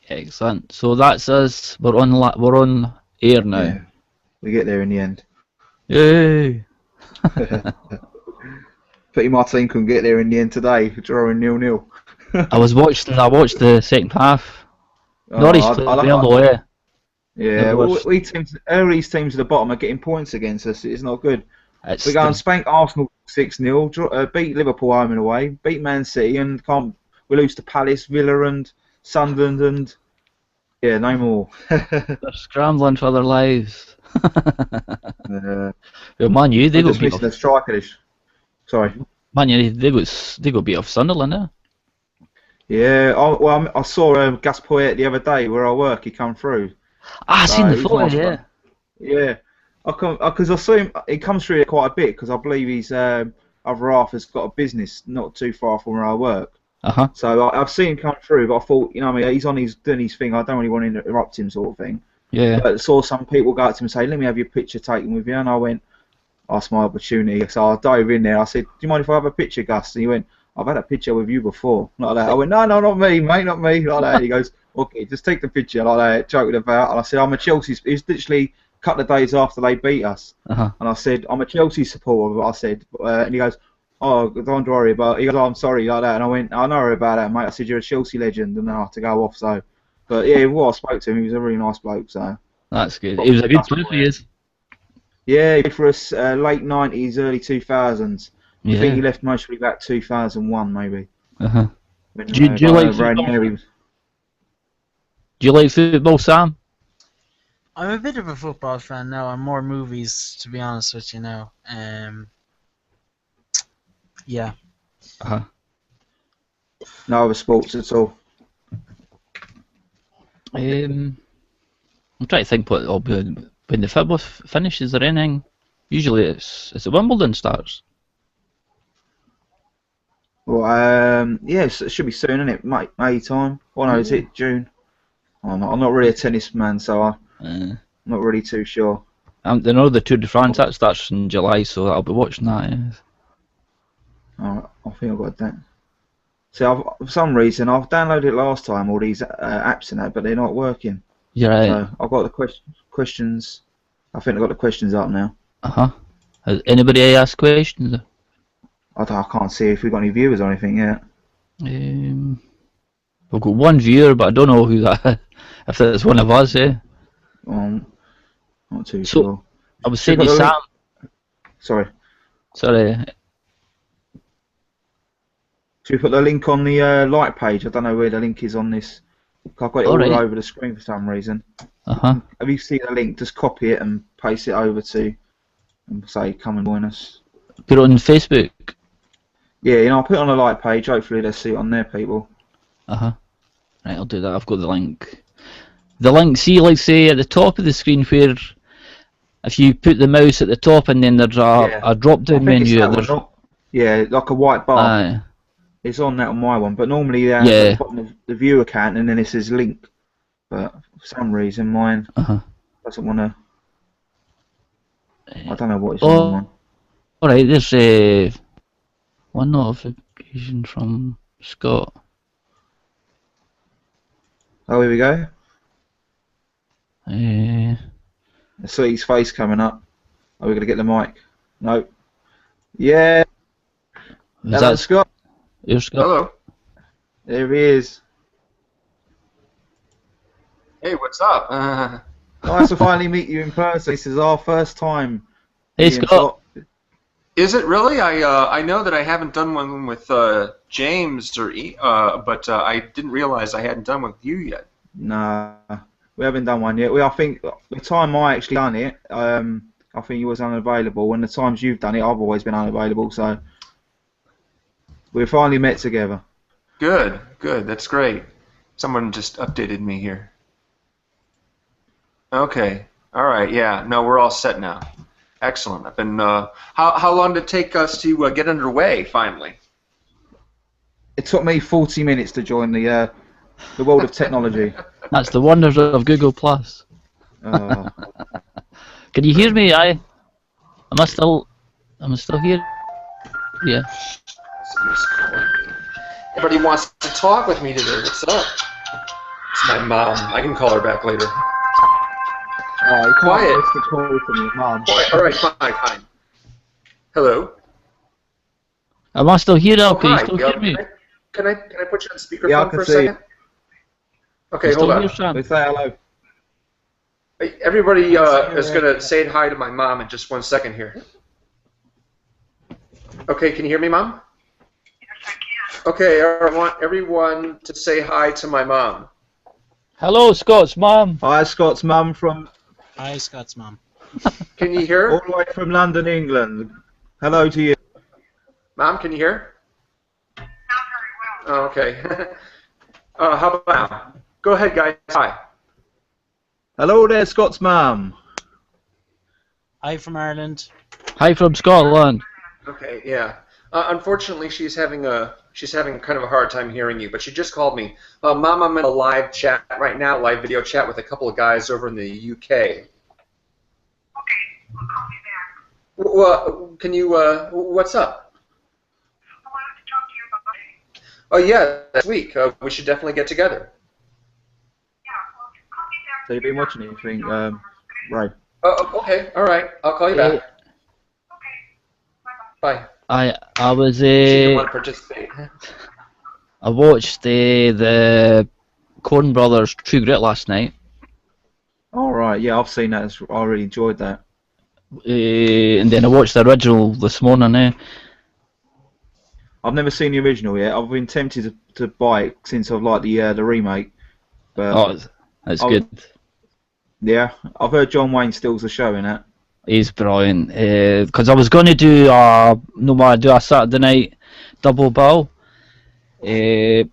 Excellent. So that's us. We're on air now. Yeah, we get there in the end. Yay! Pity my team couldn't get there in the end today, drawing 0-0. I watched the second half. Oh, Norwich played well though, yeah. Yeah, well, these teams at the bottom are getting points against us. It's not good. We go and spank Arsenal 6-0, beat Liverpool home and away, beat Man City, and we lose to Palace, Villa, and Sunderland, and yeah, no more. They're scrambling for their lives. Well, Man U, they got beat off the striker. Sorry. Man U, they got beat off Sunderland now. Yeah, I saw Gus Poyet the other day where I work. He come through. I seen the photo, yeah. Yeah, because I saw him. He comes through here quite a bit because I believe his other half has got a business not too far from where I work. So I've seen him come through, but I thought, you know, what I mean, he's doing his thing. I don't really want to interrupt him, sort of thing. Yeah. But I saw some people go up to him and say, "Let me have your picture taken with you," and I went, "That's my opportunity." So I dove in there. I said, "Do you mind if I have a picture, Gus?" And he went, "I've had a picture with you before." Like that. I went, "No, not me, mate, not me." Like that. He goes, "Okay, just take the picture." Like that, joking about. And I said, "I'm a Chelsea." It was literally a couple of days after they beat us. And I said, "I'm a Chelsea supporter." I said, and he goes, "Oh, don't worry about it." He goes, "Oh, I'm sorry," like that. And I went, "I know about that, mate." I said, "You're a Chelsea legend," and then I had to go off. So, but yeah, I spoke to him. He was a really nice bloke. So that's good. He was a good player for you. Yeah, for us, late 90s, early 2000s. I think he left mostly about 2001, maybe. Do you like football? Do you like football, Sam? I'm a bit of a football fan now. I'm more movies, to be honest with you now. Yeah. No other sports at all. I'm trying to think what when the football finishes or anything. Usually it's Wimbledon starts. Well, yes, it should be soon, isn't it? May time. Oh no, is it June? I'm not really a tennis man, so I'm not really too sure. I know the Tour de France that starts in July, so I'll be watching that. Yes. I think I've got that. So for some reason I've downloaded it last time, all these apps and that, but they're not working. You're right. So I've got the questions. I think I've got the questions up now. Has anybody asked questions? I can't see if we've got any viewers or anything yet. We've got one viewer, but I don't know who that is. If that's one of us, Not too sure. I was saying to Sam. Sorry. Should we put the link on the like page? I don't know where the link is on this. I've got it all over the screen for some reason. Have you seen the link? Just copy it and paste it over to, and say, "Come and join us." Put it on Facebook. Yeah, I'll put it on the like page. Hopefully they'll see it on there, people. Right, I'll do that. I've got the link. The link, see, like say at the top of the screen where if you put the mouse at the top and then there's a drop-down menu. Yeah, like a white bar. It's on that on my one, but normally at the bottom of the view account and then it says link. But for some reason mine doesn't want to. I don't know what it's on mine. Alright, there's one notification from Scott. Oh, here we go. I see his face coming up. Are we going to get the mic? No. Yeah. Is that Scott? You're Scott. Hello. There he is. Hey, what's up? Nice to finally meet you in person. This is our first time. Hey, Scott. Is it really? I know that I haven't done one with James but I didn't realize I hadn't done one with you yet. Nah, we haven't done one yet. I think the time I actually done it, I think you was unavailable. And the times you've done it, I've always been unavailable. So we finally met together. Good. That's great. Someone just updated me here. Okay. All right. Yeah. No, we're all set now. Excellent. I've been. How long did it take us to get underway finally? It took me 40 minutes to join the world of technology. That's the wonders of Google Plus. Can you hear me? Am I still here? Yeah. Everybody wants to talk with me today. What's up? It's my mom. I can call her back later. Oh, you Quiet. can't miss the call from your mum. All right, fine. Hello. Am I still here now? Oh, Can you hi. still hear me? Can I put you on speakerphone Yeah, I can for a see second? Okay, You hold still on. here, Sam? They say hello. Everybody is going to say hi to my mom in just 1 second here. Okay, can you hear me, Mom? Okay, I want everyone to say hi to my mom. Hello, Scott's mum. Hi, Scott's mum from Hi, Scott's mom. Can you hear? all the way from London, England. Hello to you. Mom, can you hear? Not very well. Oh, okay. How about now? Go ahead, guys. Hi. Hello there, Scott's mum. Hi from Ireland. Hi from Scotland. Okay, yeah. Unfortunately, she's having kind of a hard time hearing you, but she just called me. Mom, I'm in a live chat right now, live video chat with a couple of guys over in the UK. Okay, well, call me back. Well, can you? What's up? I wanted to talk to you about it. Oh yeah, next week. We should definitely get together. Yeah, well, call me back. So you've been watching anything, Ray? Okay, all right. I'll call you back. Okay, bye-bye. Bye. I was She didn't want to participate. I watched the Coen Brothers True Grit last night. All right, yeah, I've seen that. I really enjoyed that. And then I watched the original this morning. I've never seen the original yet. I've been tempted to buy it since I've liked the remake. But Oh, that's good. yeah, I've heard John Wayne steals the show in that. He's brilliant. Because I was going to do a Saturday night double bill. And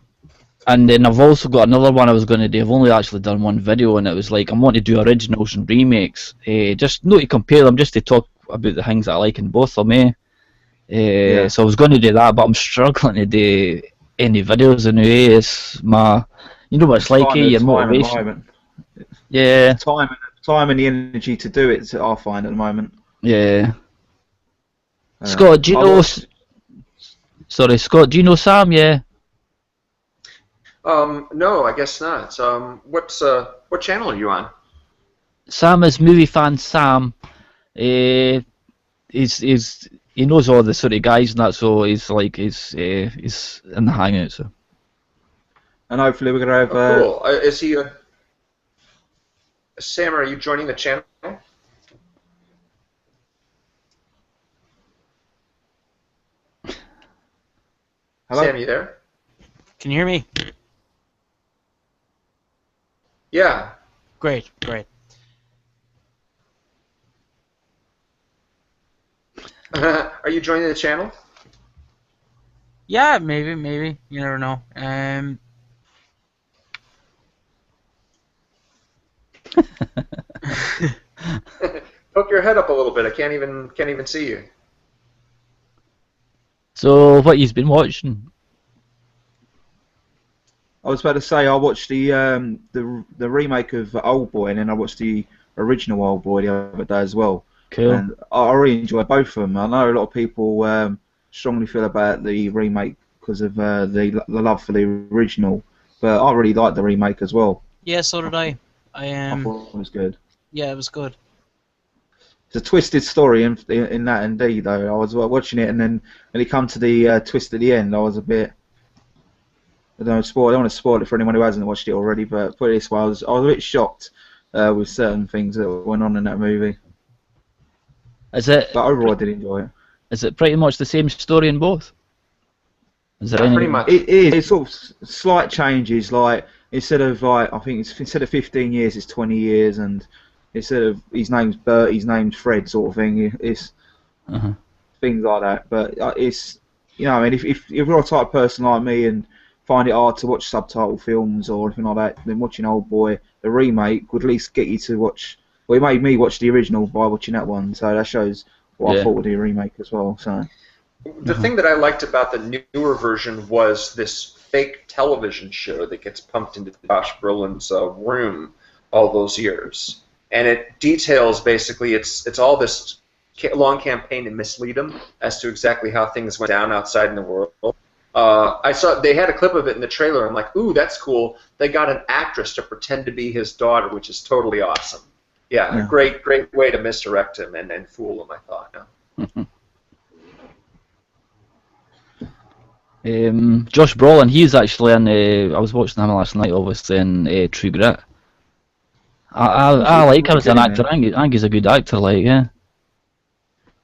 then I've also got another one I was going to do. I've only actually done one video, and it was like I want to do originals and remakes. Just not to compare them, just to talk about the things that I like in both of them. Yeah. So I was going to do that, but I'm struggling to do any videos in a way. It's my, you know what it's like, your motivation. Yeah. Time and the energy to do it, I find at the moment. Yeah. Scott, do you know? Sorry, Scott, do you know Sam? Yeah. No, I guess not. What channel are you on? Sam is movie fan Sam. He knows all the sort of guys and that, so he's in the hangout. So. And hopefully we're gonna have. Cool. Is he? Sam, are you joining the channel? Hello? Sam, you there? Can you hear me? Yeah. Great. Are you joining the channel? Yeah, maybe. You never know. Poke your head up a little bit. I can't even see you. So what you've been watching? I was about to say I watched the remake of Old Boy, and then I watched the original Old Boy the other day as well. Cool. And I really enjoyed both of them. I know a lot of people strongly feel about the remake because of the love for the original, but I really liked the remake as well. Yeah, so did I. I thought it was good. Yeah, it was good. It's a twisted story in that, indeed. Though I was watching it, and then when it come to the twist at the end, I was a bit. I don't want to spoil it for anyone who hasn't watched it already, but put it this way, I was a bit shocked with certain things that went on in that movie. Is it? But overall, I did enjoy it. Is it pretty much the same story in both? Is there any? Pretty much. It is. It's sort of slight changes. Like instead of 15 years, it's 20 years, and instead of his name's Bert, his name's Fred, sort of thing. It's things like that. But it's I mean, if you're a type of person like me and find it hard to watch subtitle films or anything like that, then watching Old Boy, the remake, would at least get you to watch. Well, it made me watch the original by watching that one, so that shows what I thought of the remake as well. So the thing that I liked about the newer version was this fake television show that gets pumped into Josh Brolin's room all those years, and it details basically it's all this long campaign to mislead him as to exactly how things went down outside in the world. I saw they had a clip of it in the trailer. I'm like, ooh, that's cool. They got an actress to pretend to be his daughter, which is totally awesome. Yeah. Great way to misdirect him and fool him, I thought. Josh Brolin, he's actually in. I was watching him last night, obviously in True Grit. I like him as an actor. I think he's a good actor. Like, yeah.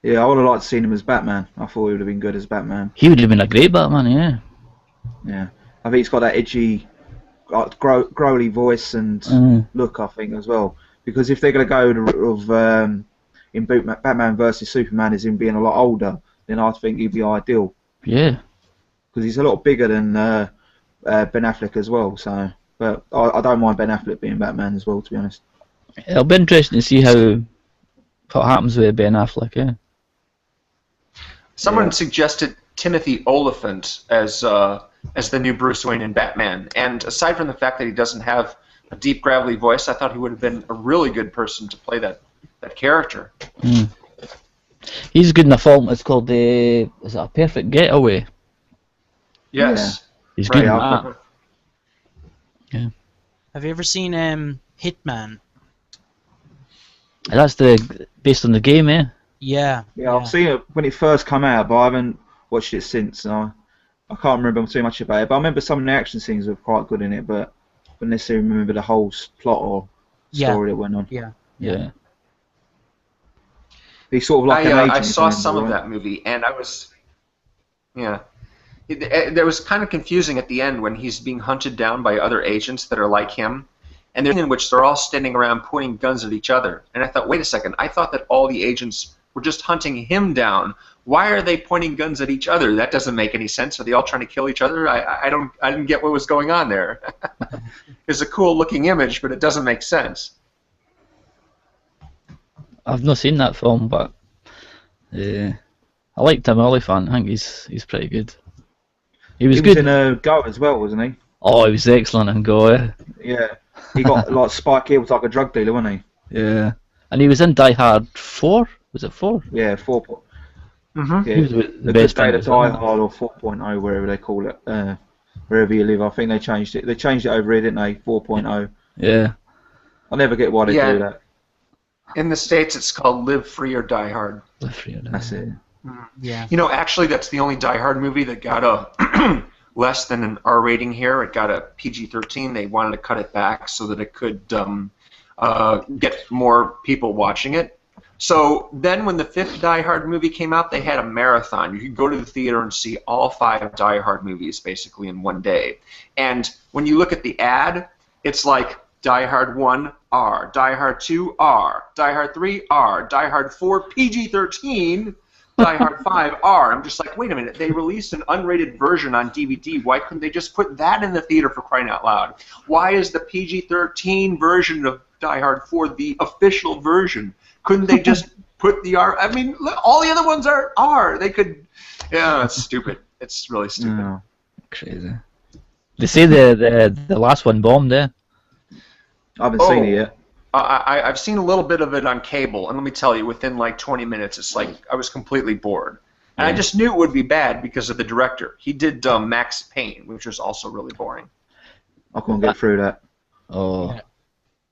Yeah, I would have liked to seen him as Batman. I thought he would have been good as Batman. He would have been a great Batman, yeah. Yeah, I think he's got that edgy, growly voice and look. I think as well, because if they're going to go the route of in Batman versus Superman is him being a lot older, then I think he'd be ideal. Yeah. Because he's a lot bigger than Ben Affleck as well. So, but I don't mind Ben Affleck being Batman as well, to be honest. It'll be interesting to see what happens with Ben Affleck. Yeah. Someone suggested Timothy Olyphant as the new Bruce Wayne in Batman, and aside from the fact that he doesn't have a deep, gravelly voice, I thought he would have been a really good person to play that character. Mm. He's good in a film. It's called is it A Perfect Getaway? Yes. Yeah. He's good in that. Yeah. Have you ever seen Hitman? That's based on the game, eh? Yeah. Yeah, I've seen it when it first came out, but I haven't watched it since. I can't remember too much about it, but I remember some of the action scenes were quite good in it, but I don't necessarily remember the whole plot or story that went on. Yeah. He's sort of like an agent. I saw some of that movie, and I was, There was kind of confusing at the end when he's being hunted down by other agents that are like him, and in which they're all standing around pointing guns at each other. And I thought, wait a second, I thought that all the agents were just hunting him down. Why are they pointing guns at each other? That doesn't make any sense. Are they all trying to kill each other? I didn't get what was going on there. It's a cool looking image, but it doesn't make sense. I've not seen that film, but I liked Tim Olyphant. I think he's pretty good. He was good in Go as well, wasn't he? Oh, he was excellent in Go. Yeah, he got like Spike Hill was like a drug dealer, wasn't he? Yeah, and he was in Die Hard 4. Was it 4? Yeah, 4. Mm-hmm. Yeah, he was the best day of Die Hard or 4.0, wherever they call it, wherever you live. I think they changed it. They changed it over here, didn't they? 4.0. Yeah. I never get why they do that. In the States, it's called Live Free or Die Hard. Live Free or Die Hard. That's it. Yeah. You know, actually, that's the only Die Hard movie that got a less than an R rating here. It got a PG-13. They wanted to cut it back so that it could get more people watching it. So then when the 5th Die Hard movie came out, they had a marathon. You could go to the theater and see all 5 Die Hard movies basically in one day. And when you look at the ad, it's like Die Hard 1, R, Die Hard 2, R, Die Hard 3, R, Die Hard 4, PG-13, Die Hard 5, R. I'm just like, wait a minute, they released an unrated version on DVD. Why couldn't they just put that in the theater, for crying out loud? Why is the PG-13 version of Die Hard 4 the official version? Couldn't they just put the R? I mean, look, all the other ones are R. They could. Yeah, it's stupid. It's really stupid. No. Crazy. They say the last one bombed, eh? I haven't seen it yet. I've seen a little bit of it on cable, and let me tell you, within like 20 minutes, it's like I was completely bored. And I just knew it would be bad because of the director. He did Max Payne, which was also really boring. I couldn't get through that. Oh. Yeah.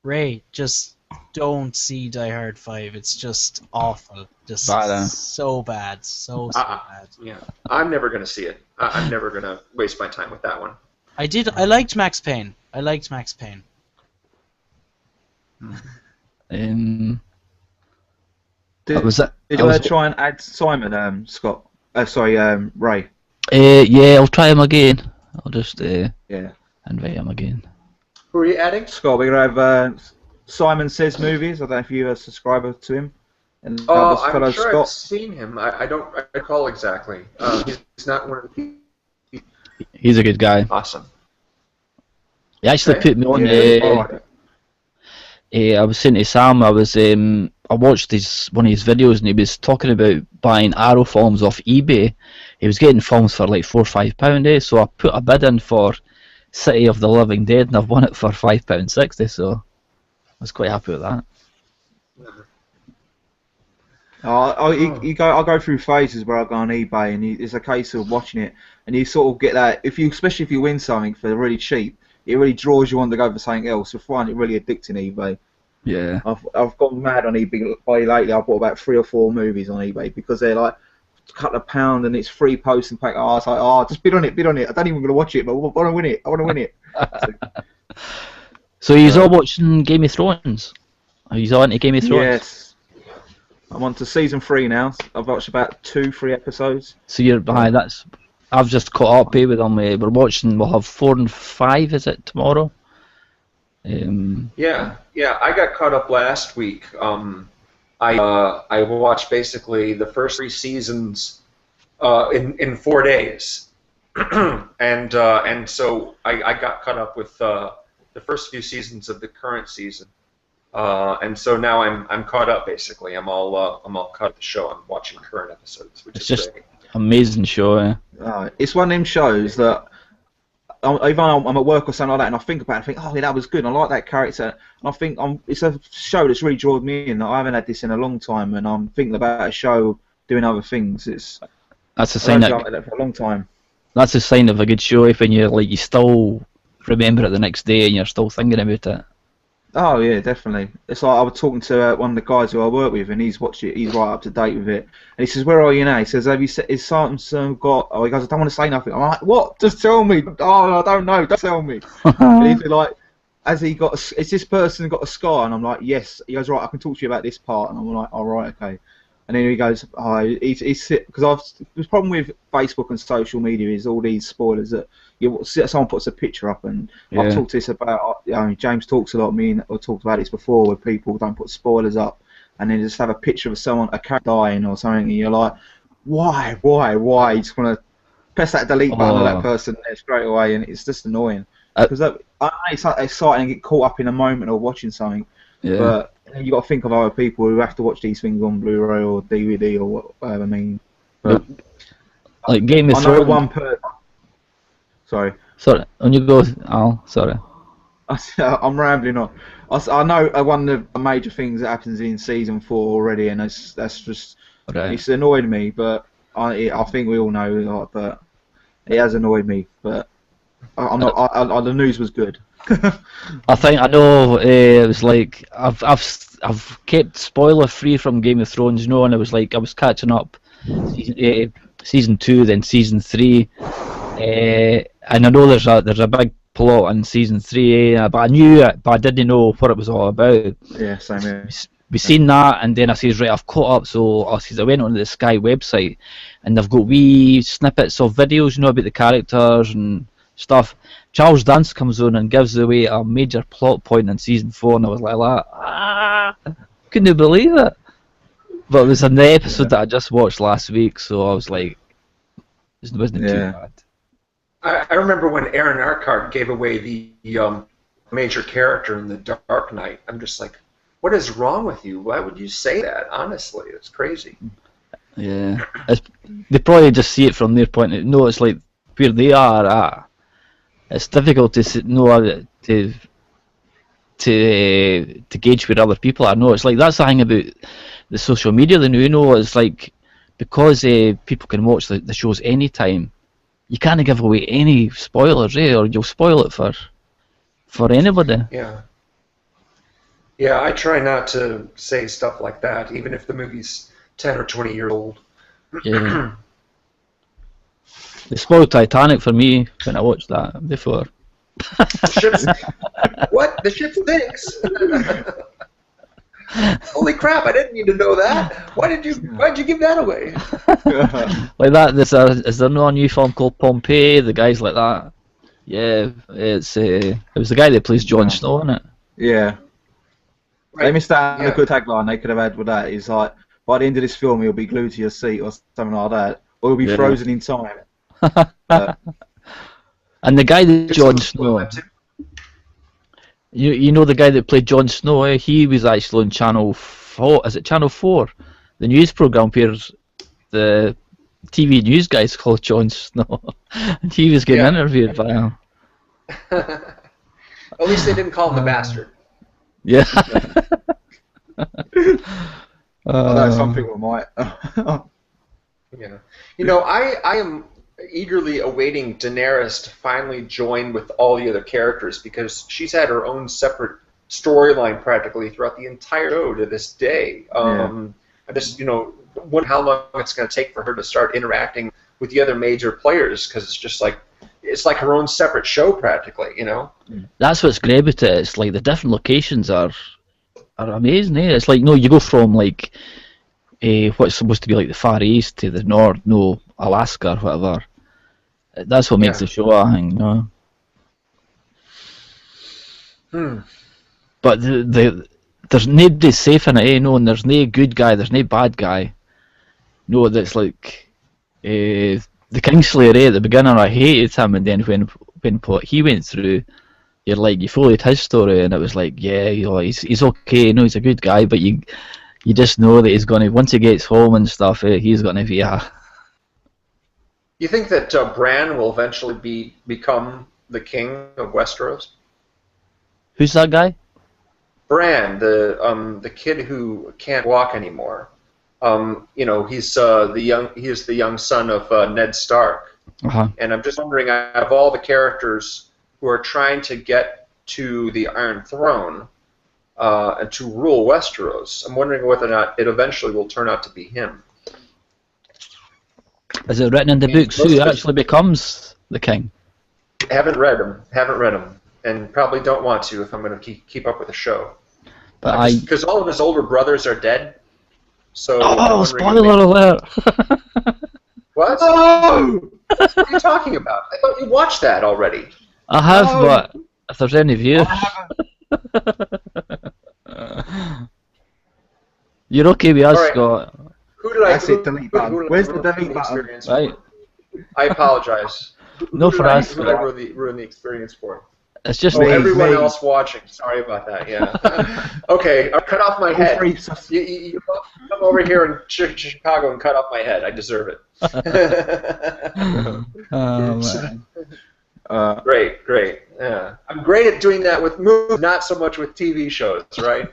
Ray, just don't see Die Hard 5. It's just awful. Just so bad. So bad. Yeah, I'm never going to see it. I'm never going to waste my time with that one. I liked Max Payne. Did you try and add Simon, Scott? Ray. Yeah, I'll try him again. I'll just invite him again. Who are you adding? Scott, we're gonna have Simon Says Movies. I don't know if you're a subscriber to him. And I'm sure Scott. I've seen him. I don't recall exactly. He's not one of the people. He's a good guy. Awesome. He actually put me on. I was saying to Sam, I watched one of his videos, and he was talking about buying Arrow films off eBay. He was getting films for like £4 or £5, so I put a bid in for City of the Living Dead, and I've won it for £5.60. So I was quite happy with that. I go through phases where I go on eBay and it's a case of watching it, and you sort of get that especially if you win something for really cheap, it really draws you on to go for something else. I find it really addicting eBay. Yeah. I've gone mad on eBay lately. I bought about 3 or 4 movies on eBay because they're like a couple of £1 and it's free post and pack. Oh, it's like, just bid on it. I don't even want to watch it, but I want to win it. I want to win it. So you're all watching Game of Thrones? Are you all into Game of Thrones? Yes. I'm on to season 3 now. I've watched about 2-3 episodes. So you're behind. I've just caught up with them. We're watching. We'll have 4 and 5. Is it tomorrow? Yeah. I got caught up last week. I watched basically the first 3 seasons in 4 days, and so I got caught up with the first few seasons of the current season, and so now I'm caught up basically. I'm all caught up the show. I'm watching current episodes, which It's is just great. amazing show. Yeah. It's one of them shows that even I'm at work or something like that, and I think about it, and think, oh yeah, that was good. I like that character, and I think it's a show that's really drawn me in. I haven't had this in a long time, and I'm thinking about a show doing other things. That's a sign I've had that for a long time. That's a sign of a good show if you still remember it the next day and you're still thinking about it. Oh yeah, definitely. It's like I was talking to one of the guys who I work with, and he's watched it. He's right up to date with it. And he says, "Where are you now?" He says, "Have you is something got?" Oh, he goes, "I don't want to say nothing." I'm like, "What? Just tell me." Oh, I don't know. Don't tell me. And he's like, "Has he got? Is this person got a scar?" And I'm like, "Yes." He goes, "Right, I can talk to you about this part." And I'm like, "All right, okay." And then he goes, "Oh, he's because the problem with Facebook and social media is all these spoilers that someone puts a picture up, and Yeah. I've talked to this about. James talks a lot. Me and I talked about this before, where people don't put spoilers up, and then just have a picture of a character dying or something, and you're like, why? You just want to press that delete button on that person there straight away, and it's just annoying because it's like exciting and get caught up in a moment of watching something, but you got to think of other people who have to watch these things on Blu-ray or DVD or whatever. I mean, but like Game of I know Thrones. one person. Sorry. Sorry, on you go, Al. Sorry. I'm rambling on. I know one of the major things that happens in season 4 already, and that's just it's annoyed me. But I think we all know, but it has annoyed me. But I'm not. The news was good. I know. It was like I've kept spoiler free from Game of Thrones, and it was like I was catching up season 2, then season 3. And I know there's a big plot in season 3, but I knew it, but I didn't know what it was all about. Yeah, same here. We seen that, and then I says, right, I've caught up. So I went onto the Sky website, and they've got wee snippets of videos, about the characters and stuff. Charles Dance comes on and gives away a major plot point in season 4, and I was like, couldn't believe it. But it was in the episode that I just watched last week, so I was like, it wasn't too bad. I remember when Aaron Eckhart gave away the major character in The Dark Knight. I'm just like, what is wrong with you? Why would you say that? Honestly, it's crazy. Yeah, they probably just see it from their point of view. No, it's like where they are at. It's difficult to know to gauge where other people are. No, it's like that's the thing about the social media. It's like because people can watch the shows anytime. You can't give away any spoilers, or you'll spoil it for anybody. Yeah. Yeah, I try not to say stuff like that, even if the movie's 10 or 20 years old. Yeah. They spoiled Titanic for me when I watched that before. What? The ship sinks? Holy crap! I didn't need to know that. Why'd you give that away? Like that. Is there no new film called Pompeii? The guy's like that. Yeah, it was the guy that plays Jon Snow in it. Yeah. Right. They missed out on a good tagline they could have had with that. It's like, by the end of this film, he'll be glued to your seat or something like that, or he'll be frozen in time. And the guy that Jon Snow, you know the guy that played Jon Snow, he was actually on Channel 4. Is it Channel 4? The news program where the TV news guy's called Jon Snow, and he was getting interviewed by him. At least they didn't call him the bastard. Yeah. Although some people might. Yeah. I am eagerly awaiting Daenerys to finally join with all the other characters because she's had her own separate storyline practically throughout the entire show to this day. I just, wonder how long it's going to take for her to start interacting with the other major players because it's like her own separate show practically, That's what's great about it. It's like the different locations are amazing. It's like you go from like what's supposed to be like the Far East to the North, Alaska or whatever. That's what makes the show, I think. But there's nobody safe in it, and there's no good guy, there's no bad guy. That's like the Kingslayer at the beginning. I hated him, and then when what he went through, you followed his story, and it was like, he's okay. He's a good guy, but you just know that he's gonna once he gets home and stuff, he's gonna be a. You think that Bran will eventually become the king of Westeros? Who's that guy? Bran, the kid who can't walk anymore. He's the young son of Ned Stark. And I'm just wondering, out of all the characters who are trying to get to the Iron Throne and to rule Westeros, I'm wondering whether or not it eventually will turn out to be him. Is it written in the books who actually becomes the king? Haven't read them, and probably don't want to if I'm going to keep up with the show. Because all of his older brothers are dead. So spoiler alert! What? Oh! What are you talking about? I thought you watched that already. I have, but if there's any viewers... You're okay with us, right. Scott. Who did I say delete button? Where's the delete button? Right. I apologize. No, for us. Who did I ruin the experience for? It's just everyone else watching. Sorry about that. Yeah. Okay, I'll cut off my head. You come over here in Chicago and cut off my head. I deserve it. Great. Yeah, I'm great at doing that with movies, not so much with TV shows, right?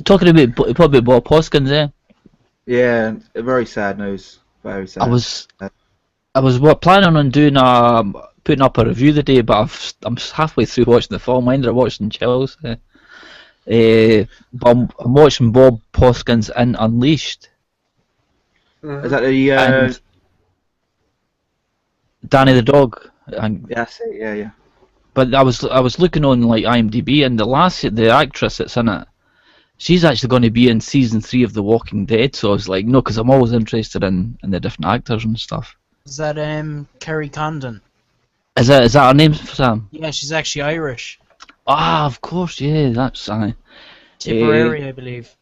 Talking about probably Bob Hoskins, Yeah, very sad news. Very sad. I was planning on doing putting up a review today, but I'm halfway through watching the film. I ended up watching Chelsea. But I'm watching Bob Hoskins in Unleashed. Is that the Danny the dog? Yeah, that's it. Yeah. But I was looking on like IMDb, and the actress that's in it, she's actually going to be in season 3 of The Walking Dead. So I was like, no, because I'm always interested in the different actors and stuff. Is that Kerry Condon? Is that her name, Sam? Yeah, she's actually Irish. Ah, of course, yeah, that's Tipperary, I believe.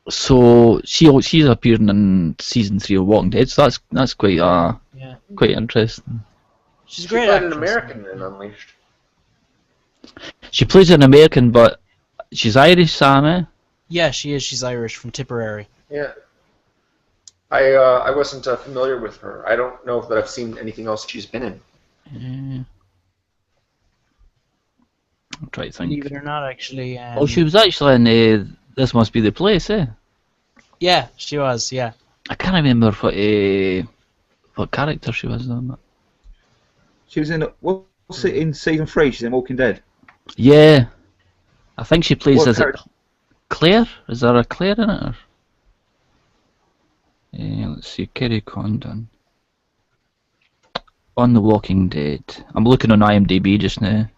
So she's appearing in season 3 of Walking Dead. So that's quite quite interesting. She's a great actress. actress. An American in Unleashed. She plays an American, but she's Irish, Sam, eh? Yeah, she is. She's Irish from Tipperary. Yeah. I wasn't familiar with her. I don't know that I've seen anything else she's been in. Yeah. I'm trying to think. Believe it or not, actually. She was actually in This Must Be the Place, eh? Yeah, she was. Yeah. I can't remember what character she was on. She was in what's it in season 3? She's in Walking Dead. Yeah, I think she plays as it Claire. Is there a Claire in it? Or? Let's see, Kerry Condon on The Walking Dead. I'm looking on IMDb just now.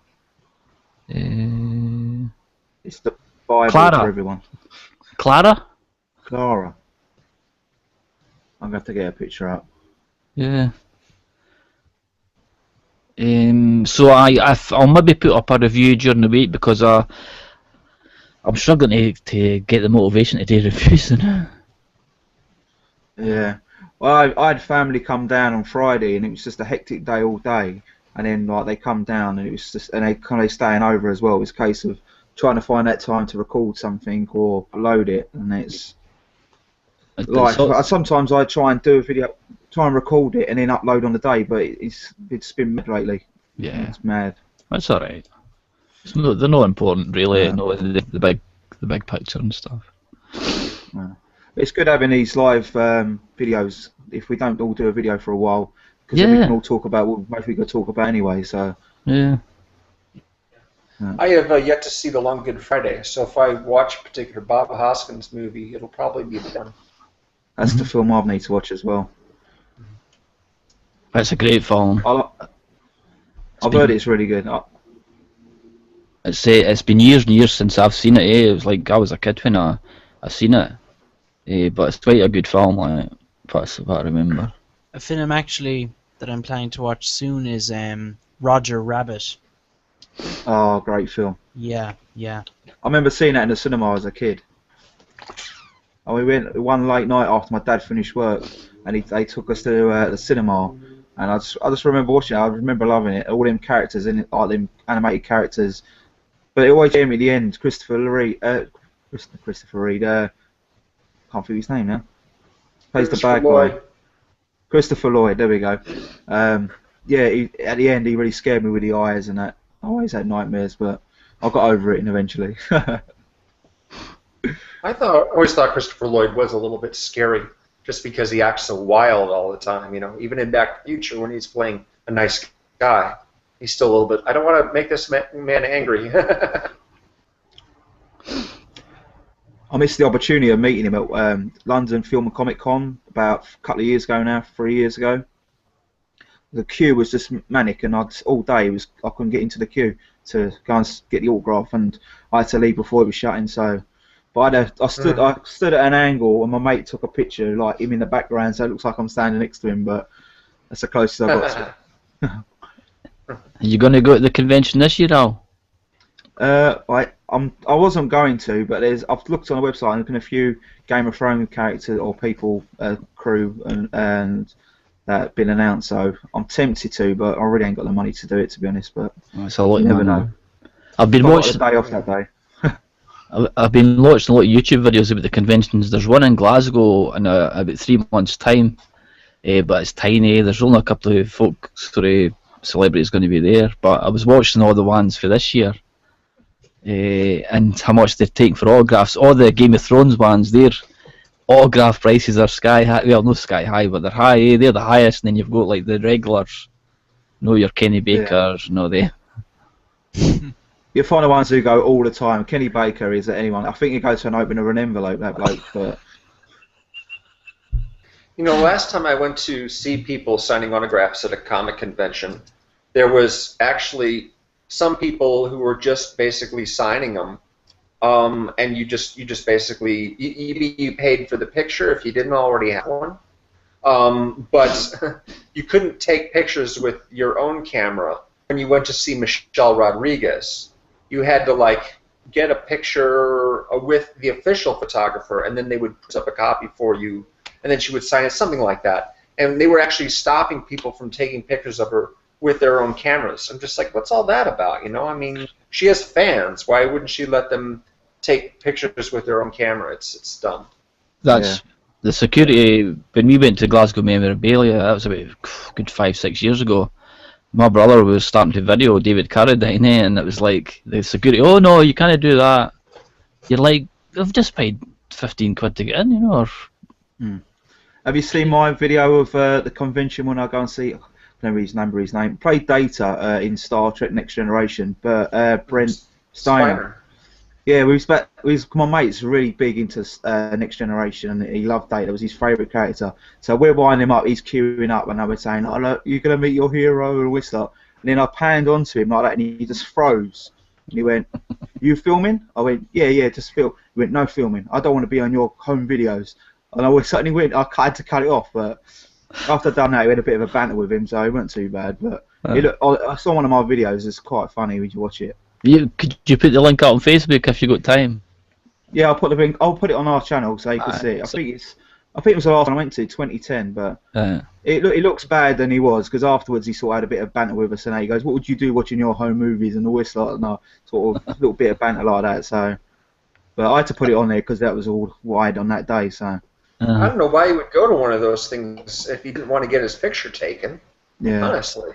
It's the Bible Clara. for everyone. Clara. I'm gonna have to get a picture up. Yeah. So I'll maybe put up a review during the week because I'm struggling to get the motivation to do reviews. Yeah. Well, I had family come down on Friday, and it was just a hectic day all day. And then like they come down, and it was just, and they kind of staying over as well. It was a case of trying to find that time to record something or upload it, and it's like sometimes I try and do a video, try and record it, and then upload on the day, but it's been mad lately. Yeah, it's mad. That's all right. They're not important really. Yeah. No, the big the big picture and stuff. It's good having these live videos. If we don't all do a video for a while, because then we can all talk about what most we could talk about anyway. So yeah. I have yet to see The Long Good Friday, so if I watch a particular Bob Hoskins movie, it'll probably be them. That's the film I need to watch as well. It's a great film. I've heard it's really good. It's been years and years since I've seen it. It was like I was a kid when I seen it. But it's quite a good film. That's what I remember. A film actually that I'm planning to watch soon is Roger Rabbit. Oh, great film. Yeah. I remember seeing that in the cinema as a kid. And we went one late night after my dad finished work, and they took us to the cinema. And I just remember watching it. I remember loving it. All them characters in it, like them animated characters. But it always came at the end. Christopher Reed. Can't think of his name now. Plays the bad guy. Christopher Lloyd. There we go. Yeah. At the end, he really scared me with the eyes and that. I always had nightmares, but I got over it eventually. I always thought Christopher Lloyd was a little bit scary, just because he acts so wild all the time. You know, even in Back to the Future, when he's playing a nice guy, he's still a little bit. I don't want to make this man angry. I missed the opportunity of meeting him at London Film and Comic Con about a couple of years ago now, 3 years ago. The queue was just manic, and all day I couldn't get into the queue to go and get the autograph, and I had to leave before it was shutting. So, but I stood at an angle, and my mate took a picture, like him in the background, so it looks like I'm standing next to him. But that's the closest I got to it. Are you going to go to the convention this year, Al? I wasn't going to, but I've looked on the website and there's been a few Game of Thrones characters or people, crew, and that been announced. So I'm tempted to, but I really ain't got the money to do it, to be honest. But it's a lot. You never know. I've been watching the day off that day. I've been watching a lot of YouTube videos about the conventions. There's one in Glasgow in about 3 months' time, but it's tiny. There's only a couple of celebrities going to be there. But I was watching all the ones for this year, and how much they're taking for autographs. All the Game of Thrones ones, their autograph prices are sky high. Well, not sky high, but they're high. They're the highest, and then you've got like the regulars. Your Kenny Bakers, they. You find the ones who go all the time. Kenny Baker is at anyone. I think he goes to an opener of an envelope, that bloke. But last time I went to see people signing autographs at a comic convention, there was actually some people who were just basically signing them, and you just basically you paid for the picture if you didn't already have one, but you couldn't take pictures with your own camera when you went to see Michelle Rodriguez. You had to get a picture with the official photographer, and then they would put up a copy for you, and then she would sign it, something like that. And they were actually stopping people from taking pictures of her with their own cameras. I'm just like, what's all that about? I mean, she has fans. Why wouldn't she let them take pictures with their own camera? It's dumb. That's the security. When we went to Glasgow Memorabilia, that was about a good 5-6 years ago. My brother was starting to video David Carradine, and it was like the security. Oh no, you can't do that. You're like, I've just paid 15 quid to get in, or. Have you seen my video of the convention when I go and see? I don't remember his name. Played Data in Star Trek Next Generation, but Brent Steiner. Yeah, my mate's really big into Next Generation, and he loved Data. It was his favourite character. So we're winding him up. He's queuing up, and I was saying, "Oh look, you're gonna meet your hero," and Whistler. And then I panned onto him like that, and he just froze. And he went, "You filming?" I went, "Yeah, just film." He went, "No filming. I don't want to be on your home videos." And I suddenly went, I had to cut it off, but after I'd done that, we had a bit of a banter with him, so it wasn't too bad. But I saw one of my videos. It's quite funny when you watch it. Could you put the link out on Facebook if you got time? Yeah, I'll put the link. I'll put it on our channel so you can see it. I think it was the last one I went to, 2010. But it looks bad than he was, because afterwards he sort of had a bit of banter with us, and he goes, "What would you do watching your home movies?" and all this sort of a little bit of banter like that. So, but I had to put it on there because that was all wide on that day. So. I don't know why he would go to one of those things if he didn't want to get his picture taken. Yeah. Honestly.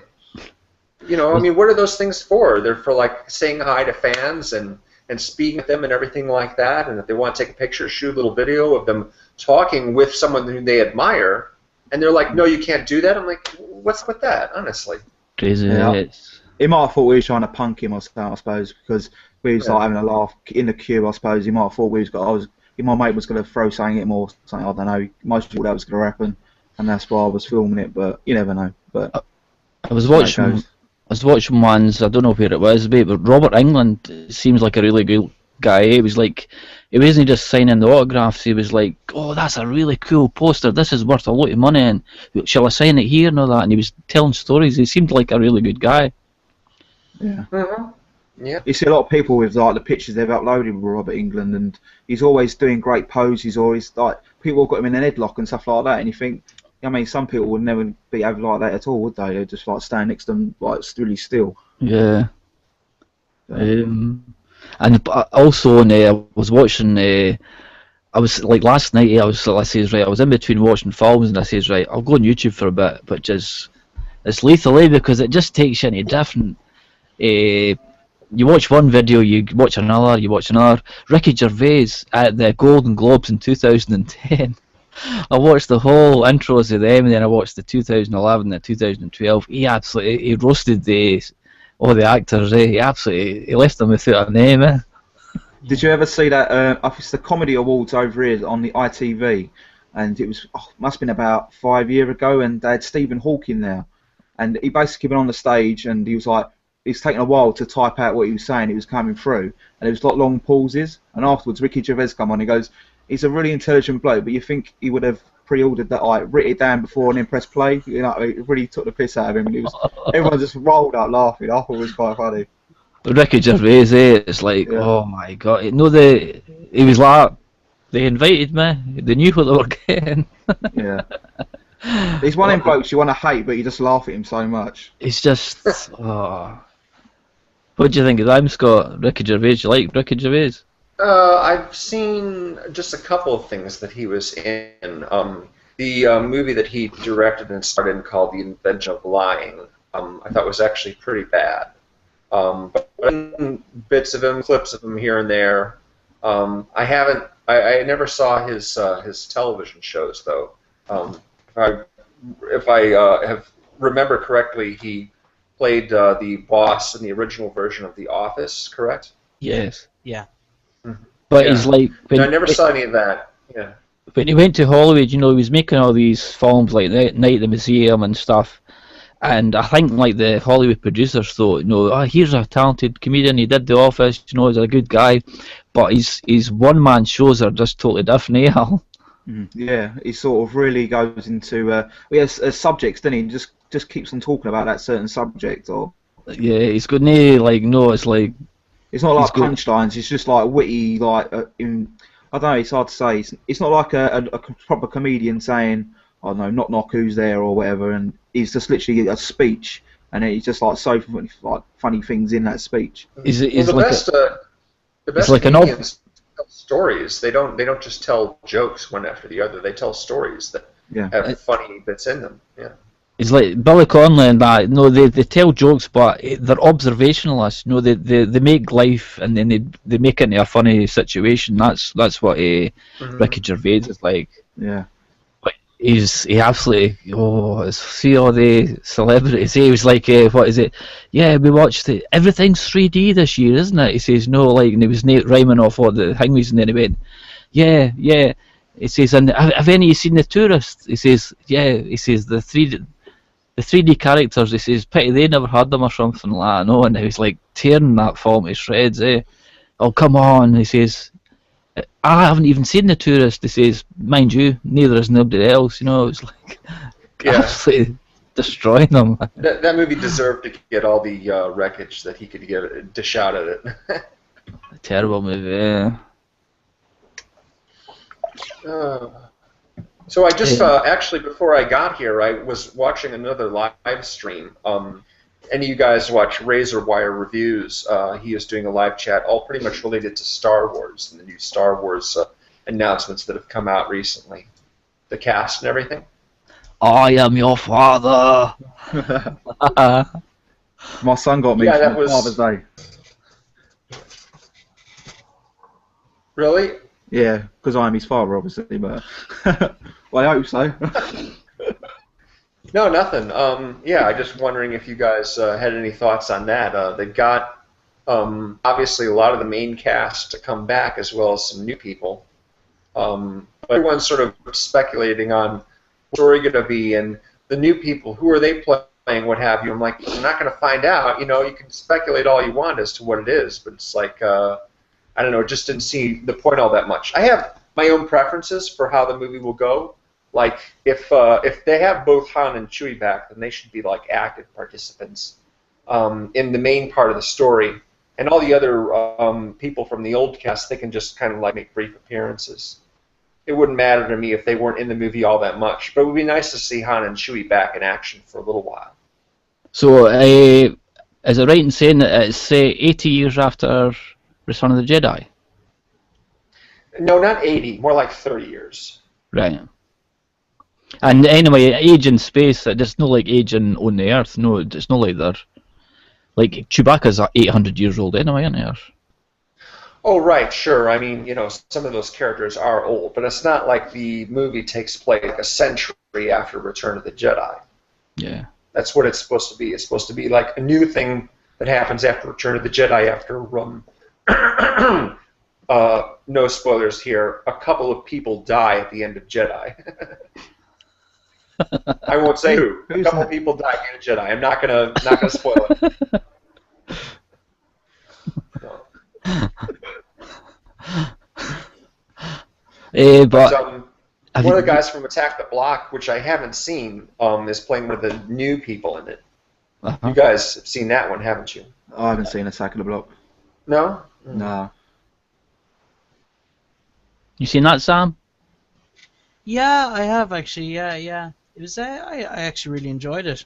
I mean, what are those things for? They're for saying hi to fans and and speaking with them and everything like that, and if they want to take a picture, shoot a little video of them talking with someone who they admire, and they're like, no, you can't do that. I'm like, what's with that, honestly? Crazy. Yeah. He might have thought we were trying to punk him or something, I suppose, because we was like having a laugh in the queue. I suppose he might have thought my mate was going to throw something at him or something. I don't know. Most people that was going to happen, and that's why I was filming it. But you never know. But I was watching ones. I don't know where it was, but Robert England seems like a really good guy. He wasn't just signing the autographs. He was like, "Oh, that's a really cool poster. This is worth a lot of money. And shall I sign it here and all that?" And he was telling stories. He seemed like a really good guy. Yeah. Yeah. You see a lot of people with like the pictures they've uploaded with Robert England, and he's always doing great poses. Always like people have got him in an headlock and stuff like that. And you think, I mean, some people would never be able like that at all, would they? They'd just like stand next to them like really still. Yeah. And also, I was watching. I was like last night. I was in between watching films, and I says, right, I'll go on YouTube for a bit, but just it's lethal, because it just takes you into different. You watch one video, you watch another, you watch another. Ricky Gervais at the Golden Globes in 2010. I watched the whole intros of them, and then I watched the 2011 and 2012. He roasted all the actors. He left them without a name. Did you ever see that? It's the Comedy Awards over here on the ITV, and it was must have been about 5 years ago, and they had Stephen Hawking there, and he basically been on the stage, and he was like. It's taken a while to type out what he was saying. He was coming through, and it was like long pauses. And afterwards, Ricky Gervais come on. He goes, "He's a really intelligent bloke, but you think he would have pre-ordered that, like, written it down before and then press play?" You know, it really took the piss out of him. And everyone just rolled out laughing. I thought it was quite funny. Ricky Gervais, it's like, oh my god! He was like, they invited me. They knew what they were getting. Yeah. He's one of them blokes you want to hate, but you just laugh at him so much. It's just, What do you think of them, Scott? Ricky Gervais? You like Ricky Gervais? I've seen just a couple of things that he was in. The movie that he directed and starred in called The Invention of Lying, I thought was actually pretty bad. But bits of him, clips of him here and there. I never saw his television shows though. If I have remember correctly, he played the boss in the original version of The Office, correct? Yes. Yeah. Mm-hmm. But he's like... I never saw any of that. Yeah. When he went to Hollywood, he was making all these films like Night at the Museum and stuff. And I think like the Hollywood producers thought, here's a talented comedian. He did The Office. He's a good guy. But his one-man shows are just totally different, Yeah, he sort of really goes into subjects, doesn't he? Just keeps on talking about that certain subject, or he's got it's like it's not like punchlines. It's just like witty, like I don't know. It's hard to say. It's not like a proper comedian saying, "I don't know, knock knock, who's there?" or whatever, and it's just literally a speech, and he's just like so funny things in that speech. The best comedians tell stories. They don't just tell jokes one after the other. They tell stories that have funny bits in them. Yeah. It's like Billy Connolly and that. They tell jokes, but they're observationalists. They make life and then they make it into a funny situation. That's what Ricky Gervais is like. Yeah. But he absolutely see all the celebrities. He was like, what is it? Yeah, we watched it. Everything's 3D this year, isn't it? He says and he was rhyming off all the things, and then he went, yeah. He says, and have any of you seen The Tourist? He says, yeah. He says the 3D characters, he says, pity they never had them or something like that, and he was like tearing that film to shreds, Oh, come on, he says, I haven't even seen The Tourist, he says, mind you, neither has nobody else, it's like, absolutely destroying them. That movie deserved to get all the wreckage that he could dish out at it. A terrible movie, So I just actually before I got here, I was watching another live stream. Any of you guys watch Razor Wire Reviews? He is doing a live chat, all pretty much related to Star Wars and the new Star Wars announcements that have come out recently, the cast and everything. I am your father. My son got me for Father's Day. Really? Yeah, because I'm his father, obviously, but well, I hope so. No, nothing. Yeah, I just wondering if you guys had any thoughts on that. They got obviously a lot of the main cast to come back as well as some new people. But everyone's sort of speculating on what the story going to be and the new people. Who are they playing? What have you? I'm like, you're not going to find out. You know, you can speculate all you want as to what it is, but it's like I don't know. Just didn't see the point all that much. I have my own preferences for how the movie will go. Like if they have both Han and Chewie back, then they should be like active participants in the main part of the story. And all the other people from the old cast, they can just kind of like make brief appearances. It wouldn't matter to me if they weren't in the movie all that much, but it would be nice to see Han and Chewie back in action for a little while. So, is it right in saying that it's 80 years after Return of the Jedi? No, not 80, more like 30 years. Right. And anyway, age in space, it's not like aging on the Earth. No, it's not like they're... Like, Chewbacca's 800 years old anyway, isn't he? Oh, right, sure. I mean, you know, some of those characters are old, but it's not like the movie takes place like a century after Return of the Jedi. Yeah. That's what it's supposed to be. It's supposed to be like a new thing that happens after Return of the Jedi, after no spoilers here, a couple of people die at the end of Jedi. I won't say who. A couple of people die at the end of Jedi. I'm not gonna spoil it. But one of the guys from Attack the Block, which I haven't seen, is playing one of the new people in it. You guys have seen that one, haven't you? I haven't seen Attack of the Block. No? No. You seen that, Sam? Yeah, I have actually. Yeah. It was. I actually really enjoyed it.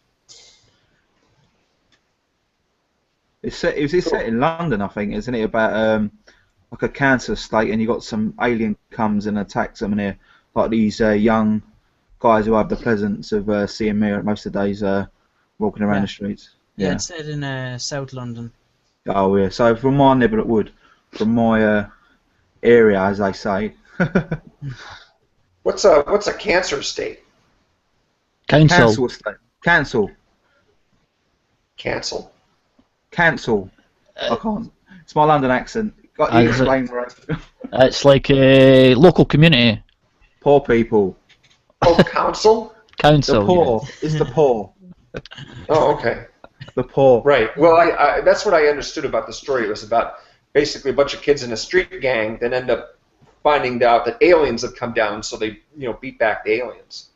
It's set in London, I think, isn't it? About like a cancer state, and you got some alien comes and attacks them, and they're like these young guys who have the pleasance of seeing me most of the days walking around the streets. Yeah, it's set in South London. Oh yeah, so from my neighbourhood wood, from my area, as they say. What's a cancer state? Council. Cancel. Cancel. Cancel. I can't. It's my London accent. Got you explain right. It's like a local community. Poor people. Oh, council? Council. The poor. Yeah. It's the poor. Oh, okay. The poor. Right. Well, I that's what I understood about the story. It was about basically a bunch of kids in a street gang that end up finding out that aliens have come down, so they beat back the aliens.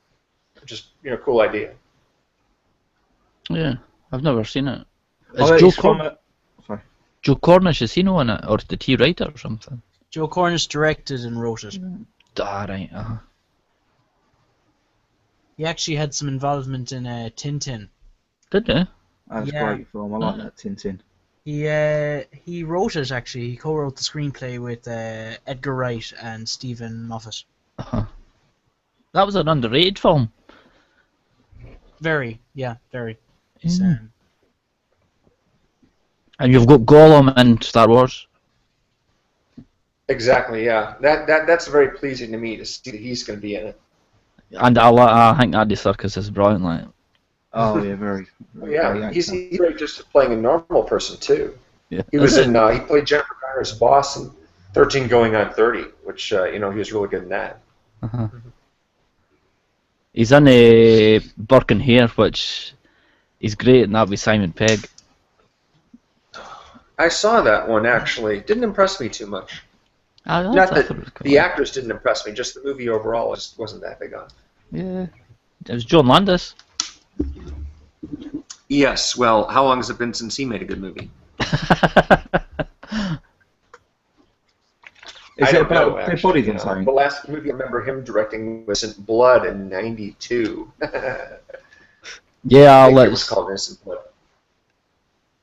Just cool idea. Yeah, I've never seen it. Joe Cornish, is he no in it, or did he write it or something? Joe Cornish directed and wrote it. Ah, right. He actually had some involvement in Tintin. Did he? That's a great film. I like that Tintin. He wrote it actually. He co-wrote the screenplay with Edgar Wright and Stephen Moffat. That was an underrated film. Very. And you've got Gollum in Star Wars. Exactly. Yeah. That's very pleasing to me to see that he's going to be in it. And I think Andy Serkis is brilliant. Like. Oh yeah, very yeah, he's great just playing a normal person too. Yeah. He was in. He played Jennifer Garner's boss in 13 Going on 30, which he was really good in that. He's in Burke and Hare, which he's great in that with Simon Pegg. I saw that one actually. Didn't impress me too much. Not that the actors didn't impress me, just the movie overall just wasn't that big on. Yeah, it was John Landis. Yes. Well, how long has it been since he made a good movie? Is it about dead bodies or something? The last movie I remember him directing was Innocent Blood in '92. Yeah, it was called Innocent Blood.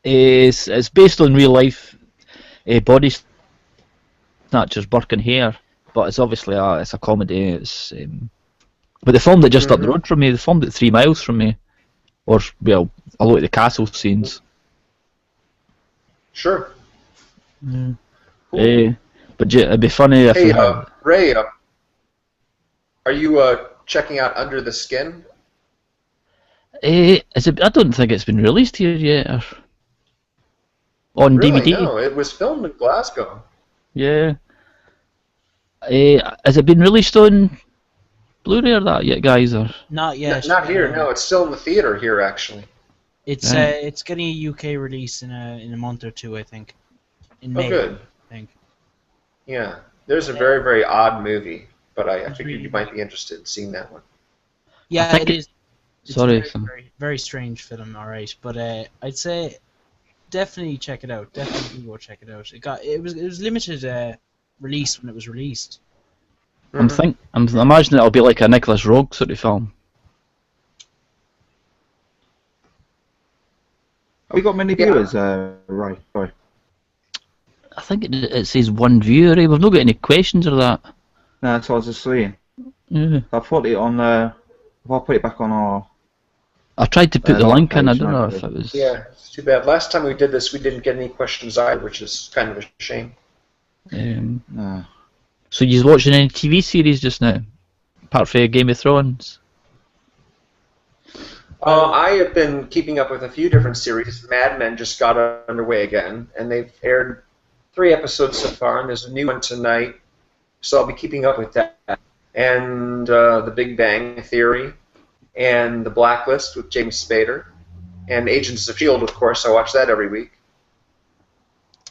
It's based on real life body snatchers, Burke and Hare, but it's obviously it's a comedy. It's but they filmed it just up the road from me. They filmed it 3 miles from me, or well, a lot of the castle scenes. Sure. Yeah. But it'd be funny if Hey, we had. Ray, are you checking out Under the Skin? Is it? I don't think it's been released here yet. Or on Really? DVD. No, it was filmed in Glasgow. Yeah. Has it been released on Blu-ray or that yet, guys? Or Not yet. Not here. No, it's still in the theater here, actually. It's Right. it's getting a UK release in a month or two, I think. In Oh, May, good. I think. Yeah, there's a very, very odd movie, but I It's figured really you might be interested in seeing that one. Yeah, think it is. It's Sorry, a very, Sam. very, very strange film, alright. But I'd say definitely check it out. Definitely go check it out. It was limited release when it was released. I'm imagining it'll be like a Nicholas Roeg sort of film. Have we got many viewers, Ray? Sorry. I think it says one viewer. We've not got any questions or that. No, that's what I was just saying. Yeah. I put it on. If I put it back on our. I tried to put the live link in. I page, don't know no. if it was. Yeah, it's too bad. Last time we did this, we didn't get any questions either, which is kind of a shame. No. So you're watching any TV series just now, apart from Game of Thrones? I have been keeping up with a few different series. Mad Men just got underway again, and they've aired 3 episodes so far, and there's a new one tonight, so I'll be keeping up with that. And The Big Bang Theory, and The Blacklist with James Spader, and Agents of S.H.I.E.L.D., of course. I watch that every week.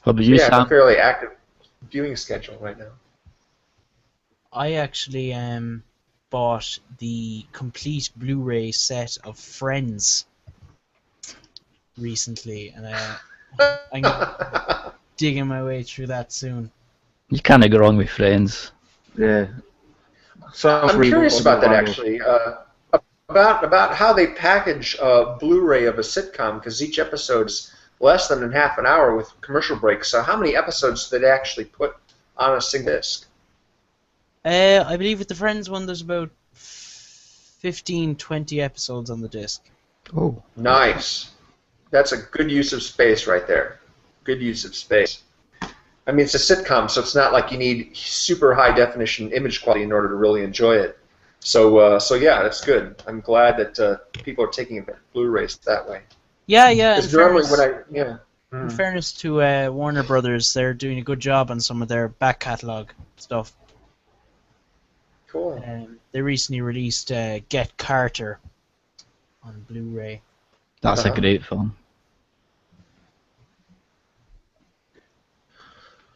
What about you, Yeah, I have a Sam? fairly active viewing schedule right now. I actually bought the complete Blu-ray set of Friends recently, and I'm digging my way through that soon. You can't go wrong with Friends. Yeah. So I'm curious about that, actually. About how they package a Blu-ray of a sitcom, because each episode's less than half an hour with commercial breaks. So how many episodes did they actually put on a single disc? I believe with the Friends one, there's about 15, 20 episodes on the disc. Oh. Nice. That's a good use of space right there. Good use of space. I mean, it's a sitcom, so it's not like you need super high definition image quality in order to really enjoy it. So yeah, that's good. I'm glad that people are taking Blu-rays that way. Yeah. Because normally In fairness to Warner Brothers, they're doing a good job on some of their back catalog stuff. Cool. They recently released Get Carter on Blu-ray. That's a Uh-huh. great film.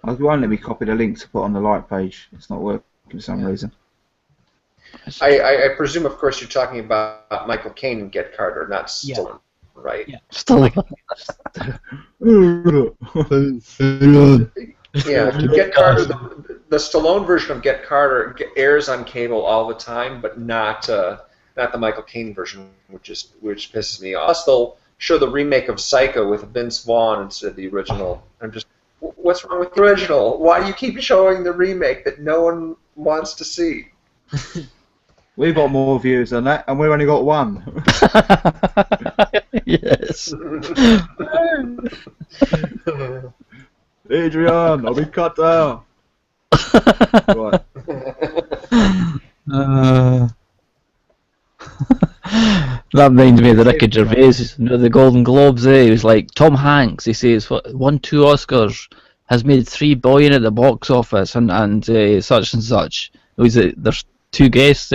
I won't let me copy the link to put on the light page. It's not working for some reason. I presume, of course, you're talking about Michael Caine and Get Carter, not Stallone, right? Yeah. Still. Yeah, Get Carter. The Stallone version of Get Carter airs on cable all the time, but not the Michael Caine version, which pisses me off. Plus, they'll show the remake of Psycho with Vince Vaughn instead of the original. I'm just, what's wrong with the original? Why do you keep showing the remake that no one wants to see? We've got more views than that, and we've only got one. Yes. Adrian, I'll be cut down. Right. That reminds me of the Ricky Gervais, the Golden Globes. He was like Tom Hanks. He says won 2 Oscars, has made $3 billion at the box office, and such and such. There's 2 guests.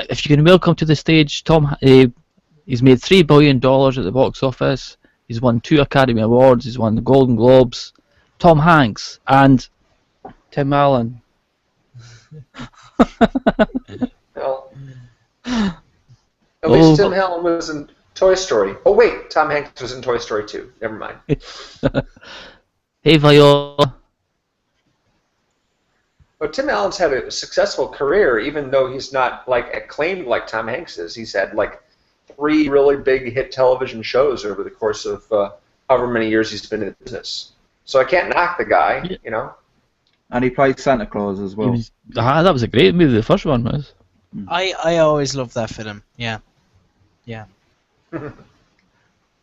If you can welcome to the stage, Tom. He's made $3 billion at the box office. He's won 2 Academy Awards. He's won the Golden Globes. Tom Hanks and Tim Allen. Well, at least Tim Allen was in Toy Story. Oh wait, Tom Hanks was in Toy Story 2. Never mind. Hey Viola. But Tim Allen's had a successful career, even though he's not like acclaimed like Tom Hanks is. He's had like 3 really big hit television shows over the course of however many years he's been in the business. So I can't knock the guy, you know. And he played Santa Claus as well. That was a great movie. The first one was. I always loved that film. Yeah.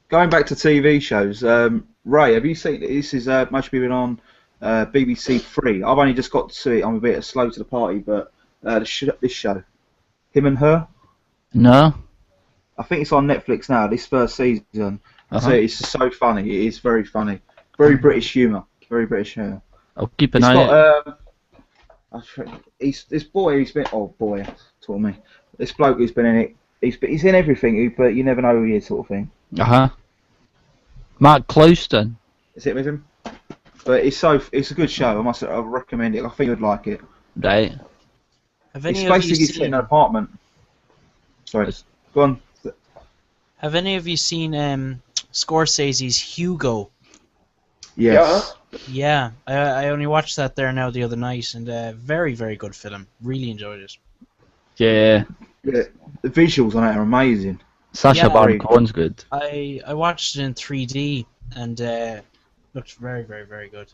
Going back to TV shows, Ray, have you seen this? Is much been on BBC Three. I've only just got to it. I'm a bit slow to the party, but this show, Him and Her. No. I think it's on Netflix now. This first season. So it's so funny. It is very funny. Very British humour. Very British humour. I'll keep an It's eye out. got this boy who's been taught me. This bloke who's been in it. He's in everything, but you never know who he is, sort of thing. Mark Clouston. Is it with him? But it's a good show. I recommend it. I think you'd like it. Right. Have It's any of you basically set in seen? an apartment. Sorry, go on. Have any of you seen Scorsese's Hugo? Yes. Yeah, I only watched that there now the other night, and very, very good film. Really enjoyed it. Yeah. Yeah. The visuals on it are amazing. Sacha Yeah. Baron Cohen's good. I watched it in 3D, and looked very, very, very good.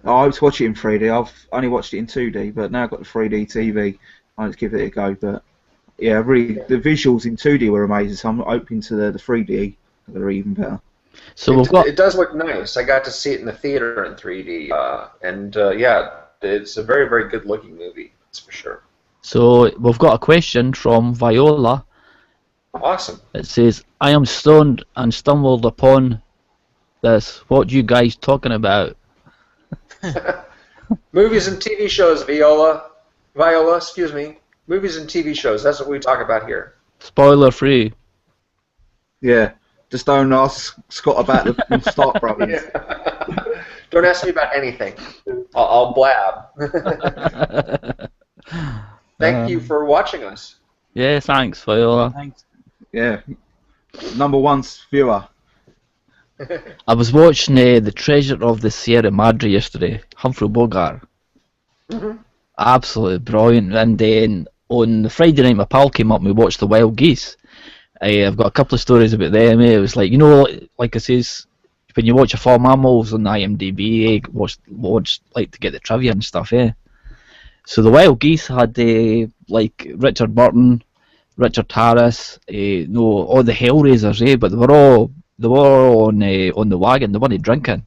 I was watching it in 3D. I've only watched it in 2D, but now I've got the 3D TV. I'll just give it a go. But yeah, really, the visuals in 2D were amazing. So I'm open to the 3D. They're even better. So we've got. It does look nice. I got to see it in the theater in 3D, and yeah, it's a very, very good looking movie. That's for sure. So we've got a question from Viola. Awesome. It says, "I am stoned and stumbled upon this. What you guys talking about?" Movies and TV shows, Viola, excuse me. Movies and TV shows. That's what we talk about here. Spoiler free. Yeah. Just don't ask Scott about the Stark brothers. Don't ask me about anything. I'll blab. Thank you for watching us. Yeah, thanks, Viola. Thanks. Yeah. Number one viewer. I was watching The Treasure of the Sierra Madre yesterday. Humphrey Bogart. Absolutely brilliant. And then on the Friday night, my pal came up and we watched The Wild Geese. I've got a couple of stories about them. It was like, like I says, when you watch a film, I'm always on IMDb, watch like to get the trivia and stuff, yeah. So The Wild Geese had like Richard Burton, Richard Harris, all the Hellraisers, but they were all on the wagon. They weren't drinking.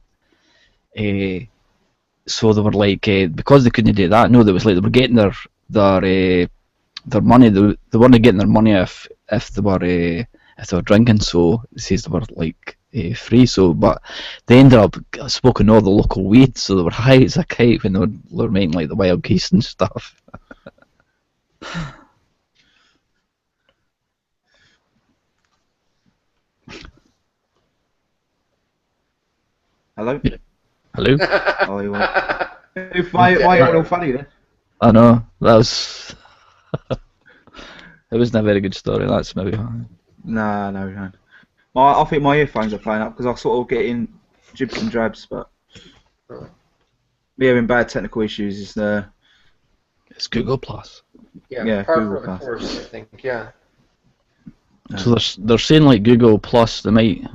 So they were like, because they couldn't do that. No, they was like they were getting their money. They weren't getting their money if they were drinking. So it says they were like free. So, but they ended up smoking all the local weed. So they were high as a kite when they were making like the Wild Geese and stuff. Hello? Hello? Oh, you want... Why are you all funny then? I know, that was... it wasn't a very good story, that's maybe... No. I think my earphones are playing up because I sort of get in dribs and drabs, but... Me having bad technical issues is the... It's Google Plus. Yeah, par Google for the Plus. course, I think. Yeah. So they're saying like Google Plus, they might...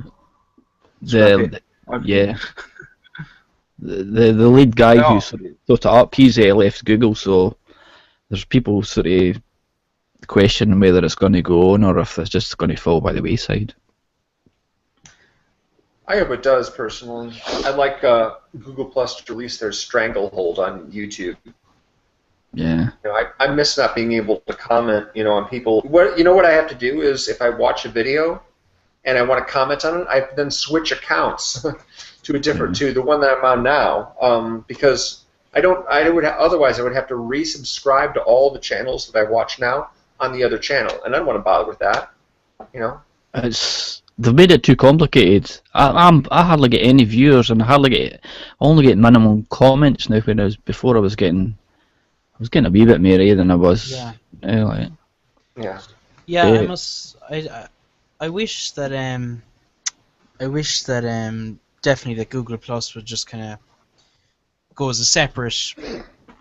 Yeah. The lead guy who sort of thought it up, he's left Google, so there's people sort of questioning whether it's going to go on or if it's just going to fall by the wayside. I hope it does, personally. I'd like Google Plus to release their stranglehold on YouTube. Yeah. I miss not being able to comment, on people. What I have to do is if I watch a video and I want to comment on it, I then switch accounts to a different, to the one that I'm on now, because otherwise I would have to resubscribe to all the channels that I watch now on the other channel, and I don't want to bother with that, They've made it too complicated. I hardly get any viewers, and I only get minimum comments now. Before I was getting a wee bit more than I was. Yeah. Yeah. Yeah, I wish that definitely that Google Plus would just kind of go as a separate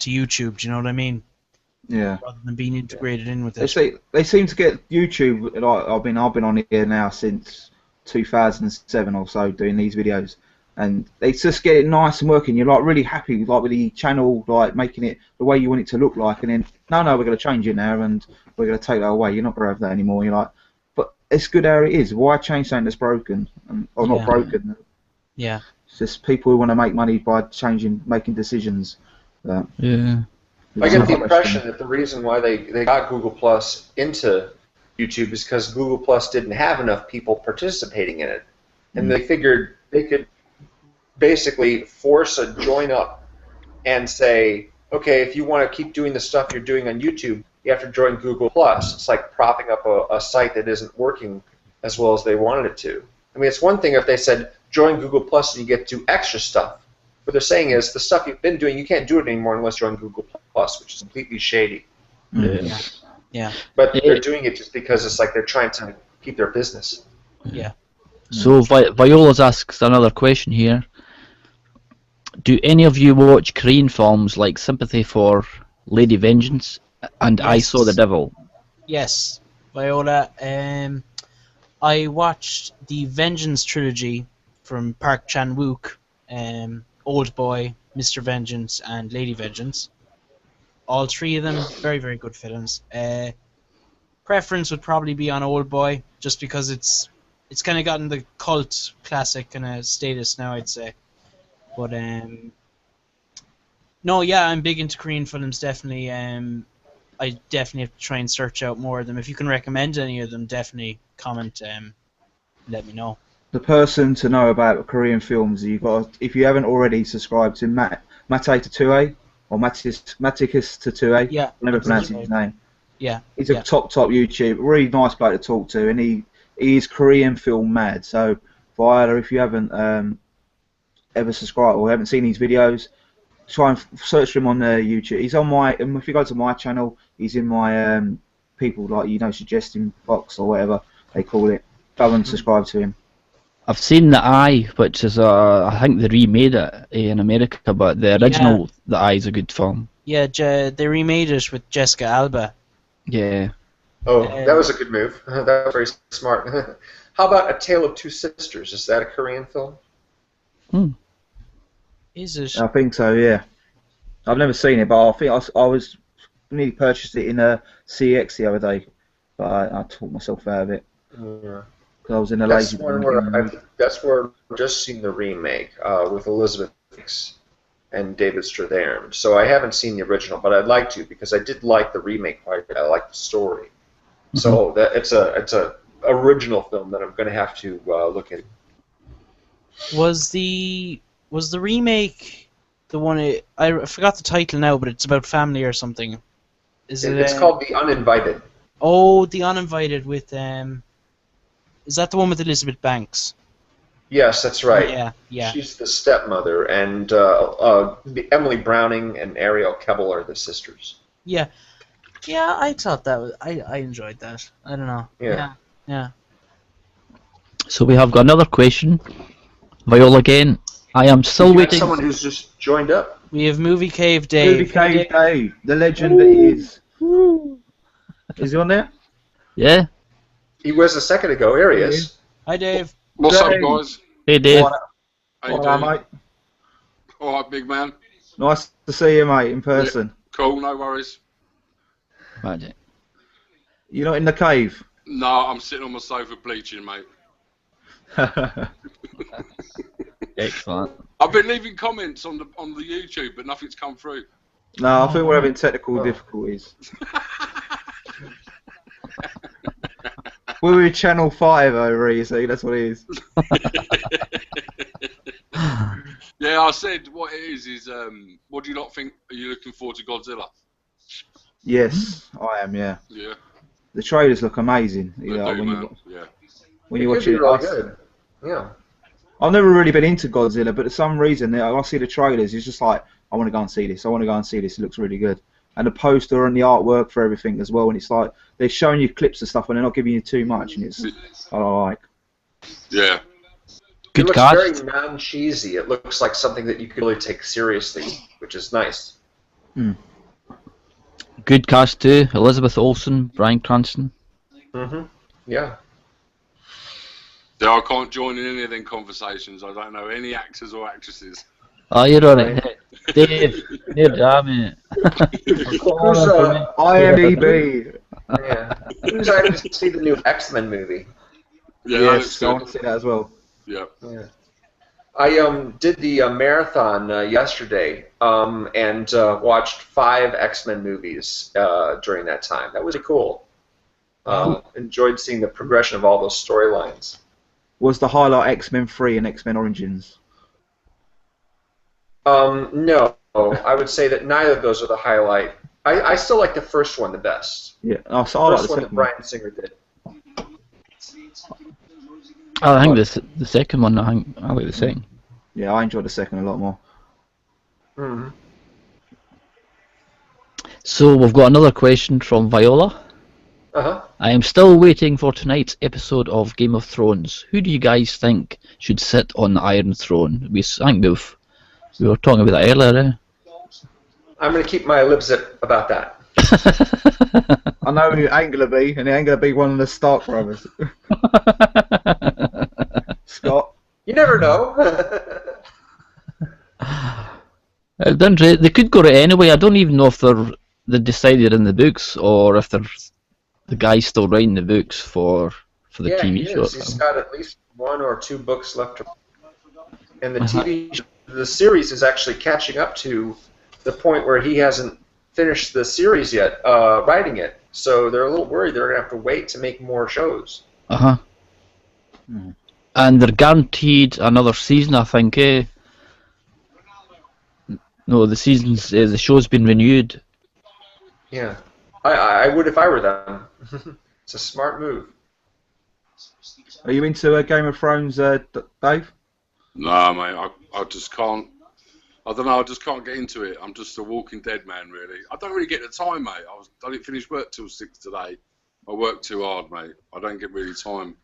to YouTube. Do you know what I mean? Yeah. Rather than being integrated in with it. They seem to get YouTube. Like I've been on here now since 2007 or so doing these videos, and they just get it nice and working. You're like really happy with the channel, like making it the way you want it to look like, and then no, we're going to change it now and we're going to take that away. You're not going to have that anymore. You're like, but it's good how it is. Why change something that's broken or not broken? Yeah. It's just people who want to make money by making decisions. Yeah. I get the impression that the reason why they got Google Plus into YouTube is because Google Plus didn't have enough people participating in it. And they figured they could basically force a join up and say, okay, if you want to keep doing the stuff you're doing on YouTube, you have to join Google Plus. It's like propping up a site that isn't working as well as they wanted it to. I mean, it's one thing if they said, join Google Plus and you get to do extra stuff. What they're saying is the stuff you've been doing, you can't do it anymore unless you're on Google Plus, which is completely shady. Yeah. But they're doing it just because it's like they're trying to keep their business. Yeah. So Viola's asks another question here. Do any of you watch Korean films like Sympathy for Lady Vengeance and I Saw the Devil? Yes, Viola. I watched the Vengeance trilogy from Park Chan-wook, Old Boy, Mr. Vengeance, and Lady Vengeance. All three of them, very, very good films. Preference would probably be on Old Boy, just because it's kind of gotten the cult classic kind of status now, I'd say. But no, yeah, I'm big into Korean films, definitely. I definitely have to try and search out more of them. If you can recommend any of them, definitely comment. Let me know. The person to know about Korean films, if you haven't already subscribed to Mate Tatue or Maticus Tatue. Yeah, I never pronounce his name. Yeah, He's a top YouTuber, really nice bloke to talk to, and he is Korean film mad. So Viola, if you haven't ever subscribed or haven't seen his videos, try and search for him on YouTube. He's on my. If you go to my channel, he's in my people suggesting box or whatever they call it. Go and subscribe to him. I've seen The Eye, which is I think they remade it in America, but the original The Eye is a good film. Yeah, they remade it with Jessica Alba. Yeah. Oh, that was a good move. That was very smart. How about A Tale of Two Sisters? Is that a Korean film? Is it? I think so. Yeah. I've never seen it, but I think I was nearly purchased it in a CX the other day, but I talked myself out of it. Yeah. I was in a That's lazy. one where that's where I've just seen the remake with Elizabeth Banks and David Strathairn. So I haven't seen the original, but I'd like to because I did like the remake quite a bit. I like the story. So that it's a original film that I'm going to have to look at. Was the remake the one? I forgot the title now, but it's about family or something. It's called The Uninvited. Oh, The Uninvited with Is that the one with Elizabeth Banks? Yes, that's right. Yeah. She's the stepmother, and Emily Browning and Ariel Kebbel are the sisters. Yeah, I thought that was. I enjoyed that. I don't know. Yeah. So we have got another question. Viola again. I am still waiting. Someone who's just joined up. We have Movie Cave Dave. Movie Cave Dave, the legend that he is. Is he on there? Yeah. He was a second ago. Here he is. Hi, Dave. What's up, Dave. guys? Hey, Dave. How you Alright, doing? mate. All right, big man. Nice to see you, mate, in person. Cool, no worries. Magic. You're not in the cave. No, I'm sitting on my sofa bleaching, mate. Excellent. I've been leaving comments on the YouTube, but nothing's come through. No, I think we're having technical difficulties. We're with Channel 5 over here, so that's what it is. Yeah, I said what it is what do you not think? Are you looking forward to Godzilla? Yes, I am, yeah. Yeah. The trailers look amazing. They You know, do, when man. you, Yeah. when you It watch could be it. really good. Yeah. I've never really been into Godzilla, but for some reason, I see the trailers, it's just like, I want to go and see this, it looks really good. And the poster and the artwork for everything as well, and it's like, they're showing you clips of stuff and they're not giving you too much, and it's, I like. Yeah. It looks cast. very non-cheesy. It looks like something that you could really take seriously, which is nice. Good cast too. Elizabeth Olsen, Bryan Cranston. Yeah. Yeah, I can't join in any of them conversations. I don't know any actors or actresses. Oh, you're alright. Dave, you're jamming. Who's IMDb. yeah. Who's actually to see the new X-Men movie? Yeah, Yes, that I looks want to see that as well. good. Yeah. Yeah. I did the marathon yesterday and watched 5 X-Men movies during that time. That was really cool. Enjoyed seeing the progression of all those storylines. Was the highlight X-Men 3 and X-Men Origins? No, I would say that neither of those are the highlight. I still like the first one the best. Yeah, so I like First the one that second one. Bryan Singer did. I think the second one. I like the second. Yeah, I enjoyed the second a lot more. Mm-hmm. So we've got another question from Viola. Uh-huh. I am still waiting for tonight's episode of Game of Thrones. Who do you guys think should sit on the Iron Throne? I think we were talking about that earlier. I'm going to keep my lips zipped about that. I know who it ain't gonna be, and it ain't gonna be one of the Stark brothers. Scott. You never know. They could go to anyway. I don't even know if they decided in the books or if they're the guy's still writing the books for the yeah, TV he show. is. He's got at least 1 or 2 books left. And the series is actually catching up to the point where he hasn't finished the series yet, writing it. So they're a little worried they're going to have to wait to make more shows. And they're guaranteed another season, I think. No, the show's been renewed. Yeah, I would if I were them. It's a smart move. Are you into Game of Thrones, Dave? No, mate, I just can't. I don't know, I just can't get into it. I'm just a Walking Dead man, really. I don't really get the time, mate. I didn't finish work till 6 today. I work too hard, mate. I don't get really time.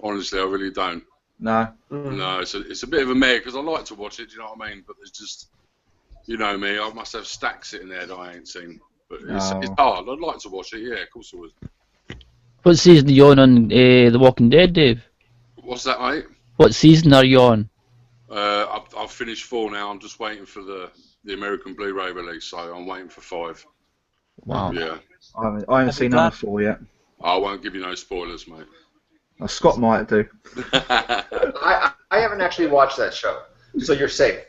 Honestly, I really don't. No. No, it's a bit of a mare because I like to watch it, do you know what I mean? But there's just, you know me, I must have stacks sitting there that I ain't seen. But it's hard. I'd like to watch it, yeah, of course I would. What season are you on The Walking Dead, Dave? What's that, mate? What season are you on? I've finished 4 now. I'm just waiting for the American Blu-ray release, so I'm waiting for 5. Wow. Yeah. I haven't seen number 4 yet. I won't give you no spoilers, mate. Scott might do. I haven't actually watched that show, so you're safe.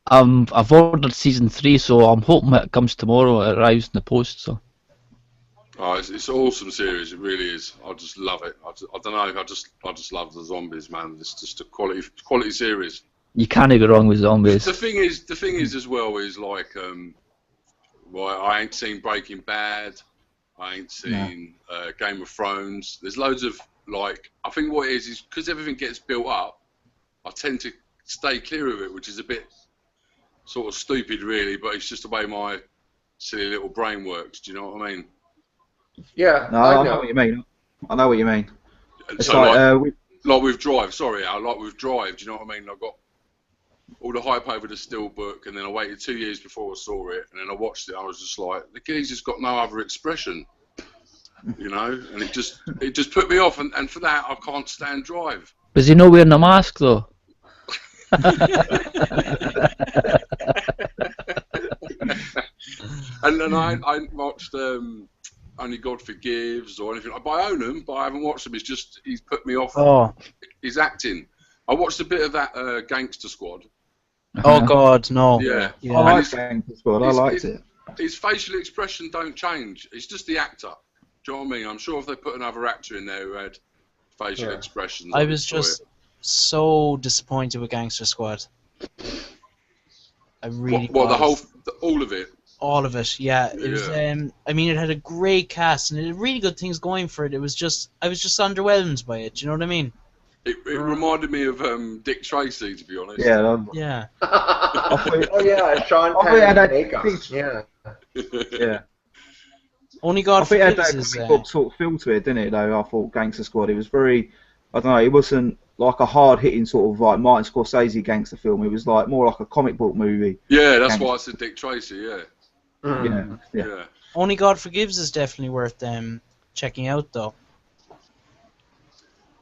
I've ordered season 3, so I'm hoping it comes tomorrow. It arrives in the post. So. Oh, it's an awesome series. It really is. I just love it. I don't know. I just love the zombies, man. It's just a quality series. You can't go wrong with zombies. The thing is as well is like, well, I ain't seen Breaking Bad. I ain't seen Game of Thrones. There's loads of like. I think what it is because everything gets built up. I tend to stay clear of it, which is a bit sort of stupid, really. But it's just the way my silly little brain works. Do you know what I mean? Yeah, no, I know what you mean. I know what you mean. It's so like with Drive. Sorry, like with Drive. Do you know what I mean? I got all the hype over the Steelbook, and then I waited 2 years before I saw it, and then I watched it. I was just like, the geezer's got no other expression, you know, and it just put me off. And for that, I can't stand Drive. Was he not wearing a mask though? And then I watched Only God Forgives or anything. But I own them, but I haven't watched them. It's just he's put me off. His acting. I watched a bit of that Gangster Squad. Oh God, no. Yeah. I like Gangster Squad. I liked it. His facial expression don't change. It's just the actor. Do you know what I mean? I'm sure if they put another actor in there who had facial expressions, I was just so disappointed with Gangster Squad. I really was. All of it. All of it, yeah. It was. I mean, it had a great cast and it had really good things going for it. I was just underwhelmed by it. Do you know what I mean? It reminded me of Dick Tracy, to be honest. Yeah. Yeah. Sean Penn makeup. Yeah. Yeah. Only God I think it had Forgives that is. comic book sort of feel to it, didn't it? Though I thought Gangster Squad, it was very, I don't know, it wasn't like a hard-hitting sort of like Martin Scorsese gangster film. It was like more like a comic book movie. Yeah, that's why I said Dick Tracy. Yeah. Yeah. Only God Forgives is definitely worth checking out, though.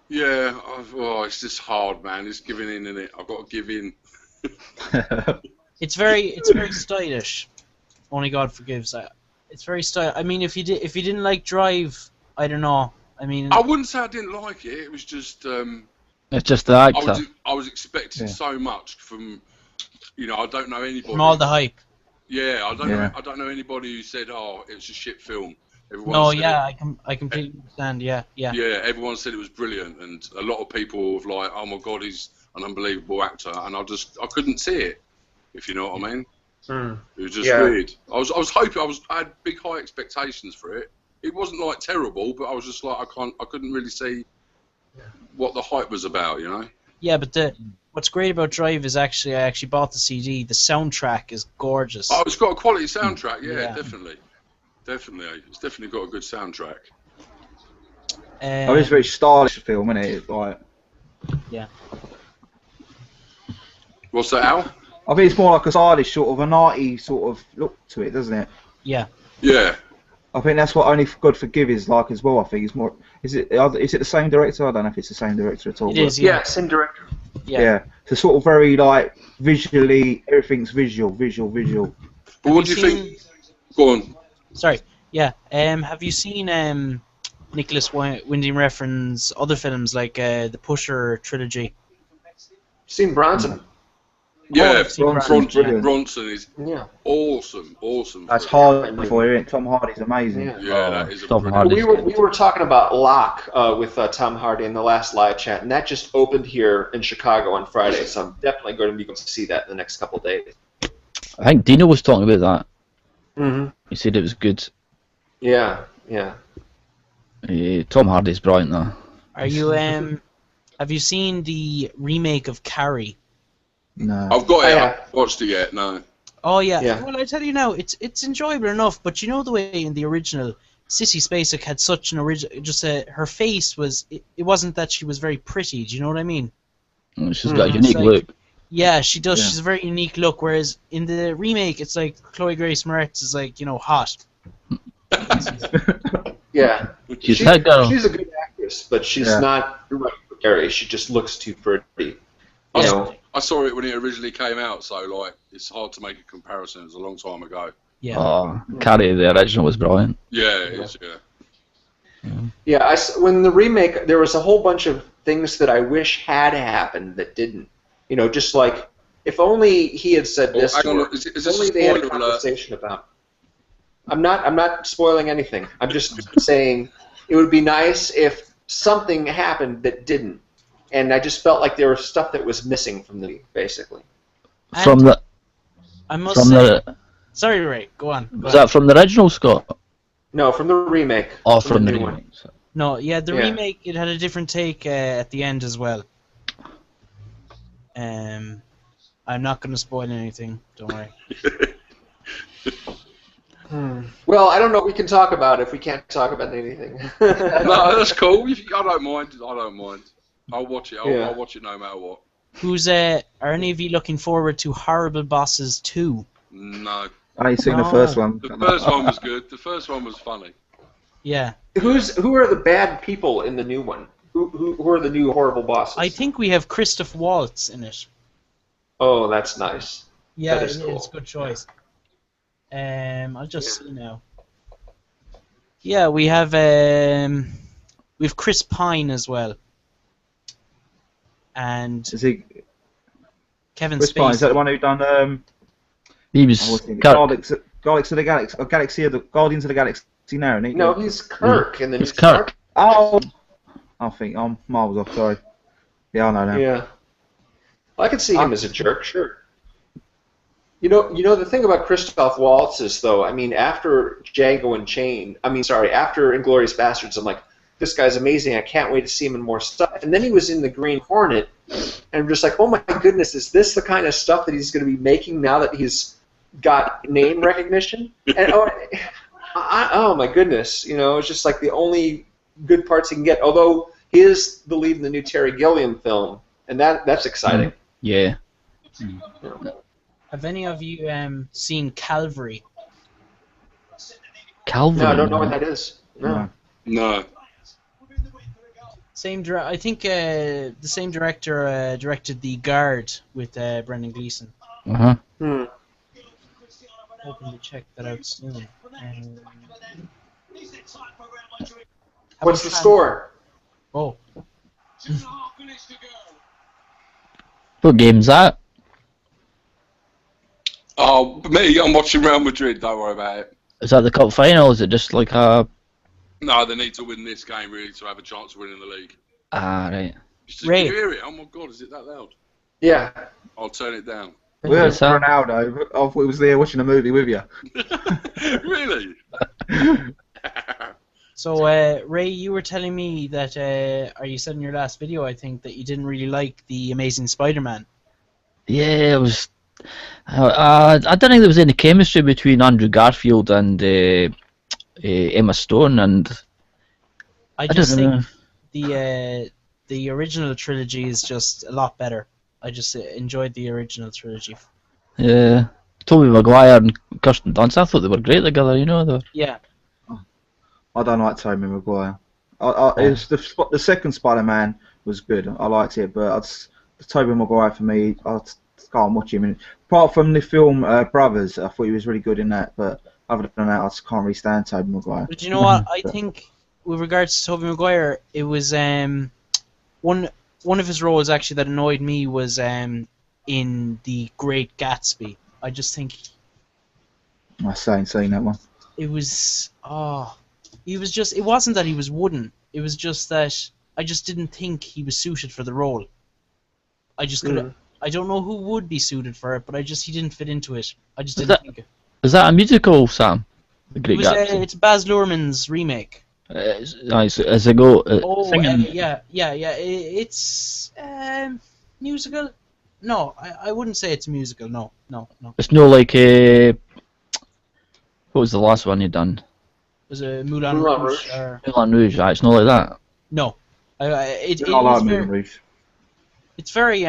Yeah, it's just hard, man. It's giving in, isn't it? I've got to give in. It's very stylish. Only God Forgives. It's very stylish. I mean, if you didn't like Drive, I don't know. I mean, I wouldn't say I didn't like it. It was just It's just the actor. I was expecting Yeah. so much from, I don't know anybody. From all the hype. Yeah, I don't Yeah. know. I don't know anybody who said, "Oh, it was a shit film." Everyone No, said yeah, I completely understand. Yeah. Yeah, everyone said it was brilliant, and a lot of people were like, "Oh my god, he's an unbelievable actor," and I couldn't see it. If you know what I mean. It was just Yeah. weird. I was hoping. I had big high expectations for it. It wasn't like terrible, but I was just like, I couldn't really see what the hype was about. Yeah, but what's great about Drive is I actually bought the CD. The soundtrack is gorgeous. Oh, it's got a quality soundtrack. Yeah, Yeah. definitely. It's definitely got a good soundtrack. It's a very stylish film, isn't it? It's like, What's that, Al? I think it's more like a stylish sort of an arty sort of look to it, doesn't it? Yeah. Yeah. I think that's what Only God Forgive is like as well. I think it's more. Is it the same director? I don't know if it's the same director at all. It but- is. Yeah, same director. Yeah. It's a sort of very like visually, everything's visual. But what do you think? Go on. Sorry. Yeah. Have you seen Nicholas Winding Refn's other films like the Pusher trilogy? Seen Bronson. Yeah, I've seen Bronson's brilliant. Bronson is Yeah. awesome. That's film. hard for you. Tom Hardy's amazing. Yeah. Yeah, that is a Tom brilliant. Hardy. We were talking about Locke with Tom Hardy in the last live chat, and that just opened here in Chicago on Friday. So I'm definitely going to be able to see that in the next couple of days. I think Dino was talking about that. Mm-hmm. He said it was good. Yeah. Tom Hardy's brilliant though. Are you Have you seen the remake of Carrie? No. I've got it. Oh, I yeah. haven't watched it yet. No. Oh yeah. Yeah. Well, I tell you now, it's enjoyable enough. But you know the way in the original, Sissy Spacek had such an original. Her face was. It wasn't that she was very pretty. Do you know what I mean? She's got a It's unique like- look. Yeah, she does. Yeah. She's a very unique look. Whereas in the remake, it's like Chloe Grace Moretz is like hot. Yeah. She's that girl. She's a good actress, but she's Yeah. not right for Carrie. She just looks too pretty. You know? I saw it when it originally came out, so like it's hard to make a comparison. It was a long time ago. Yeah. Oh, Carrie, the original was brilliant. Yeah, it is. Yeah. Yeah, when the remake, there was a whole bunch of things that I wish had happened that didn't. Just like, if only he had said Oh, this hang to on, her. is If this a only they had a spoiler alert? conversation about. I'm not spoiling anything. I'm just saying it would be nice if something happened that didn't. And I just felt like there was stuff that was missing from the movie, basically. And From the I must from say, the sorry, Ray. Go on. was that from the original, Scott? No, from the remake. Or from the new remake? one. No, yeah, the Yeah. remake it had a different take at the end as well. I'm not going to spoil anything. Don't worry. Well, I don't know what we can talk about if we can't talk about anything. No, that's cool. I don't mind. I'll watch it. Yeah. I'll watch it no matter what. Are any of you looking forward to Horrible Bosses 2? No. I ain't seen the No. first one. The first one was good. The first one was funny. Yeah. Who are the bad people in the new one? Who are the new horrible bosses? I think we have Christoph Waltz in it. Oh, that's nice. Yeah, That is it's cool. a good choice. I'll just see now. Yeah, we have Chris Pine as well. And Is he? Kevin Chris Pine, is that the Spacey. one who done He was. Guardians of the Galaxy, or Galaxy of the Guardians of the Galaxy now, isn't he? No, he's Kirk in the new It's Kirk. Oh, I think I'm miles off. Sorry. Yeah, I know now. Yeah. Well, I could see him as a jerk, sure. You know the thing about Christoph Waltz is though, I mean, after Django Unchained, after Inglourious Bastards, I'm like, this guy's amazing. I can't wait to see him in more stuff. And then he was in the Green Hornet, and I'm just like, oh my goodness, is this the kind of stuff that he's going to be making now that he's got name recognition? And oh my goodness, it's just like the only good parts he can get. Although he is the lead in the new Terry Gilliam film, and that's exciting. Yeah. Have any of you seen Calvary? Calvary. No, I don't know what that is. No. No. I think the same director directed The Guard with Brendan Gleeson. Uh-huh. Hmm. Hoping to check that out soon. What's the score? Oh. What game's that? Oh, me, I'm watching Real Madrid. Don't worry about it. Is that the cup final? Is it just like a... No, they need to win this game really to have a chance of winning the league. Ah, right. Can Ray. you hear it? Oh my God, is it that loud? Yeah. I'll turn it down. We heard What's that? Ronaldo. I thought he was there watching a movie with you. Really? So, Ray, you were telling me that, or you said in your last video, I think, that you didn't really like the Amazing Spider-Man. Yeah, it was... I don't think there was any chemistry between Andrew Garfield and Emma Stone, and... I don't just know. think the original trilogy is just a lot better. I just enjoyed the original trilogy. Yeah. Tobey Maguire and Kirsten Dunst, I thought they were great together, you know. They were... Yeah. I don't like Tobey Maguire. It's the second Spider-Man was good. I liked it, but Tobey Maguire for me, I can't watch him. Apart from the film Brothers, I thought he was really good in that. But other than that, I just can't really stand Tobey Maguire. But you know what? I think with regards to Tobey Maguire, it was one of his roles actually that annoyed me was in The Great Gatsby. I just think I ain't seen that one. it was he was just, it wasn't that he was wooden, it was just that I just didn't think he was suited for the role. I just could I don't know who would be suited for it, but he didn't fit into it. I just didn't think it. Is that a musical, Sam? The Great Gatsby. It's Baz Luhrmann's remake. Nice. As I go, singing. Yeah. It's musical. No, I wouldn't say it's a musical. No. It's no like what was the last one you done? Was it Moulin Moulin Rouge? Rouge. Or... Moulin Rouge. It's not like that. No. I like Moulin Rouge. It's very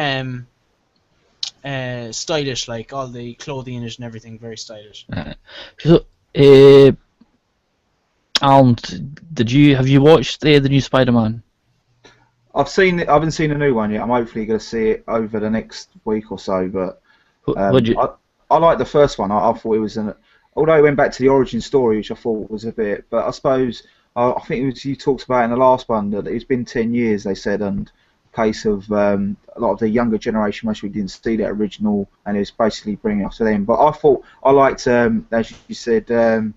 stylish, like all the clothing in it and everything, very stylish. So, Alan, have you watched the new Spider-Man? I haven't seen a new one yet. I'm hopefully going to see it over the next week or so. But I like the first one. I thought it was although it went back to the origin story, which I thought was a bit. But I suppose I think it was you talked about in the last one that it's been 10 years. They said, and case of a lot of the younger generation actually didn't see that original, and it was basically bringing it to them. But I thought I liked, as you said, the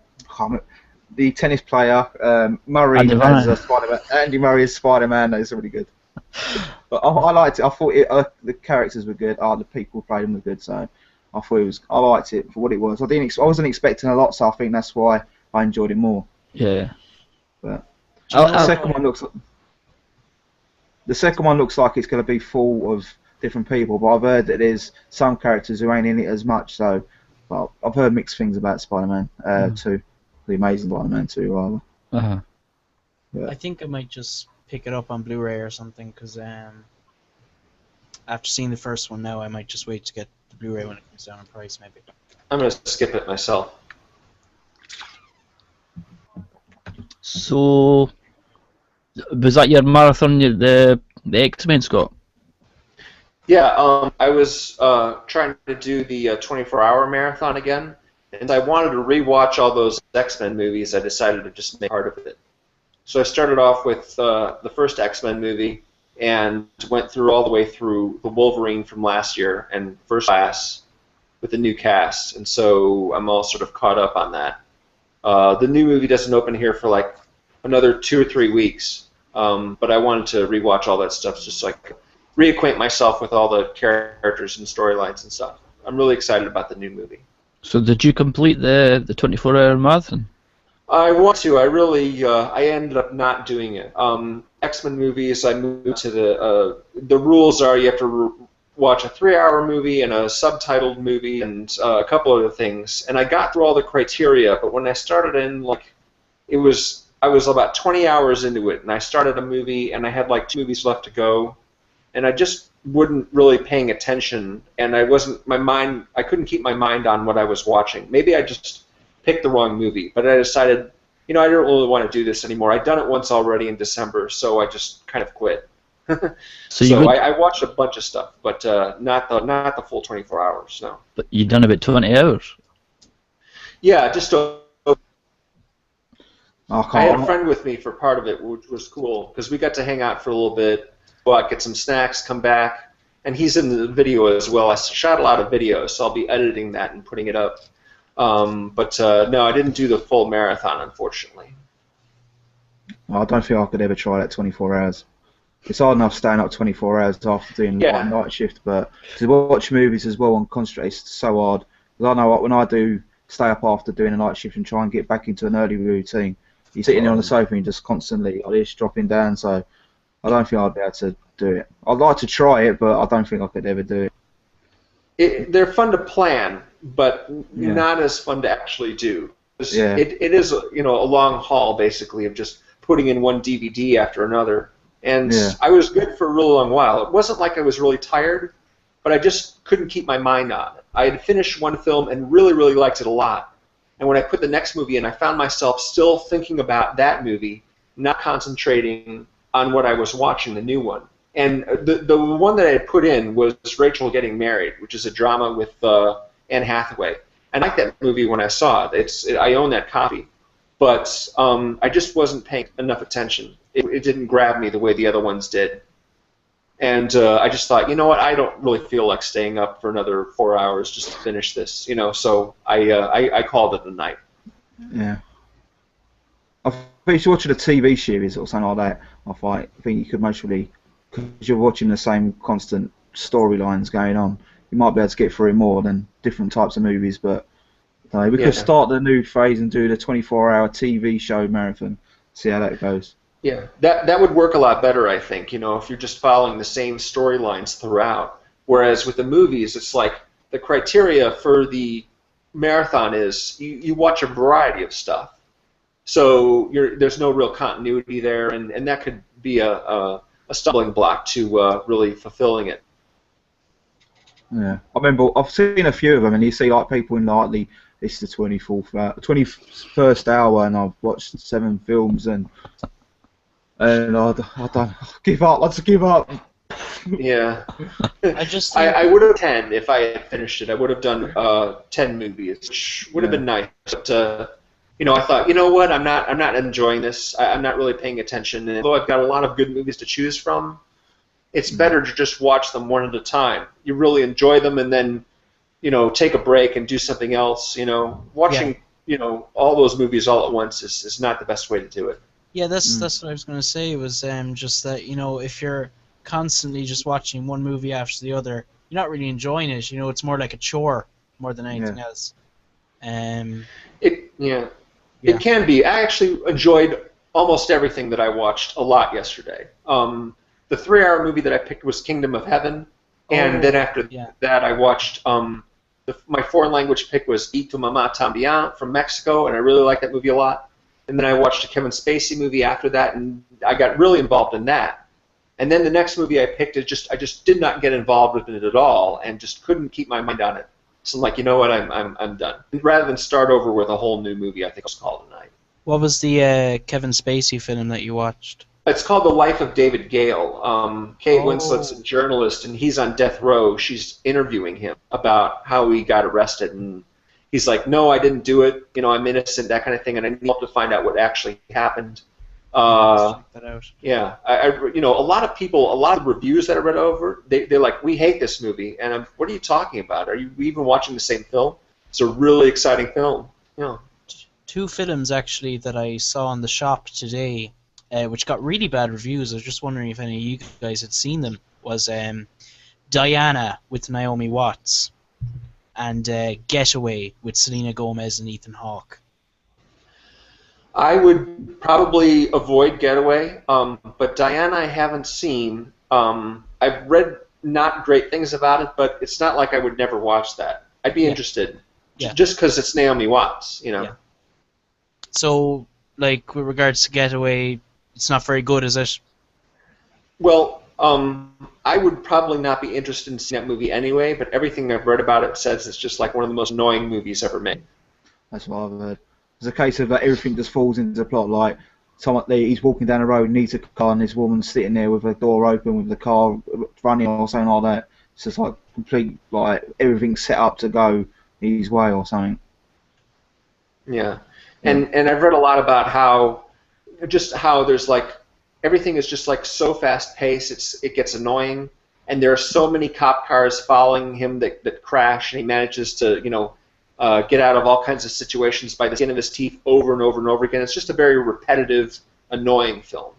tennis player Murray as Spider-Man. Andy Murray as Spider-Man. That is really good. But I liked it. I thought the characters were good. The people who played them were good. So I thought I liked it for what it was. I wasn't expecting a lot, so I think that's why I enjoyed it more. Yeah. But the second one looks like it's going to be full of different people. But I've heard that there's some characters who ain't in it as much. So, well, I've heard mixed things about Spider-Man 2. The Amazing Spider-Man 2, rather. Uh-huh. Yeah. I think I might just pick it up on Blu-ray or something, because after seeing the first one now, I might just wait to get the Blu-ray when it comes down in price, maybe. I'm going to skip it myself. So, was that your marathon, the X-Men, Scott? Yeah, I was trying to do the 24-hour marathon again, and I wanted to rewatch all those X-Men movies. I decided to just make part of it. So I started off with the first X-Men movie and went through all the way through the Wolverine from last year and First Class with the new cast, and so I'm all sort of caught up on that. The new movie doesn't open here for like another 2 or 3 weeks, but I wanted to rewatch all that stuff just so I could reacquaint myself with all the characters and storylines and stuff. I'm really excited about the new movie. So did you complete the 24-hour marathon? I want to. I really. I ended up not doing it. X-Men movies. I moved to the rules are you have to watch a 3-hour movie and a subtitled movie and a couple other things. And I got through all the criteria, but when I started in I was about 20 hours into it, and I started a movie and I had like 2 movies left to go, and I just wasn't really paying attention, and I couldn't keep my mind on what I was watching. Maybe I just picked the wrong movie, but I decided, I don't really want to do this anymore. I'd done it once already in December, so I just kind of quit. I watched a bunch of stuff, but not the full 24 hours, no. But you done about 20 hours? Yeah, just I had a friend with me for part of it, which was cool, because we got to hang out for a little bit. go out, get some snacks, come back, and he's in the video as well. I shot a lot of videos, so I'll be editing that and putting it up. But no, I didn't do the full marathon, unfortunately. Well, I don't think I could ever try that 24 hours. It's hard enough staying up 24 hours after doing like night shift, but to watch movies as well and concentrate is so hard. Because I know when I do stay up after doing a night shift and try and get back into an early routine, you're sitting there on the sofa and just constantly just dropping down. So I don't think I'd be able to do it. I'd like to try it, but I don't think I could ever do it. They're fun to plan, but not as fun to actually do. Yeah. It is a long haul basically of just putting in one DVD after another. And I was good for a really long while. It wasn't like I was really tired, but I just couldn't keep my mind on it. I had finished one film and really, really liked it a lot. And when I put the next movie in, I found myself still thinking about that movie, not concentrating on what I was watching, the new one. And the one that I had put in was Rachel Getting Married, which is a drama with Anne Hathaway. I liked that movie when I saw it. I own that copy. But I just wasn't paying enough attention. It didn't grab me the way the other ones did. And I just thought, you know what, I don't really feel like staying up for another 4 hours just to finish this, so I called it a night. Yeah. I think if you're watching a TV series or something like that, I think you could mostly, because you're watching the same constant storylines going on, you might be able to get through more than different types of movies, but we could start the new phase and do the 24-hour TV show marathon, see how that goes. Yeah, that would work a lot better, I think, if you're just following the same storylines throughout. Whereas with the movies, it's like the criteria for the marathon is you watch a variety of stuff. So there's no real continuity there, and that could be a stumbling block to really fulfilling it. Yeah, I remember I've seen a few of them, and you see like people in like it's the 21st hour, and I've watched 7 films, and I don't give up. Let's give up. Yeah, I would have 10 if I had finished it. I would have done 10 movies, which would have been nice. But I thought, you know what? I'm not enjoying this. I'm not really paying attention. And although I've got a lot of good movies to choose from, it's better to just watch them one at a time. You really enjoy them, and then take a break and do something else. Watching all those movies all at once is not the best way to do it. Yeah, that's what I was going to say. It was just that if you're constantly just watching one movie after the other, you're not really enjoying it. It's more like a chore more than anything else. It can be. I actually enjoyed almost everything that I watched a lot yesterday. The 3-hour movie that I picked was Kingdom of Heaven, and then after that I watched my foreign language pick was Y Tu Mamá También from Mexico, and I really liked that movie a lot. And then I watched a Kevin Spacey movie after that, and I got really involved in that. And then the next movie I picked, I just did not get involved with it at all, and just couldn't keep my mind on it. So I'm like, you know what, I'm done. And rather than start over with a whole new movie, I think I'll call it a night. What was the Kevin Spacey film that you watched? It's called The Life of David Gale. Kate Winslet's a journalist, and he's on death row. She's interviewing him about how he got arrested, and he's like, no, I didn't do it. I'm innocent, that kind of thing, and I need help to find out what actually happened. Check that out. Yeah, a lot of people, a lot of reviews that I read over, they're like, we hate this movie, and what are you talking about? Are you even watching the same film? It's a really exciting film. Yeah. 2 films actually that I saw on the shop today, which got really bad reviews. I was just wondering if any of you guys had seen them. Was Diana with Naomi Watts and Getaway with Selena Gomez and Ethan Hawke. I would probably avoid Getaway, but Diana I haven't seen. I've read not great things about it, but it's not like I would never watch that. I'd be interested, just because it's Naomi Watts, Yeah. So, with regards to Getaway, it's not very good, is it? Well, I would probably not be interested in seeing that movie anyway, but everything I've read about it says it's just like one of the most annoying movies ever made. That's what I've heard. It's a case of everything just falls into the plot. Like he's walking down the road, needs a car, and this woman's sitting there with the door open, with the car running or something like that. It's just like complete, everything's set up to go his way or something. Yeah, and I've read a lot about how there's everything is just like so fast paced. It gets annoying, and there are so many cop cars following him that crash, and he manages to get out of all kinds of situations by the skin of his teeth over and over and over again. It's just a very repetitive, annoying film.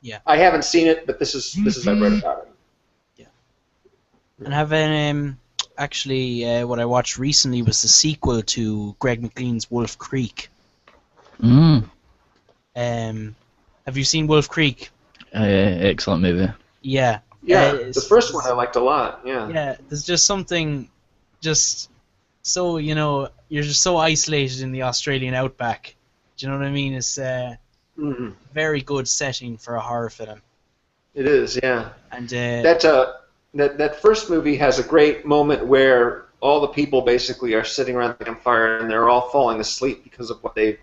Yeah. I haven't seen it, but this is I've read about it. Yeah. And having actually what I watched recently was the sequel to Greg McLean's Wolf Creek. Mm. Have you seen Wolf Creek? Excellent movie. Yeah. Yeah, the first one I liked a lot. Yeah. Yeah, there's just something, just so you're just so isolated in the Australian outback. Do you know what I mean? It's very good setting for a horror film. It is, yeah. And that first movie has a great moment where all the people basically are sitting around the campfire and they're all falling asleep because of what they've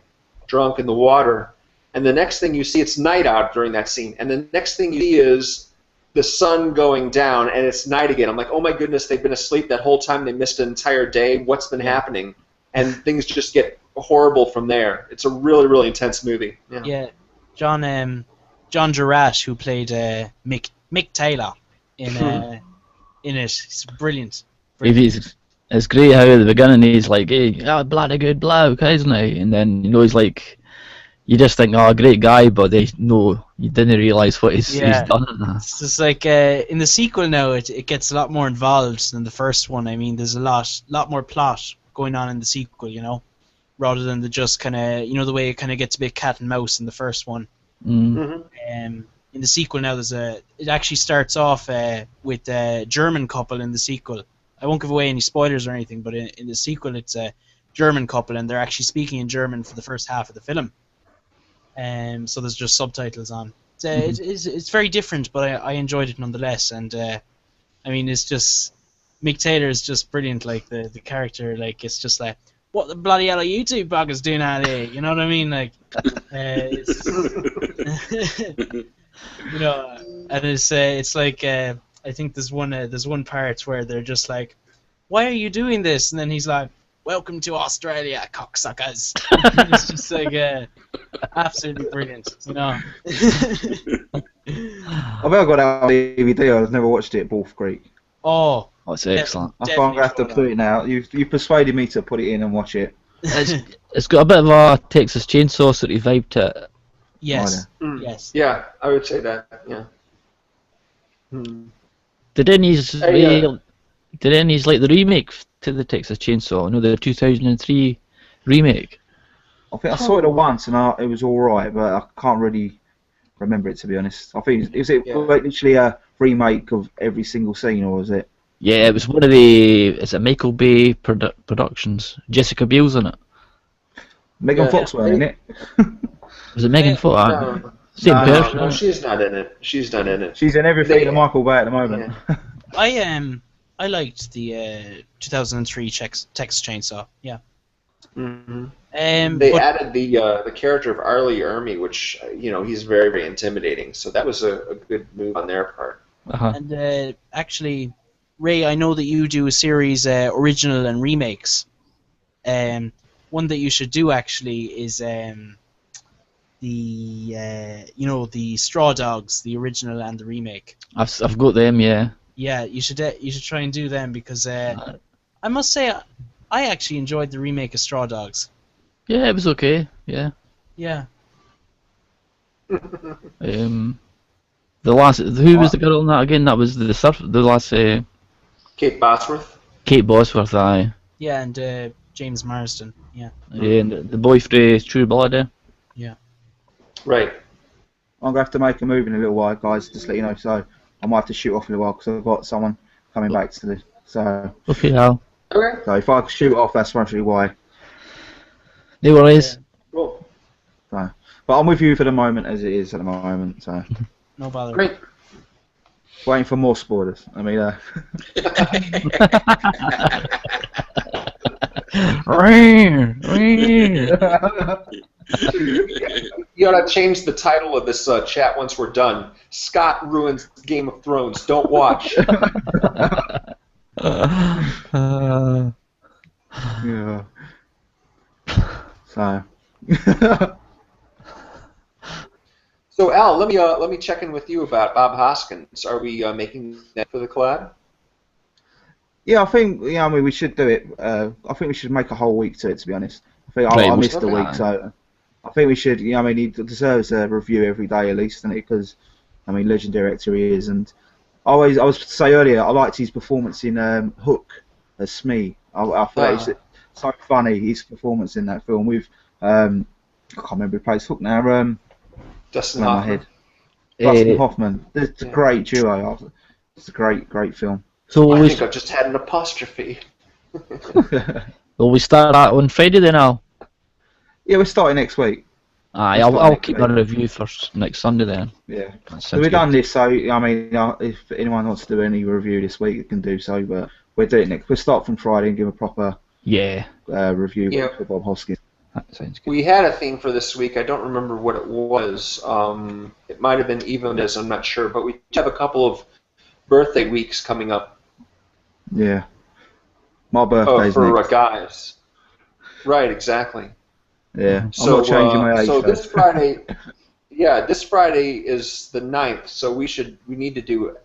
drunk in the water. And the next thing you see, it's night out during that scene. And the next thing you see is the sun going down and it's night again. I'm like, oh my goodness, they've been asleep that whole time. They missed an entire day. What's been happening? And things just get horrible from there. It's a really, really intense movie. Yeah. John Jarratt, who played Mick Taylor in it. He's brilliant. It's great how at the beginning he's like, hey, bloody good bloke, isn't he? And then he's like, you just think, oh, great guy, but you didn't realise what he's done. It's just like in the sequel now, it gets a lot more involved than the first one. I mean, there's a lot more plot going on in the sequel, rather than the just kind of, the way it kind of gets a bit cat and mouse in the first one. In the sequel now, it actually starts off with a German couple in the sequel. I won't give away any spoilers or anything, but in the sequel, it's a German couple, and they're actually speaking in German for the first half of the film. So there's just subtitles on. It's very different, but I enjoyed it nonetheless. And I mean, it's just Mick Taylor is just brilliant. Like the character, like it's just like, what the bloody hell are you two buggers doing out here? You know what I mean? Like, it's, and it's like I think there's one part where they're just like, why are you doing this? And then he's like, welcome to Australia, cocksuckers. It's just like absolutely brilliant, I bet I got that on DVD. I've never watched it. Wolf Creek. Oh, it's excellent. I think I'm gonna have to put it now. You persuaded me to put it in and watch it. It's got a bit of a Texas Chainsaw sort of vibe to it. Yes. Yes. Yeah, I would say that. Yeah. Did any like the remake to the Texas Chainsaw? The 2003 remake. I think I saw it once and it was all right, but I can't really remember it, to be honest. I think is it like literally a remake of every single scene, or is it? Yeah, it was one of the. Is it Michael Bay Productions? Jessica Biel's in it. Megan Fox was in it. Was it Megan Fox? No. Same person. No, she's not in it. She's not in it. She's in everything to Michael Bay at the moment. Yeah. I liked the 2003 Texas Chainsaw. Yeah. They added the character of Arlie Ermy, which he's very, very intimidating. So that was a good move on their part. And actually, Ray, I know that you do a series original and remakes. One that you should do actually is the Straw Dogs, the original and the remake. I've got them, yeah. Yeah, you should try and do them because I must say I actually enjoyed the remake of Straw Dogs. Yeah, it was okay. Yeah. Yeah. The last, who was the girl in that again? That was the last. Kate Bosworth. Kate Bosworth, aye. Yeah, and James Marsden. Yeah. Yeah, and the boy for True Blood. Yeah. Right. I'm gonna have to make a move in a little while, guys. Just let you know. So I might have to shoot off in a while because I've got someone coming back to the. So. Okay, Al. Okay. So if I shoot off, that's actually why. No worries. Cool. So, but I'm with you for the moment as it is at the moment. So. No bother. Great. Waiting for more spoilers. I mean. You ought to change the title of this chat once we're done. Scott ruins Game of Thrones. Don't watch. Yeah. So. So, Al, Al, let me check in with you about Bob Hoskins. Are we making that for the collab? Yeah, I think I mean we should do it. I think we should make a whole week to it. To be honest, I think Right, I we missed should a do week, that. so I think we should. I mean, he deserves a review every day at least, and because I mean, legendary actor he is, and I was to say earlier, I liked his performance in Hook as Smee. I thought it's so funny his performance in that film with I can't remember who plays Hook now. Dustin in my Hoffman. head. Dustin Uh, Hoffman. It's a great duo. It's a great film. so I we, think I've just had an apostrophe. will we start that on Friday then, Al? Yeah, we're starting next week. Aye, We'll I'll start next keep week. my review for next Sunday then. Yeah. That So sounds we've done good. this, so I mean, if anyone wants to do any review this week, it can do so. But we're doing it next. We'll start from Friday and give a proper Yeah, review Yeah. for Bob Hoskins. that sounds good. We had a theme for this week. I don't remember what it was. It might have been evening, I'm not sure. But we have a couple of birthday weeks coming up Yeah. My birthday's for next. guys. Right, exactly. Yeah. I'm So, not changing my age. so though. this Friday, yeah, this Friday is the 9th. So we need to do.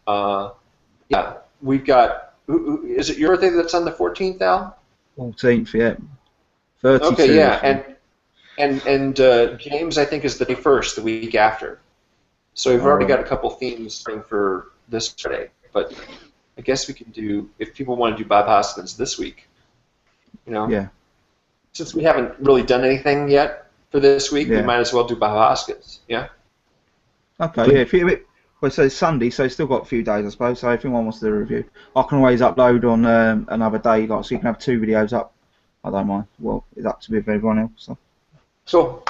Yeah, we've got. Is it your birthday that's on the 14th, Al? 14th, yeah. 32. Okay, yeah, I think. and James I think is the 1st, the week after. So we've already got a couple themes for this Friday, but I guess we can do if people want to do Bob Hoskins this week. You know, Yeah. since we haven't really done anything yet for this week, we Yeah. might as well do Bob Hoskins. Yeah. Okay, yeah. Well, so it's Sunday, so it's still got a few days, I suppose. So if anyone wants to do a review, I can always upload on another day, like so you can have 2 videos up. I don't mind. Well, it's up to everyone else. So. So,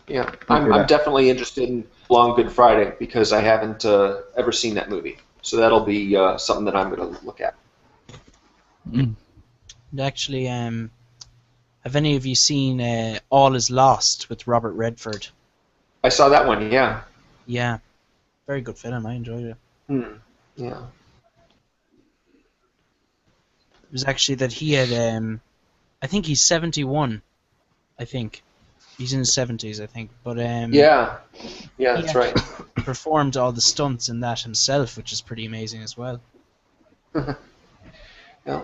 yeah, I'll do I'm that. definitely interested in Long Good Friday because I haven't ever seen that movie. So that'll be something that I'm going to look at. Mm. And actually, have any of you seen All Is Lost with Robert Redford? I saw that one, yeah. Yeah, very good film. I enjoyed it. Yeah. It was actually that he had, I think he's 71. I think he's in his 70s. I think, but Yeah, that's right. performed all the stunts in that himself, which is pretty amazing as well. Yeah.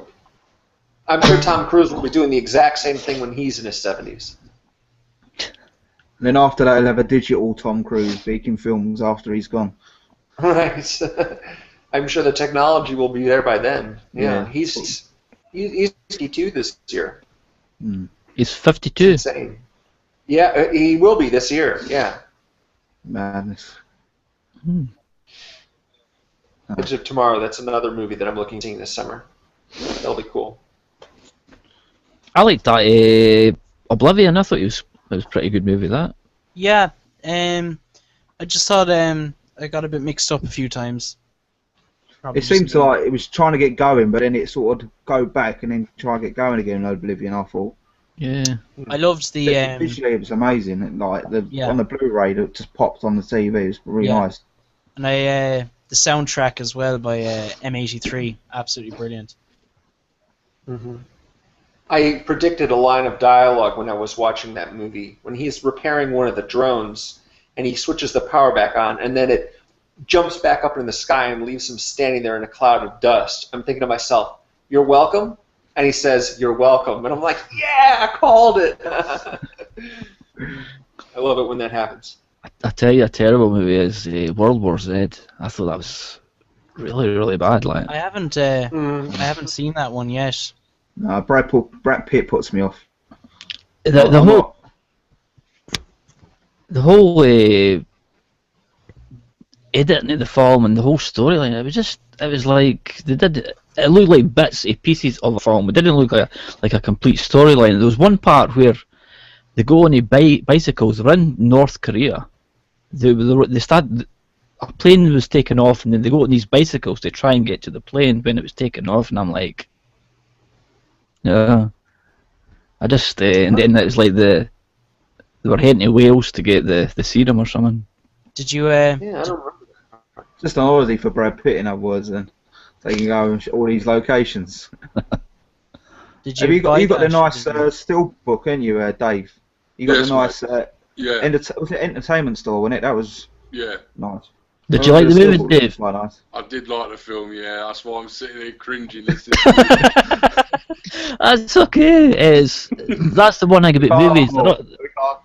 I'm sure Tom Cruise will be doing the exact same thing when he's in his 70s. And then after that, he'll have a digital Tom Cruise making films after he's gone. Right. I'm sure the technology will be there by then. Yeah. Yeah. He's 52 this year. He's 52. Insane. Yeah, he will be this year. Yeah. Madness. Edge of Tomorrow. That's another movie that I'm looking at seeing this summer. That'll be cool. I liked that Oblivion. I thought it was a pretty good movie. That. Yeah, I just thought I got a bit mixed up a few times. Probably It seemed just- to like it was trying to get going, but then it sort of go back and then try to get going again in Oblivion. I thought. Yeah. I loved the Visually, it was amazing. And, like Yeah. on the Blu-ray that just popped on the TV. It was really Yeah. nice. and the soundtrack as well by M83, absolutely brilliant. I predicted a line of dialogue when I was watching that movie. When he's repairing one of the drones and he switches the power back on and then it jumps back up in the sky and leaves him standing there in a cloud of dust. I'm thinking to myself, "You're welcome?" And he says, "You're welcome." And I'm like, "Yeah, I called it." I love it when that happens. I tell you, a terrible movie is World War Z. I thought that was really bad. Like. I haven't seen that one yet. No, Brad Pitt puts me off. The whole editing of the film and the whole storyline, it was like it looked like bits and pieces of a film. It didn't look like a complete storyline. There was one part where they go on bicycles. They're in North Korea. They start. A plane was taken off, and then they go on these bicycles to try and get to the plane when it was taken off. And I'm like, yeah. I just and then it was like they were heading to Wales to get the serum or something. Did you Yeah, I don't remember that. Just an holiday for Brad Pitt, in other words, then. So you can go and all these locations. did Have you got buy the that? nice still book, ain't you, Dave? You got Yes, the nice Yeah. was it Entertainment Store, wasn't it? That was Yeah, Nice. Did you like the movie, Steelbook was Dave? quite nice. I did like the film. Yeah, that's why I'm sitting here cringing listening to it. That's okay. That's the one thing about movies. They're not, We can't.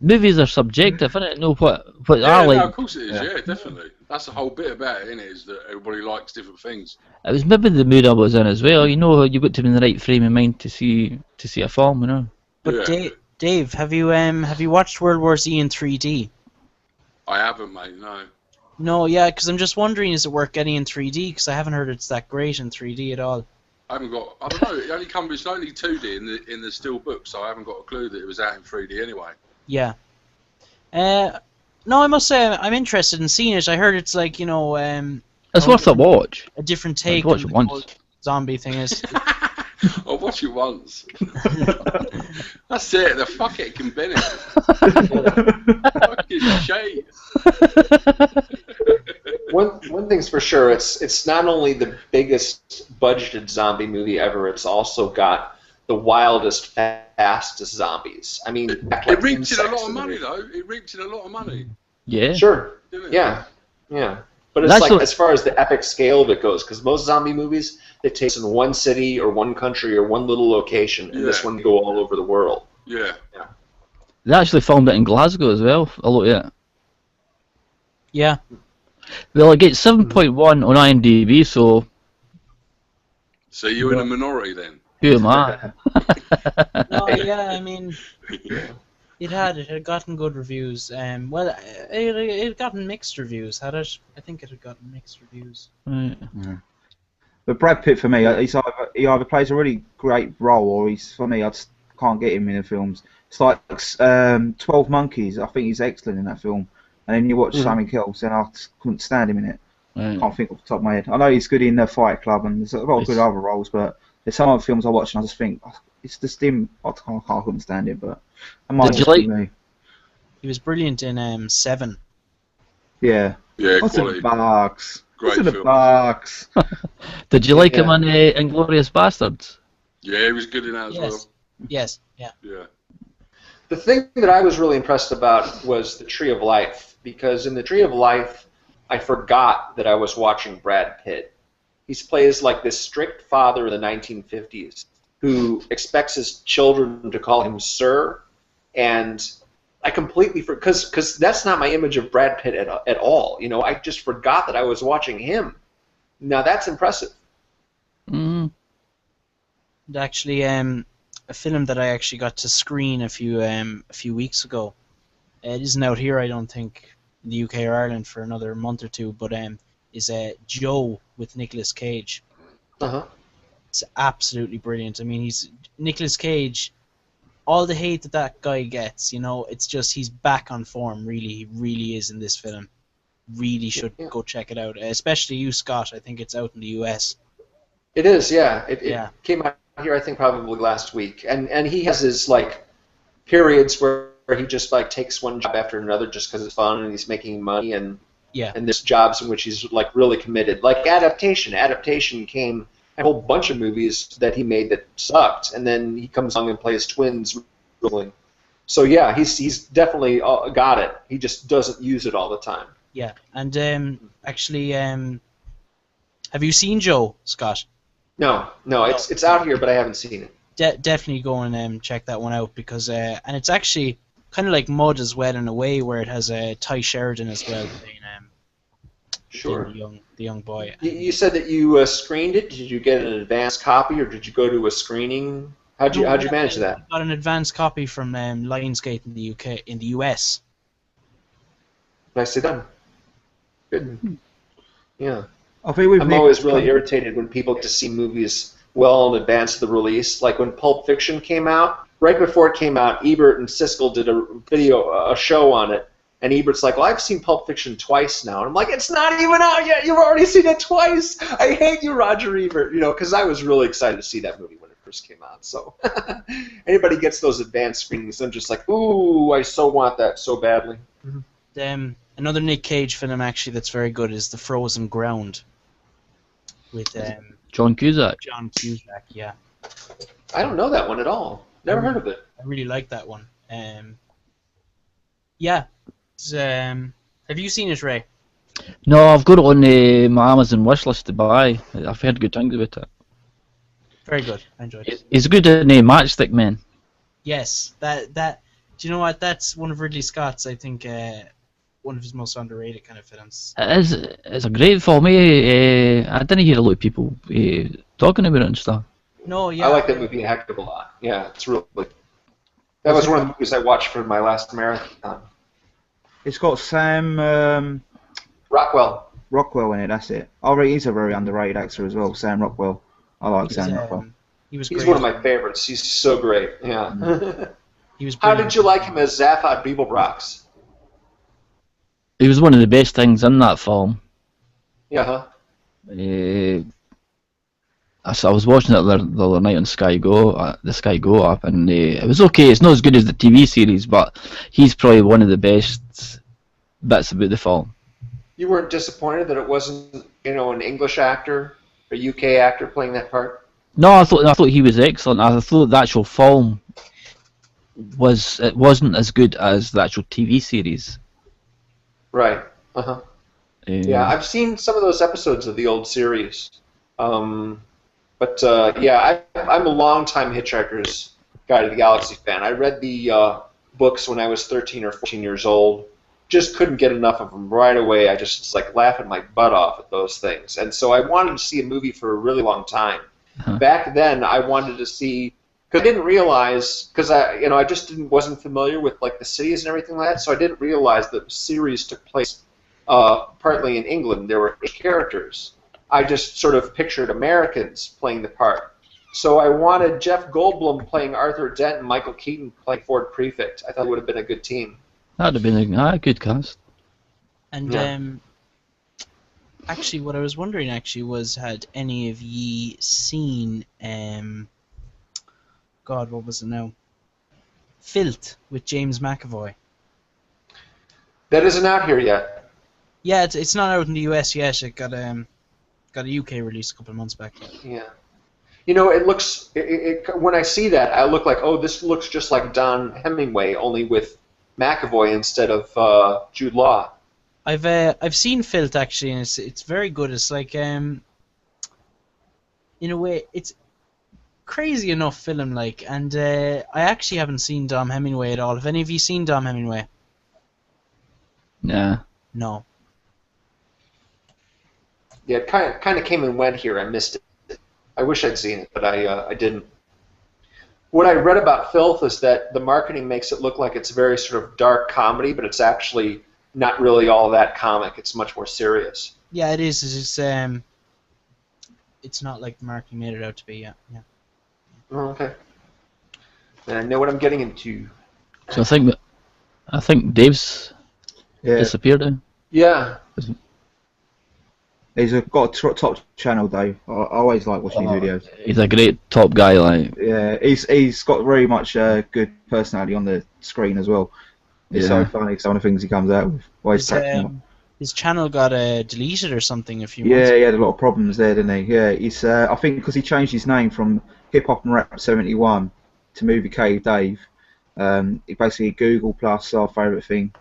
movies are subjective, isn't it? No, what I Yeah, no, of like. course it is. Yeah. Yeah, definitely. That's the whole bit about it, isn't it? Is that everybody likes different things. It was maybe the mood I was in as well. You know, you got to be in the right frame of mind to see a film. You know. But Yeah. Dave, have you watched World War Z in 3D? I haven't, mate. No. No, yeah, because I'm just wondering, is it worth getting in 3D? Because I haven't heard it's that great in 3D at all. I haven't got. I don't know. It only comes. It's only 2D in the still book, so I haven't got a clue that it was out in 3D anyway. Yeah. No, I must say I'm interested in seeing it. I heard it's like It's worth a watch. a different I'd take watch on it the once. whole zombie thing is. I'll watch it once. That's it. The fucking Bennett. Fucking shit. One thing's for sure, it's not only the biggest budgeted zombie movie ever, it's also got the wildest, fastest zombies. I mean, It reaped in a lot of money, though. It reaped in a lot of money. Yeah. Sure. Didn't it? Yeah. Yeah. But it's That's like, what- as far as the epic scale of it goes, because most zombie movies, they take place in one city or one country or one little location, and this Yeah. one go all over the world. Yeah. They actually filmed it in Glasgow as well. I looked at it. Yeah. Well, it gets 7.1 on IMDb, so So you're in a minority then. who am I? No, yeah, I mean, it had gotten good reviews. Well, it had gotten mixed reviews. Had it? I think it had gotten mixed reviews. Right. But Brad Pitt for me, he either plays a really great role, or for me, I just can't get him in the films. It's like 12 Monkeys. I think he's excellent in that film. And then you watch something else, and I just couldn't stand him in it. Right. Can't think off the top of my head. I know he's good in the Fight Club, and there's a lot of good other roles, but there's some other films I watch, and I just think it's just him. I couldn't stand it, but I might Did you just be like- me. He was brilliant in Seven. Yeah. Yeah, What's in quality. the box? Great What's in the film. box? Did you like him Yeah. on Inglourious Bastards? Yeah, he was good in that as well. Yes. Yeah. Yeah. The thing that I was really impressed about was the Tree of Life, because in the Tree of Life, I forgot that I was watching Brad Pitt. He plays like this strict father in the 1950s who expects his children to call him sir, and I completely because that's not my image of Brad Pitt at all. You know, I just forgot that I was watching him. Now that's impressive. Mm. And actually, a film that I actually got to screen a few weeks ago. It isn't out here, I don't think, in the UK or Ireland for another month or two. But is Joe with Nicolas Cage. Uh-huh. It's absolutely brilliant. I mean, Nicolas Cage. All the hate that guy gets, it's just he's back on form. Really, he really is in this film. Really should go check it out, especially you, Scott. I think it's out in the US. It is, yeah. It Yeah. came out here, I think, probably last week, and he has his like periods where he just like takes one job after another just because it's fun and he's making money, and Yeah. and there's jobs in which he's like really committed. Like Adaptation came a whole bunch of movies that he made that sucked, and then he comes along and plays twins. So yeah, he's definitely got it. He just doesn't use it all the time. Yeah, and actually, have you seen Joe, Scott? No, it's out here, but I haven't seen it. Definitely go and check that one out because and it's actually kind of like Mud as well in a way where it has Ty Sheridan as well playing Sure. the young boy. You said that you screened it. Did you get an advanced copy, or did you go to a screening? How'd you manage that? I got an advanced copy from Lionsgate in the US. Nicely done. Good. Yeah. I think we've I'm always really irritated when people get to see movies well in advance of the release. Like when Pulp Fiction came out, right before it came out, Ebert and Siskel did a show on it, and Ebert's like, well, I've seen Pulp Fiction twice now. And I'm like, it's not even out yet. You've already seen it twice. I hate you, Roger Ebert. because I was really excited to see that movie when it first came out. So anybody gets those advanced screenings, I'm just like, ooh, I so want that so badly. Another Nick Cage film actually that's very good is The Frozen Ground with John Cusack. John Cusack. Yeah, I don't know that one at all. Never heard of it. I really like that one. Yeah, it's, Have you seen it, Ray? No, I've got it on my Amazon wish list to buy. I've heard good things about it. Very good. I enjoyed it. He's good in Matchstick Men. Yes, that. Do you know what? That's one of Ridley Scott's. I think one of his most underrated kind of films. It's a great film. I didn't hear a lot of people talking about it and stuff. No, yeah. I like that movie a heck of a lot. Yeah, it's really. That was one of the movies I watched for my last marathon. It's got Sam Rockwell. in it. That's it. I read he's a very underrated actor as well. Sam Rockwell. I like Sam Rockwell. He's He's one of my favorites. He's so great. Yeah. He was. How did you like him as Zaphod Beeblebrox? He was one of the best things in that film. Yeah. Huh? I was watching it the other night on Sky Go, the Sky Go app, and it was okay. It's not as good as the TV series, but he's probably one of the best bits about the film. You weren't disappointed that it wasn't, an English actor, a UK actor playing that part? No, I thought he was excellent. I thought the actual film wasn't as good as the actual TV series. Right. Uh huh. Yeah, I've seen some of those episodes of the old series. But I'm a long-time Hitchhiker's Guide to the Galaxy fan. I read the books when I was 13 or 14 years old. Just couldn't get enough of them right away. I just laughing my butt off at those things. And so I wanted to see a movie for a really long time. Uh-huh. Back then, I wanted to see, because I didn't realize, because I just wasn't familiar with the cities and everything like that. So I didn't realize that the series took place partly in England. There were 8 characters. I just sort of pictured Americans playing the part. So I wanted Jeff Goldblum playing Arthur Dent and Michael Keaton playing Ford Prefect. I thought it would have been a good team. That'd have been a good cast. And actually, what I was wondering was, had any of ye seen God, what was it now? Filth with James McAvoy. That isn't out here yet. Yeah, it's not out in the US yet. It got a UK release a couple of months back. Yeah. It looks. When I see that, I look like, oh, this looks just like Don Hemingway, only with McAvoy instead of Jude Law. I've seen Filth actually, and it's very good. It's like in a way, it's crazy enough film and I actually haven't seen Dom Hemingway at all. Have any of you seen Dom Hemingway? Yeah. No. Yeah, it kind of came and went here. I missed it. I wish I'd seen it, but I didn't. What I read about Filth is that the marketing makes it look like it's a very sort of dark comedy, but it's actually not really all that comic. It's much more serious. Yeah, it is. It's not like the marketing made it out to be. Yeah. Oh, okay. Then I know what I'm getting into. So I think Dave's disappeared now. Yeah. He's got a top channel, Dave. I always like watching his videos. He's a great top guy, Yeah, he's got very much good personality on the screen as well. It's so funny, some of the things he comes out with. His channel got deleted or something a few months ago. He had a lot of problems there, didn't he? Yeah, he's I think because he changed his name from Hip Hop and Rap 71 to Movie Cave Dave. He basically Google Plus, our favourite thing,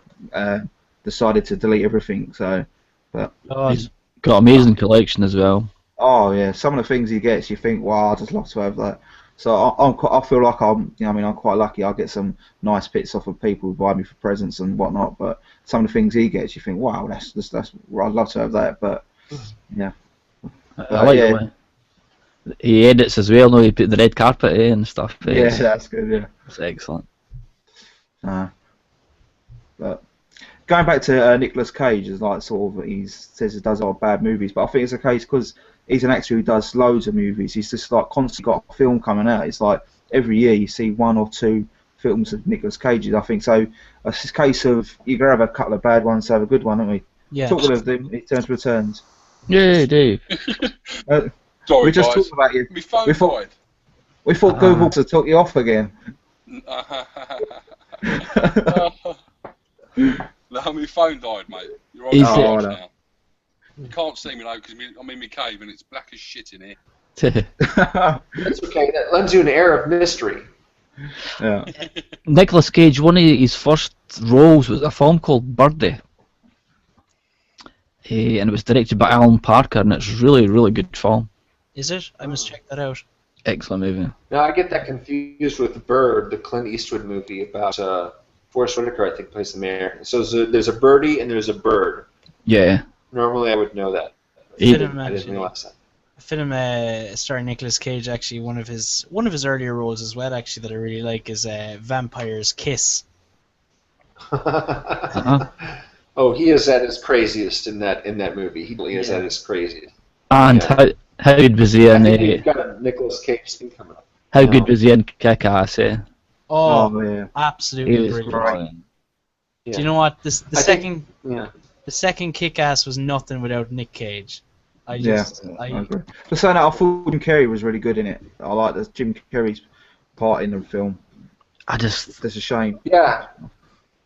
decided to delete everything. So, but he's got an amazing collection as well. Oh yeah, some of the things he gets, you think, wow, I'd just love to have that. So I feel like I'm quite lucky. I get some nice bits off of people who buy me for presents and whatnot. But some of the things he gets, you think, wow, that's I'd love to have that. But yeah, I like the way he edits as well. No, he put the red carpet in and stuff. Yeah, that's good. Yeah, it's excellent. But going back to Nicolas Cage, is he says he does a lot of bad movies, but I think it's a case because he's an actor who does loads of movies. He's just constantly got a film coming out. It's like every year you see 1 or 2 films of Nicolas Cage's. I think so. It's a case of you gotta have a couple of bad ones to have a good one, don't we? Yeah. Talk with him. He turns returns. Yeah, Dave. Sorry, we just guys. talked about you. My phone died. We thought Google to talk you off again. No, my phone died, mate. You're on Is the it? charge now. You can't see me though because I'm in my cave and it's black as shit in here. That's okay. That lends you an air of mystery. Yeah. Nicolas Cage, one of his first roles was a film called Birdie. and it was directed by Alan Parker, and it's really, really good film. Is it? I must check that out. Excellent movie. Now I get that confused with Bird, the Clint Eastwood movie about Forrest Whitaker, I think, plays the mayor. So there's a birdie and there's a bird. Yeah. Normally I would know that. He- Film, I didn't actually. realize that. A film starring Nicolas Cage, actually, one of his earlier roles as well, actually, that I really like is Vampire's Kiss. Uh-huh. Oh, he is at his craziest in that movie. He really is Yeah. at his craziest. And Yeah. how good was he I in? think you've got a Nicolas Cage thing coming up. How No. good was he in Kick-Ass? Oh, yeah. absolutely He was brilliant. brilliant. Yeah. Do you know what? The I second think- yeah. the second Kick-Ass was nothing without Nick Cage. I Yeah, just I agree. Just saying that, I thought Jim Carrey was really good in it. I like the Jim Carrey's part in the film. I just, It's a shame. Yeah,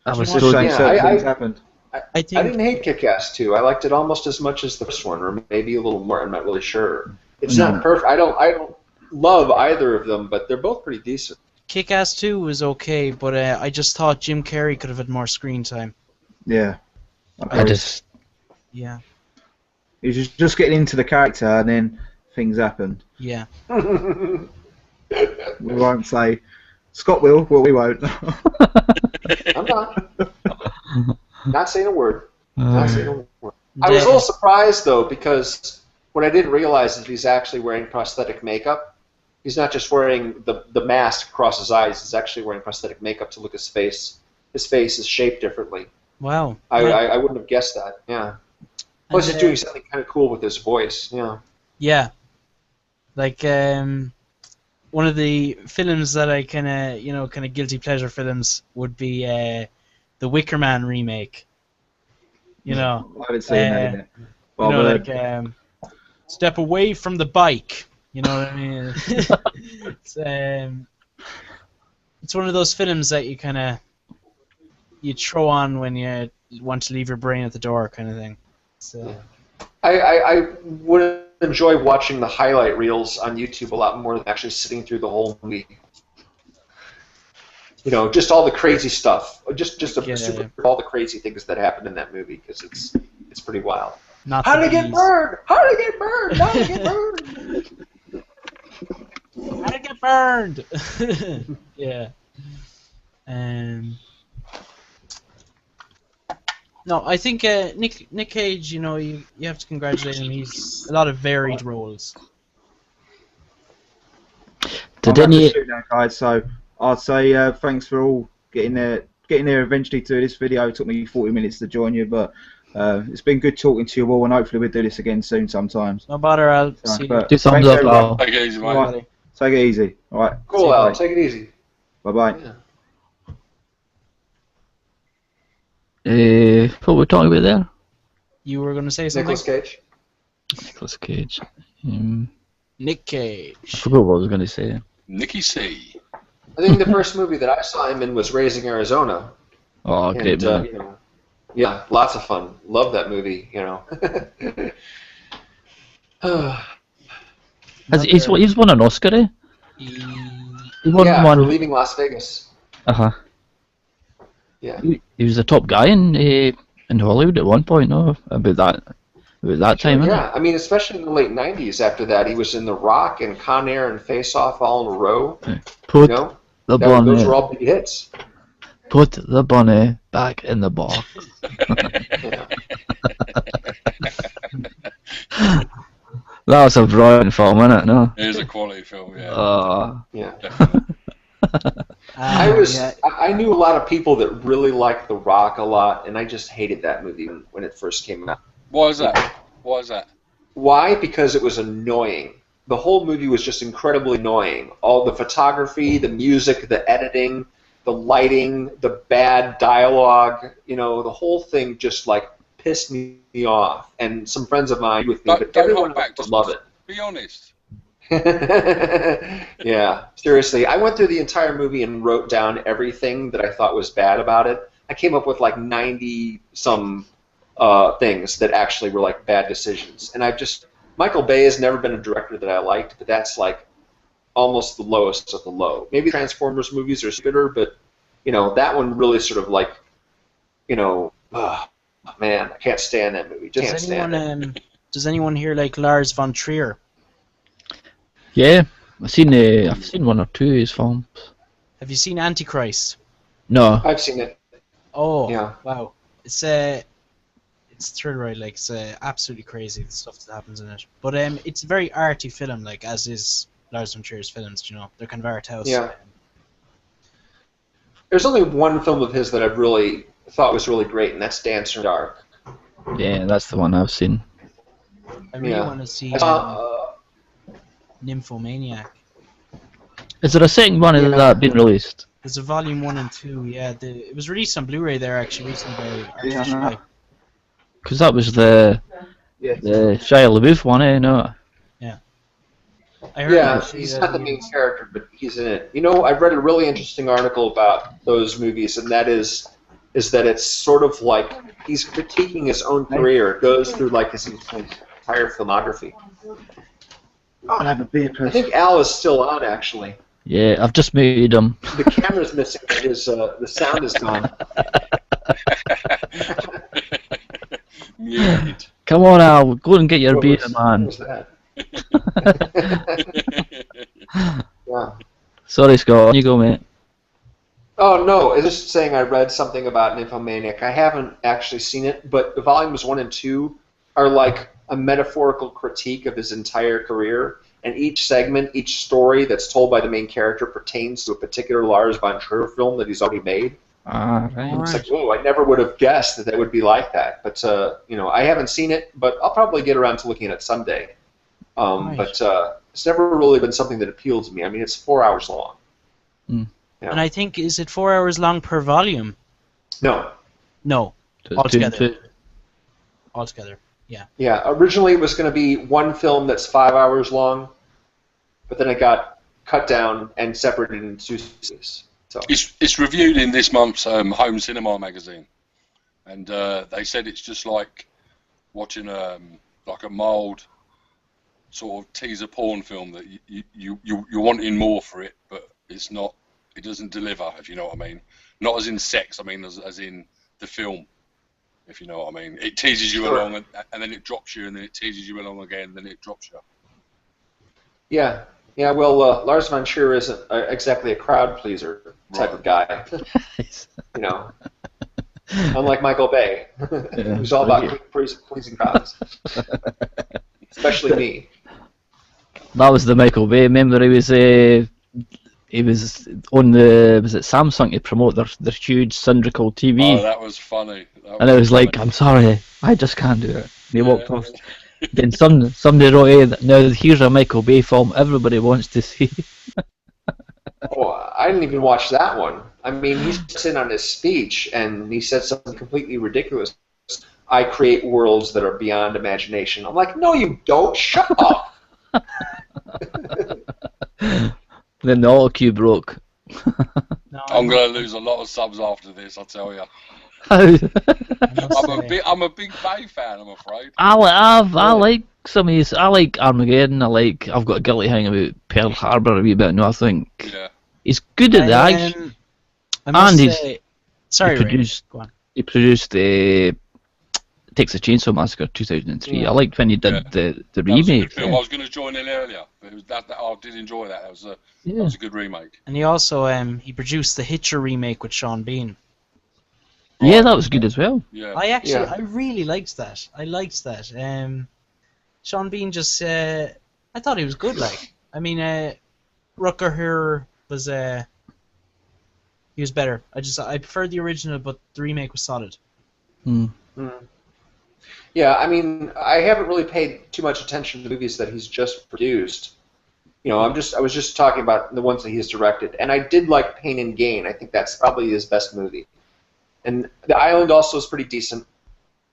I was It's a so. shame Yeah, certain I- things happened. I I think didn't hate Kick-Ass 2. I liked it almost as much as the first one, or maybe a little more. I'm not really sure. It's No. not perfect. I don't love either of them, but they're both pretty decent. Kick-Ass 2 was okay, but I just thought Jim Carrey could have had more screen time. Yeah. I just, Yeah, He was just getting into the character, and then things happened. yeah. We won't say. Scott will, but we won't. I'm not. Not saying a word. Not saying a word. I The- was a little surprised, though, because what I didn't realize is he's actually wearing prosthetic makeup. He's not just wearing the mask across his eyes. He's actually wearing prosthetic makeup to look his face. His face is shaped differently. Wow. I yeah. wouldn't have guessed that. Yeah. Plus, And, he's doing something kind of cool with his voice. Yeah. Yeah. Like one of the films that I kind of guilty pleasure films would be the Wicker Man remake. You know, I haven't seen that yet. Well, you know, I've heard. like step away from the bike. You know what I mean? It's one of those films that you throw on when you want to leave your brain at the door, kind of thing. So I would enjoy watching the highlight reels on YouTube a lot more than actually sitting through the whole movie. You know, just all the crazy stuff. Just Yeah. all the crazy things that happened in that movie, because it's pretty wild. not How the to get bees. burned? How to get burned? How to get burned? How to get burned? Yeah. No, I think Nick Cage. You know, you have to congratulate him. He's a lot of varied roles. did I'm any? shoot now, guys. So I'd say thanks for all getting there eventually to this video. It took me 40 minutes to join you, but it's been good talking to you all, and hopefully we'll do this again soon sometimes. No bother. I'll see you. But Do thumbs thanks, up, everyone. Al. Take it easy, mate. Right. Take it easy. All right. Cool, Al. Take it easy. Bye bye. Yeah. What were we talking about there? You were going to say something? Nicolas Cage. Nicolas Cage. Nick I Cage. forgot what I was going to say. Nicky C. I think the first movie that I saw him in was Raising Arizona. Oh, And, great movie. you know, yeah, lots of fun. Love that movie. You know. He's won an Oscar, eh? He- He won yeah, for one. Leaving Las Vegas. Uh-huh. Yeah. He was the top guy in Hollywood at one point, no? About that time, innit? Yeah, I mean, especially in the late '90s. After that, he was in The Rock and Con Air and Face Off all in a row. Put You know, the those were bunny, all big hits. put the bunny back in the box. Yeah. That was a brilliant film, innit? No. It is a quality film, yeah. Yeah. Definitely. yeah. I knew a lot of people that really liked The Rock a lot, and I just hated that movie when it first came out. Why is that? Why is that? Why? Because it was annoying. The whole movie was just incredibly annoying. All the photography, the music, the editing, the lighting, the bad dialogue, you know, the whole thing just like pissed me off. And some friends of mine with me, but Don't everyone hold back. else Just love it. be honest. Yeah, seriously. I went through the entire movie and wrote down everything that I thought was bad about it. I came up with like 90 some things that actually were like bad decisions. And Michael Bay has never been a director that I liked, but that's like almost the lowest of the low. Maybe Transformers movies are stupider, but you know, that one really sort of like, you know, Man, I can't stand that movie. Just can't stand it. Does anyone here like Lars von Trier? Yeah, I've seen one or two of his films. Have you seen Antichrist? No. I've seen it. Oh, Yeah. wow. It's thriller, right? Like it's absolutely crazy the stuff that happens in it. But it's a very arty film, like as is Lars von Trier's films. You know, they're kind of art house. Yeah. There's only one film of his that I've really thought was really great, and that's Dancer in the Dark. Yeah, that's the one I've seen. I really Yeah. want to see Nymphomaniac. Is there a second one of that been released? There's a volume 1 and 2. Yeah, it was released on Blu-ray there actually recently by Artificial Light. Because that was the Shia LaBeouf one, eh? No. I heard Yeah, actually he's that not the main character, but he's in it. You know, I read a really interesting article about those movies, and that is that it's sort of like he's critiquing his own career. It goes through like his entire filmography. I'll have a beer, I please. think Al is still on, actually. Yeah, I've just muted him. The camera's missing. The sound is gone. Muted. Come on, Al, go and get your What beer, was- man. What was that? Yeah. Sorry, Scott. On you go, mate. Oh, no, it's just saying I read something about Nymphomaniac. I haven't actually seen it, but the volumes 1 and 2 are like a metaphorical critique of his entire career, and each segment, each story that's told by the main character pertains to a particular Lars von Trier film that he's already made. Ah, right. It's like, oh, I never would have guessed that would be like that. But, I haven't seen it, but I'll probably get around to looking at it someday. But it's never really been something that appealed to me. I mean, it's 4 hours long. Yeah. And I think, is it 4 hours long per volume? No. No, So it's altogether. two. Altogether, yeah. Yeah, originally it was going to be one film that's 5 hours long, but then it got cut down and separated into 2 series. So It's reviewed in this month's Home Cinema magazine, and they said it's just like watching like a mild sort of teaser porn film that you're wanting more for it, but it's not. It doesn't deliver, if you know what I mean. Not as in sex, I mean as in the film, if you know what I mean. It teases you along, and then it drops you, and then it teases you along again, and then it drops you. yeah. Well, Lars von Trier isn't exactly a crowd pleaser type of guy. You know, unlike Michael Bay, who's all about pleasing crowds, especially me. That was the Michael Bay. Remember, he was on was it Samsung to promote their huge cylindrical TV, Oh, that was funny. and it was like, I'm sorry, I just can't do it. And he walked off. Then somebody wrote, "Hey, now here's a Michael Bay film everybody wants to see." Oh, I didn't even watch that one. I mean, he's sitting on his speech, and he said something completely ridiculous. I create worlds that are beyond imagination. I'm like, no, you don't. Shut up. Then the auto cue broke. No, I'm gonna lose a lot of subs after this, I tell you. I I'm a big Bay fan, I'm afraid. I like some of his. I like Armageddon. I've got a guilty thing about Pearl Harbor a wee bit. No, I think Yeah. he's good at the action. I must And say, sorry, he Ray, produced. go on. He produced the Texas Chainsaw Massacre 2003. I liked when he did the That was a remake. good film. I was going to join in earlier, but it was that I did enjoy that. That was a good remake. And he also he produced the Hitcher remake with Sean Bean. Yeah, that was good as well. Yeah. I really liked that. I liked that. Sean Bean just I thought he was good. Like, I mean, Rutger Hauer was he was better. I preferred the original, but the remake was solid. Yeah, I mean, I haven't really paid too much attention to the movies that he's just produced. You know, I was just talking about the ones that he's directed, and I did like Pain and Gain. I think that's probably his best movie. And The Island also is pretty decent.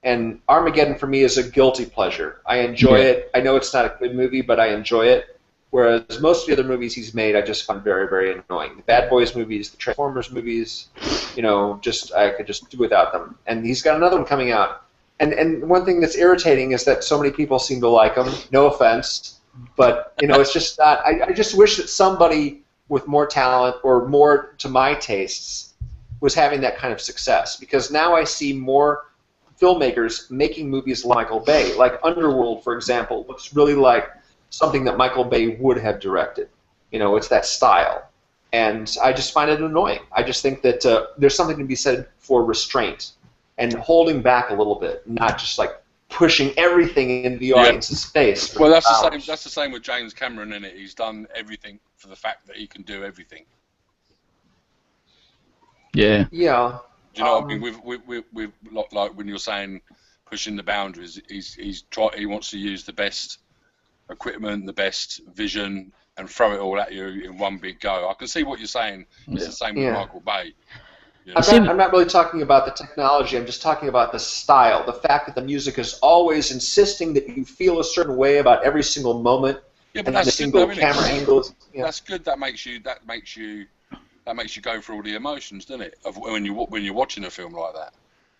And Armageddon for me is a guilty pleasure. I enjoy it. I know it's not a good movie, but I enjoy it. Whereas most of the other movies he's made, I just find very, very annoying. The Bad Boys movies, the Transformers movies, you know, I could just do without them. And he's got another one coming out. And one thing that's irritating is that so many people seem to like him. No offense, but you know, it's just not. I just wish that somebody with more talent or more to my tastes was having that kind of success, because now I see more filmmakers making movies like Michael Bay. Like Underworld, for example, looks really like something that Michael Bay would have directed. You know, it's that style. And I just find it annoying. I just think that there's something to be said for restraint and holding back a little bit, not just like pushing everything into the audience's face. Well, that's the same. That's the same with James Cameron, in it. He's done everything for the fact that he can do everything. Yeah. Yeah. Do you know what I mean? With like when you're saying pushing the boundaries, he wants to use the best equipment, the best vision, and throw it all at you in one big go. I can see what you're saying. It's the same with Michael Bay. You know? I'm not really talking about the technology. I'm just talking about the style, the fact that the music is always insisting that you feel a certain way about every single moment. Yeah, but and that's the single camera angles. Yeah. That's good. That makes you go through all the emotions, doesn't it? Of when you're watching a film like that.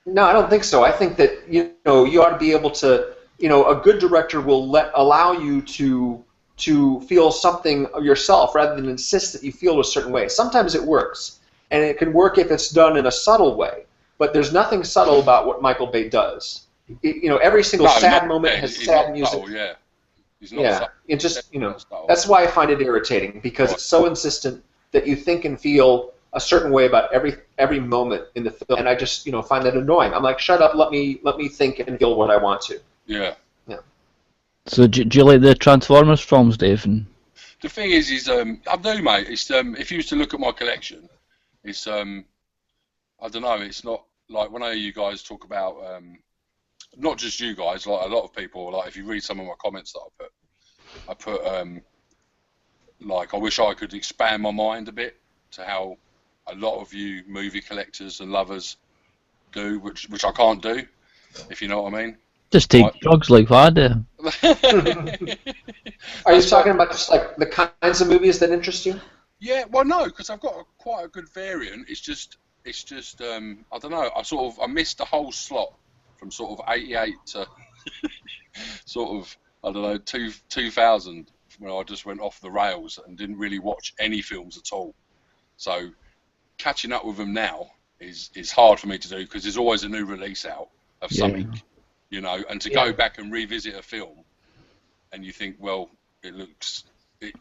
No, I don't think so. I think that you ought to be able to. A good director will allow you to feel something of yourself rather than insist that you feel a certain way. Sometimes it works. And it can work if it's done in a subtle way, but there's nothing subtle about what Michael Bay does. Every single sad moment has sad music. Subtle, yeah, he's not subtle. It just that's why I find it irritating because it's so insistent that you think and feel a certain way about every moment in the film, and I just find that annoying. I'm like, shut up, let me think and feel what I want to. Yeah. So do you like the Transformers films, Dave? The thing is I do, mate. It's if you was to look at my collection. It's I don't know. It's not like when I hear you guys talk about not just you guys, like a lot of people. Like if you read some of my comments that I put like I wish I could expand my mind a bit to how a lot of you movie collectors and lovers do, which I can't do, if you know what I mean. Just take drugs like I do. Are you talking about just like the kinds of movies that interest you? Yeah, well, no, because I've got quite a good variant. It's just I don't know. I missed the whole slot from sort of '88 to sort of I don't know 2000 when I just went off the rails and didn't really watch any films at all. So catching up with them now is hard for me to do because there's always a new release out of something, and to go back and revisit a film, and you think, well, it looks.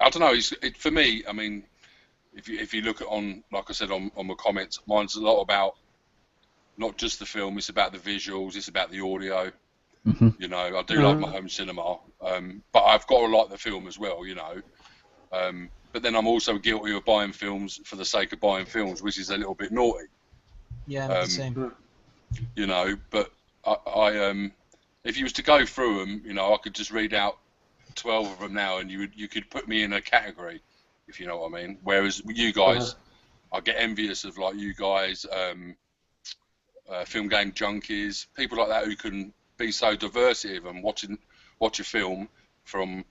I don't know. For me, I mean. If you look at like I said on my comments, mine's a lot about not just the film. It's about the visuals. It's about the audio. Mm-hmm. I do like my home cinema, but I've got to like the film as well. But then I'm also guilty of buying films for the sake of buying films, which is a little bit naughty. Yeah, I'm the same. But I if you was to go through them, I could just read out 12 of them now, and you could put me in a category. If you know what I mean. Whereas you guys, I get envious of like you guys, film game junkies, people like that who can be so diversive and watch a film from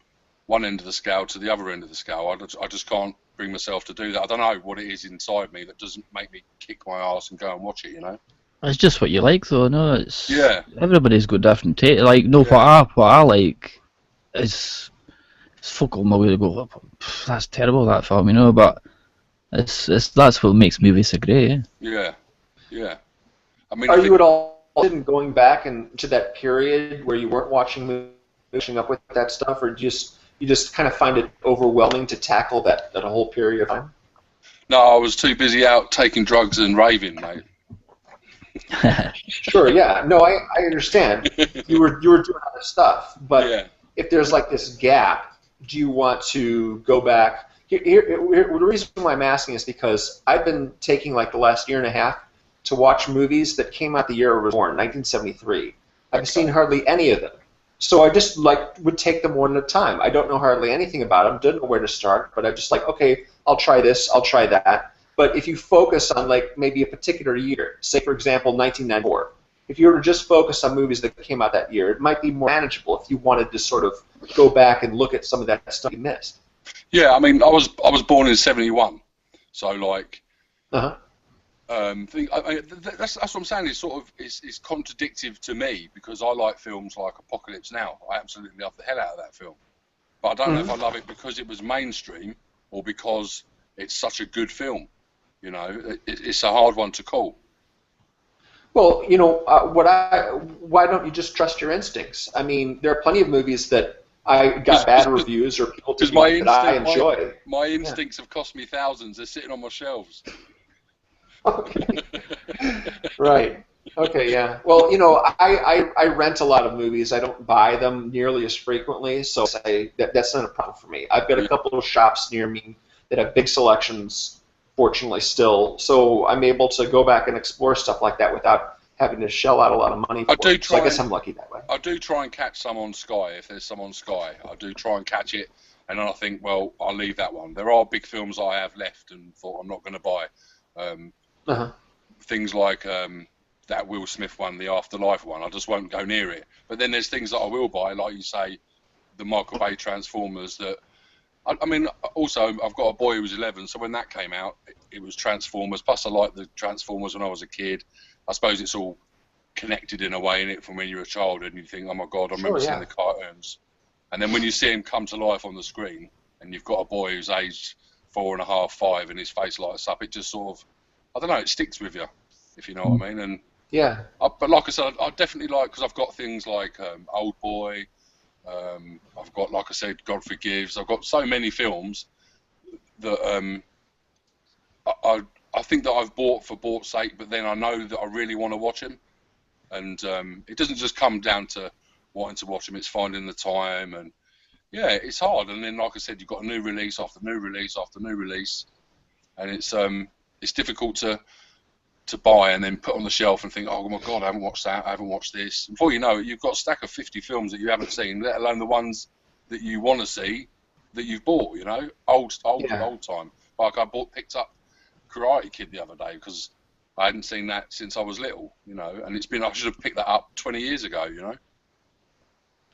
one end of the scale to the other end of the scale. I just can't bring myself to do that. I don't know what it is inside me that doesn't make me kick my ass and go and watch it. It's just what you like, though. No, it's everybody's got different taste. Like what I like is. Fuck all my way to go. That's terrible, that film, but that's what makes movies so great. Yeah. I mean, are you at all going back into that period where you weren't watching movies, pushing up with that stuff, or you just kind of find it overwhelming to tackle that whole period of time? No, I was too busy out taking drugs and raving, mate. Sure, yeah. No, I understand. You were doing other stuff, but if there's like this gap. Do you want to go back? The reason why I'm asking is because I've been taking like the last year and a half to watch movies that came out the year I was born, 1973. I've seen hardly any of them. So I just would take them one at a time. I don't know hardly anything about them, don't know where to start, but I'm just like, okay, I'll try this, I'll try that. But if you focus on like maybe a particular year, say for example 1994, if you were to just focus on movies that came out that year, it might be more manageable if you wanted to sort of go back and look at some of that stuff you missed. Yeah, I mean, I was born in '71, so like, that's what I'm saying. It's sort of it's contradictive to me because I like films like Apocalypse Now. I absolutely love the hell out of that film, but I don't know if I love it because it was mainstream or because it's such a good film. It's a hard one to call. Well, why don't you just trust your instincts? I mean, there are plenty of movies that I got bad reviews or people didn't like that I enjoy. My instincts have cost me thousands. They're sitting on my shelves. Okay. Right. Okay, yeah. Well, I rent a lot of movies. I don't buy them nearly as frequently, so that's not a problem for me. I've got a couple of shops near me that have big selections, fortunately still, so I'm able to go back and explore stuff like that without having to shell out a lot of money for it. So I guess I'm lucky that way. I do try and catch some on Sky. If there's some on Sky, I do try and catch it, and then I think, well, I'll leave that one. There are big films I have left and thought I'm not going to buy. Things like that Will Smith one, the Afterlife one, I just won't go near it. But then there's things that I will buy, like you say, the Michael Bay Transformers. That I mean, also I've got a boy who was 11, so when that came out, it was Transformers. Plus, I liked the Transformers when I was a kid. I suppose it's all connected in a way in it from when you're a child, and you think, oh my God, I remember seeing the cartoons. And then when you see him come to life on the screen, and you've got a boy who's aged 4.5, 5, and his face lights up, it just sort of, I don't know, it sticks with you, if you know what I mean. And but like I said, I definitely like, because I've got things like Old Boy, I've got, like I said, God Forgives. I've got so many films that I think that I've bought for bought's sake, but then I know that I really want to watch them. And it doesn't just come down to wanting to watch them, it's finding the time. And yeah, it's hard. And then, like I said, you've got a new release after new release after new release. And it's difficult to buy and then put on the shelf and think, oh my God, I haven't watched that, I haven't watched this. And before you know it, you've got a stack of 50 films that you haven't seen, let alone the ones that you want to see that you've bought, old time. Like I picked up Karate Kid the other day because I hadn't seen that since I was little, and I should have picked that up 20 years ago,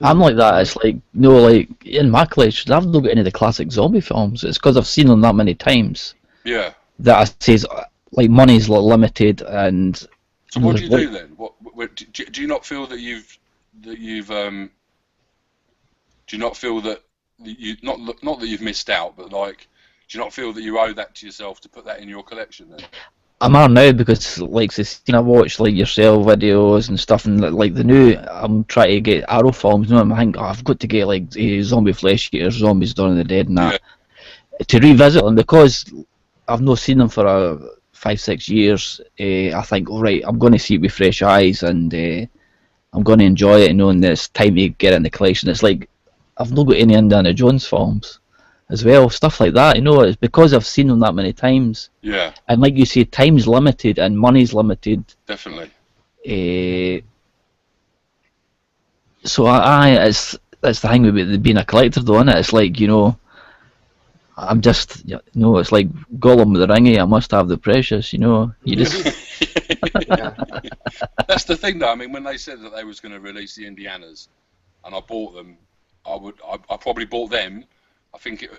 I'm like that. It's like, like in my collection, I've not got any of the classic zombie films. It's because I've seen them that many times. Yeah. That I says, like, money's limited, and. So what do you do then? What do you not feel that you've do you not feel that you not that you've missed out, but like, do you not feel that you owe that to yourself to put that in your collection then? I'm on now because, like, I watch like yourself videos and stuff, and like the new, I'm trying to get Arrow films. I think I've got to get like Zombie Flesh Eaters, Zombies Dawn of the Dead, and that to revisit them because I've not seen them for 5-6 years. I think, all right, I'm going to see it with fresh eyes, and I'm going to enjoy it, knowing that it's time to get it in the collection. It's like I've not got any Indiana Jones films as well, stuff like that. It's because I've seen them that many times. Yeah. And like you say, time's limited and money's limited. Definitely. So it's that's the thing with being a collector, though, isn't it? It's like, I'm just, it's like Gollum with the ringy. I must have the precious, You just. That's the thing, though. I mean, when they said that they was going to release the Indianas, and I bought them, I probably bought them. I think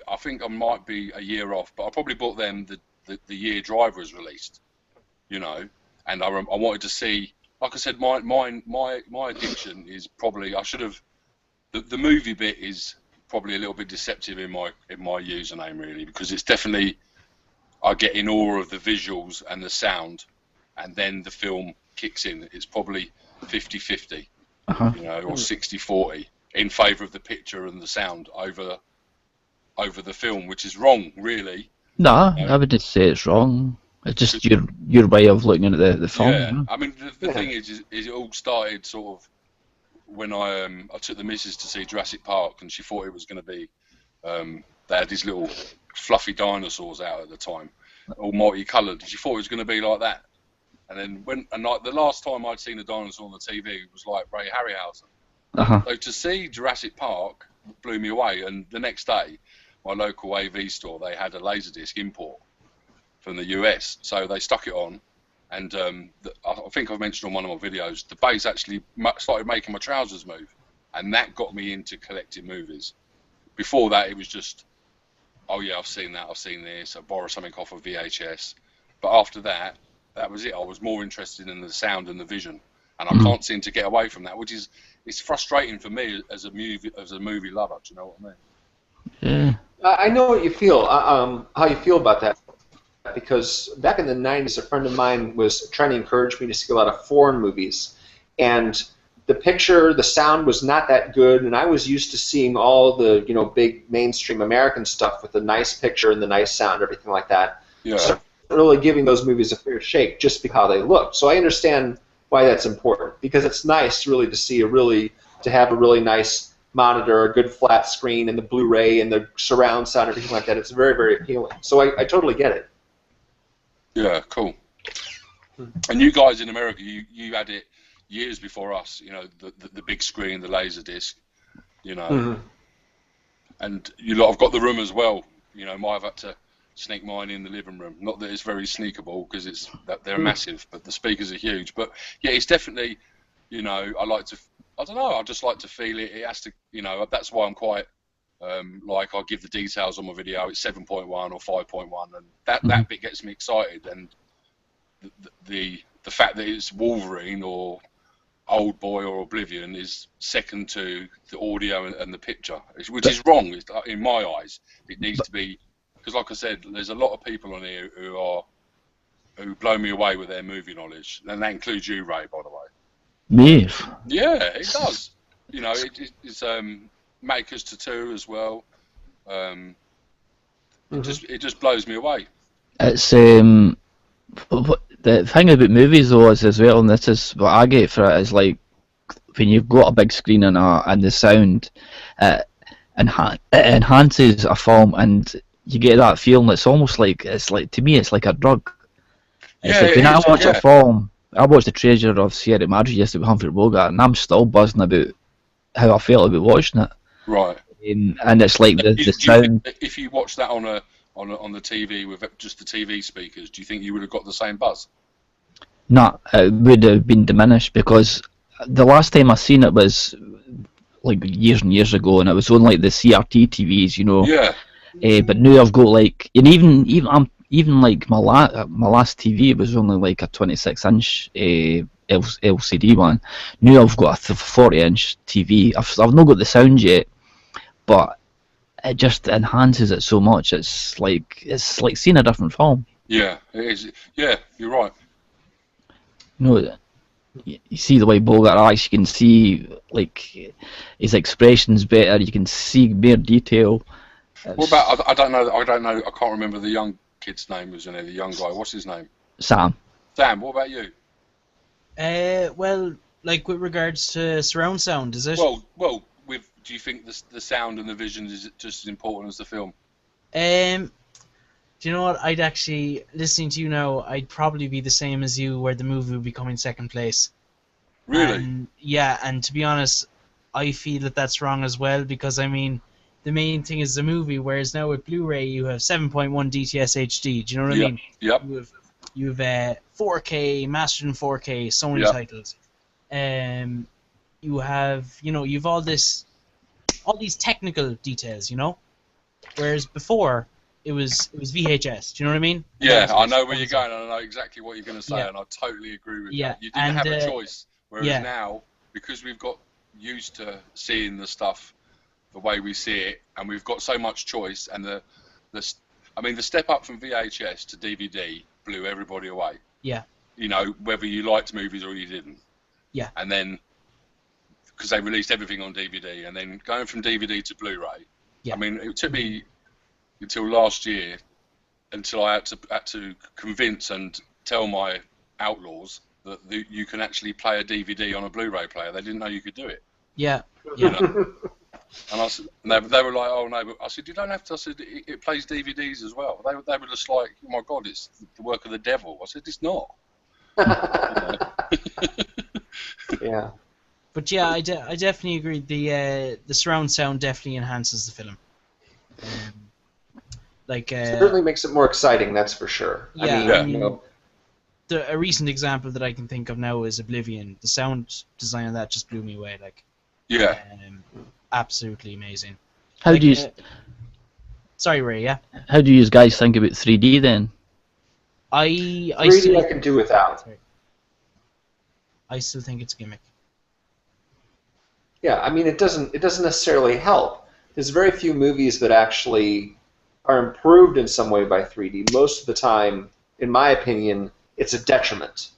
I might be a year off, but I probably bought them the year Driver was released, and I wanted to see. Like I said, my addiction is probably I should have. The movie bit is probably a little bit deceptive in my username, really, because it's definitely I get in awe of the visuals and the sound, and then the film kicks in. It's probably 50-50, or 60-40 in favour of the picture and the sound over the film, which is wrong, really. Nah, I wouldn't say it's wrong. It's just your way of looking at the film. Yeah, I mean, the thing is it all started sort of when I took the missus to see Jurassic Park, and she thought it was going to be they had these little fluffy dinosaurs out at the time, all multicoloured. She thought it was going to be like that. And then the last time I'd seen a dinosaur on the TV was like Ray Harryhausen. So to see Jurassic Park blew me away. And the next day, my local AV store, they had a Laserdisc import from the US, so they stuck it on, and I think I've mentioned on one of my videos, the bass actually started making my trousers move, and that got me into collecting movies. Before that, it was just, oh yeah, I've seen that, I've seen this, I borrow something off of VHS, but after that, that was it. I was more interested in the sound and the vision, and I can't seem to get away from that, which is it's frustrating for me as a movie lover. Do you know what I mean? Yeah. I know what you feel. How you feel about that. because back in the 90s, a friend of mine was trying to encourage me to see a lot of foreign movies. And the picture, the sound was not that good, and I was used to seeing all the, big mainstream American stuff with the nice picture and the nice sound, everything like that. Yeah. So I'm really giving those movies a fair shake just because how they look. So I understand why that's important, because it's nice really to see to have a really nice monitor, a good flat screen, and the Blu-ray and the surround sound, everything like that. It's very, very appealing. So I totally get it. Yeah, cool. And you guys in America, you had it years before us, the big screen, the laser disc, and you lot have got the room as well. I've had to sneak mine in the living room. Not that it's very sneakable because they're massive, but the speakers are huge. But yeah, it's definitely, I don't know, I just like to feel it. It has to, that's why I'm quite, I'll give the details on my video. It's 7.1 or 5.1, and that bit gets me excited. And the fact that it's Wolverine or Old Boy or Oblivion is second to the audio and the picture, which is wrong in my eyes. It needs to be, because like I said, there's a lot of people on here who blow me away with their movie knowledge, and that includes you, Ray, by the way. Me? Yeah, it does. It's Maker's Tattoo as well. It just blows me away. It's the thing about movies though is as well, and this is what I get for it, is like when you've got a big screen and the sound, it enhances a film, and you get that feeling. It's almost like to me it's like a drug. It's like when I watch a film. I watched The Treasure of Sierra Madre yesterday with Humphrey Bogart, and I'm still buzzing about how I felt about watching it. Right. And it's like the sound. If you watch that on the TV with just the TV speakers, do you think you would have got the same buzz? No, it would have been diminished, because the last time I seen it was like years and years ago, and it was on like the CRT TVs, Yeah. But now I've got like, and even like my last TV was only like a 26-inch LCD one. Now I've got a 40-inch TV. I've not got the sound yet, but it just enhances it so much. It's like seeing a different film. Yeah, it is. Yeah, you're right. You see the way Bogart acts. You can see like his expressions better. You can see more detail. What about? I don't know. I can't remember the young kid's name. Was in there? The young guy. What's his name? Sam. Sam. What about you? Well, like with regards to surround sound, is it? Well. Do you think the sound and the vision is just as important as the film? Do you know what? I'd actually, listening to you now, I'd probably be the same as you, where the movie would be coming second place. Really? Yeah, and to be honest, I feel that that's wrong as well, because I mean, the main thing is the movie, whereas now with Blu-ray you have 7.1 DTS HD. Do you know what I mean? Yep. You have 4K, mastered in 4K, Sony titles. You have, you've all these technical details, whereas before it was VHS. Do you know what I mean? Yeah, I know where you're going, and I know exactly what you're going to say, and I totally agree with that. You didn't have a choice, whereas now, because we've got used to seeing the stuff the way we see it, and we've got so much choice, and the step up from VHS to DVD blew everybody away. Yeah. Whether you liked movies or you didn't. Yeah. And then, because they released everything on DVD, and then going from DVD to Blu-ray. Yeah. I mean, it took me until last year until I had to convince and tell my outlaws that you can actually play a DVD on a Blu-ray player. They didn't know you could do it. Yeah. And I said, they were like, "Oh no!" But I said, "You don't have to." I said, "It plays DVDs as well." They were just like, "Oh my God, it's the work of the devil." I said, "It's not." Yeah. But yeah, I definitely agree. The surround sound definitely enhances the film. Certainly makes it more exciting. That's for sure. Yeah. A recent example that I can think of now is Oblivion. The sound design of that just blew me away. Absolutely amazing. How do you? Sorry, Ray. Yeah. How do you guys think about 3D then? 3D I can do without. I still think it's a gimmick. Yeah, I mean it doesn't necessarily help. There's very few movies that actually are improved in some way by 3D, most of the time, in my opinion, it's a detriment.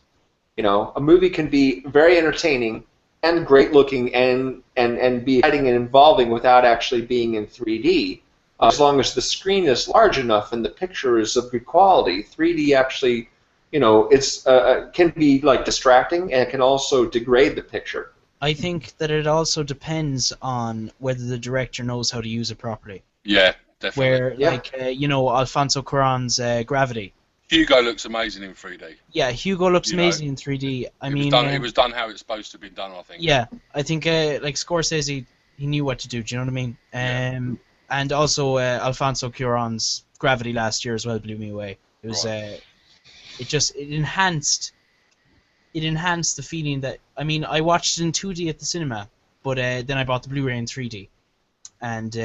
You know, a movie can be very entertaining and great looking and be exciting and involving without actually being in 3D. As long as the screen is large enough and the picture is of good quality, 3D actually, you know, it's can be like distracting and it can also degrade the picture. I think that it also depends on whether the director knows how to use it properly. Yeah, definitely. Where, Yeah. like, you know, Alfonso Cuarón's Gravity. Hugo looks amazing in 3D. Yeah, Hugo looks You know, amazing in 3D. I It mean, was done how it's supposed to be done, I think. yeah, I think like Scorsese, he knew what to do. Do you know what I mean? Yeah. And also Alfonso Cuarón's Gravity last year as well blew me away. It was Right. it enhanced the feeling that, I mean, I watched it in 2D at the cinema, but then I bought the Blu-ray in 3D, and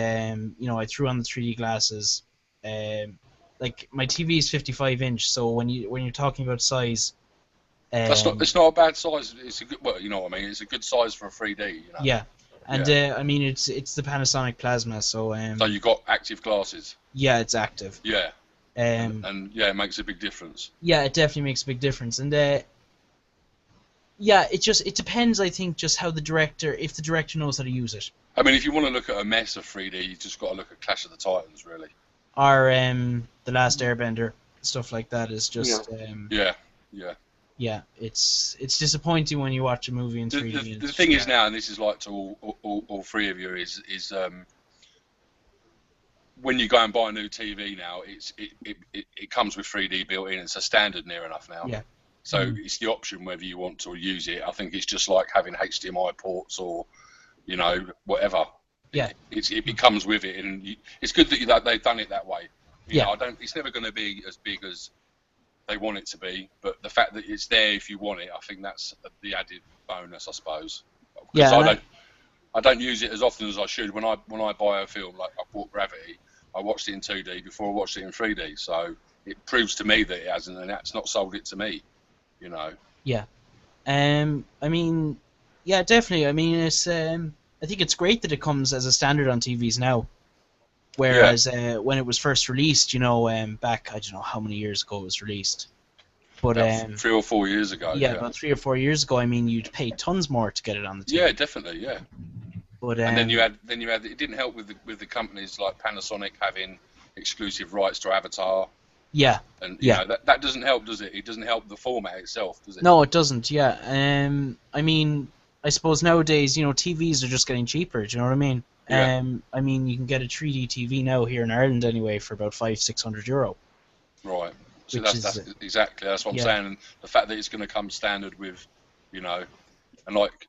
you know, I threw on the 3D glasses. Like, my TV is 55 inch, so when you're talking about size, It's not a bad size. It's a good, well, you know what I mean. It's a good size for a 3D. You know. yeah, and I mean, it's the Panasonic Plasma, so So you got active glasses. yeah, it's active. Yeah. Um, And yeah, it makes a big difference. yeah, it definitely makes a big difference, and yeah, it depends. I think just how if the director knows how to use it. I mean, if you want to look at a mess of 3D, you just got to look at Clash of the Titans, really. Or The Last Airbender, stuff like that is just Yeah. it's disappointing when you watch a movie in 3D. The thing is now, and this is like to all three of you, is when you go and buy a new TV now, it comes with 3D built in. It's a standard near enough now. Yeah. So it's the option whether you want to use it. I think it's just like having HDMI ports or, you know, whatever. Yeah. It comes with it, and it's good that they've done it that way. You know, it's never going to be as big as they want it to be, but the fact that it's there if you want it, I think that's the added bonus, I suppose. Because I don't use it as often as I should. When I buy a film, like I bought Gravity, I watched it in 2D before I watched it in 3D. So it proves to me that it hasn't, and that's not sold it to me. You know. Yeah. I mean, yeah, definitely. I mean, it's I think it's great that it comes as a standard on TVs now. Whereas when it was first released, you know, back, I don't know how many years ago it was released, but 3 or 4 years ago. yeah, about 3 or 4 years ago. I mean, you'd pay tons more to get it on the TV. Yeah, definitely, yeah. But and then you had it didn't help with the companies like Panasonic having exclusive rights to Avatar. Yeah. And you know, that doesn't help, does it? It doesn't help the format itself, does it? No, it doesn't. Yeah. I mean, I suppose nowadays, you know, TVs are just getting cheaper. Do you know what I mean? Yeah. I mean, you can get a 3D TV now here in Ireland anyway for about €500-600. Right. So Which that's is, exactly what I'm saying. And the fact that it's going to come standard with, you know, and like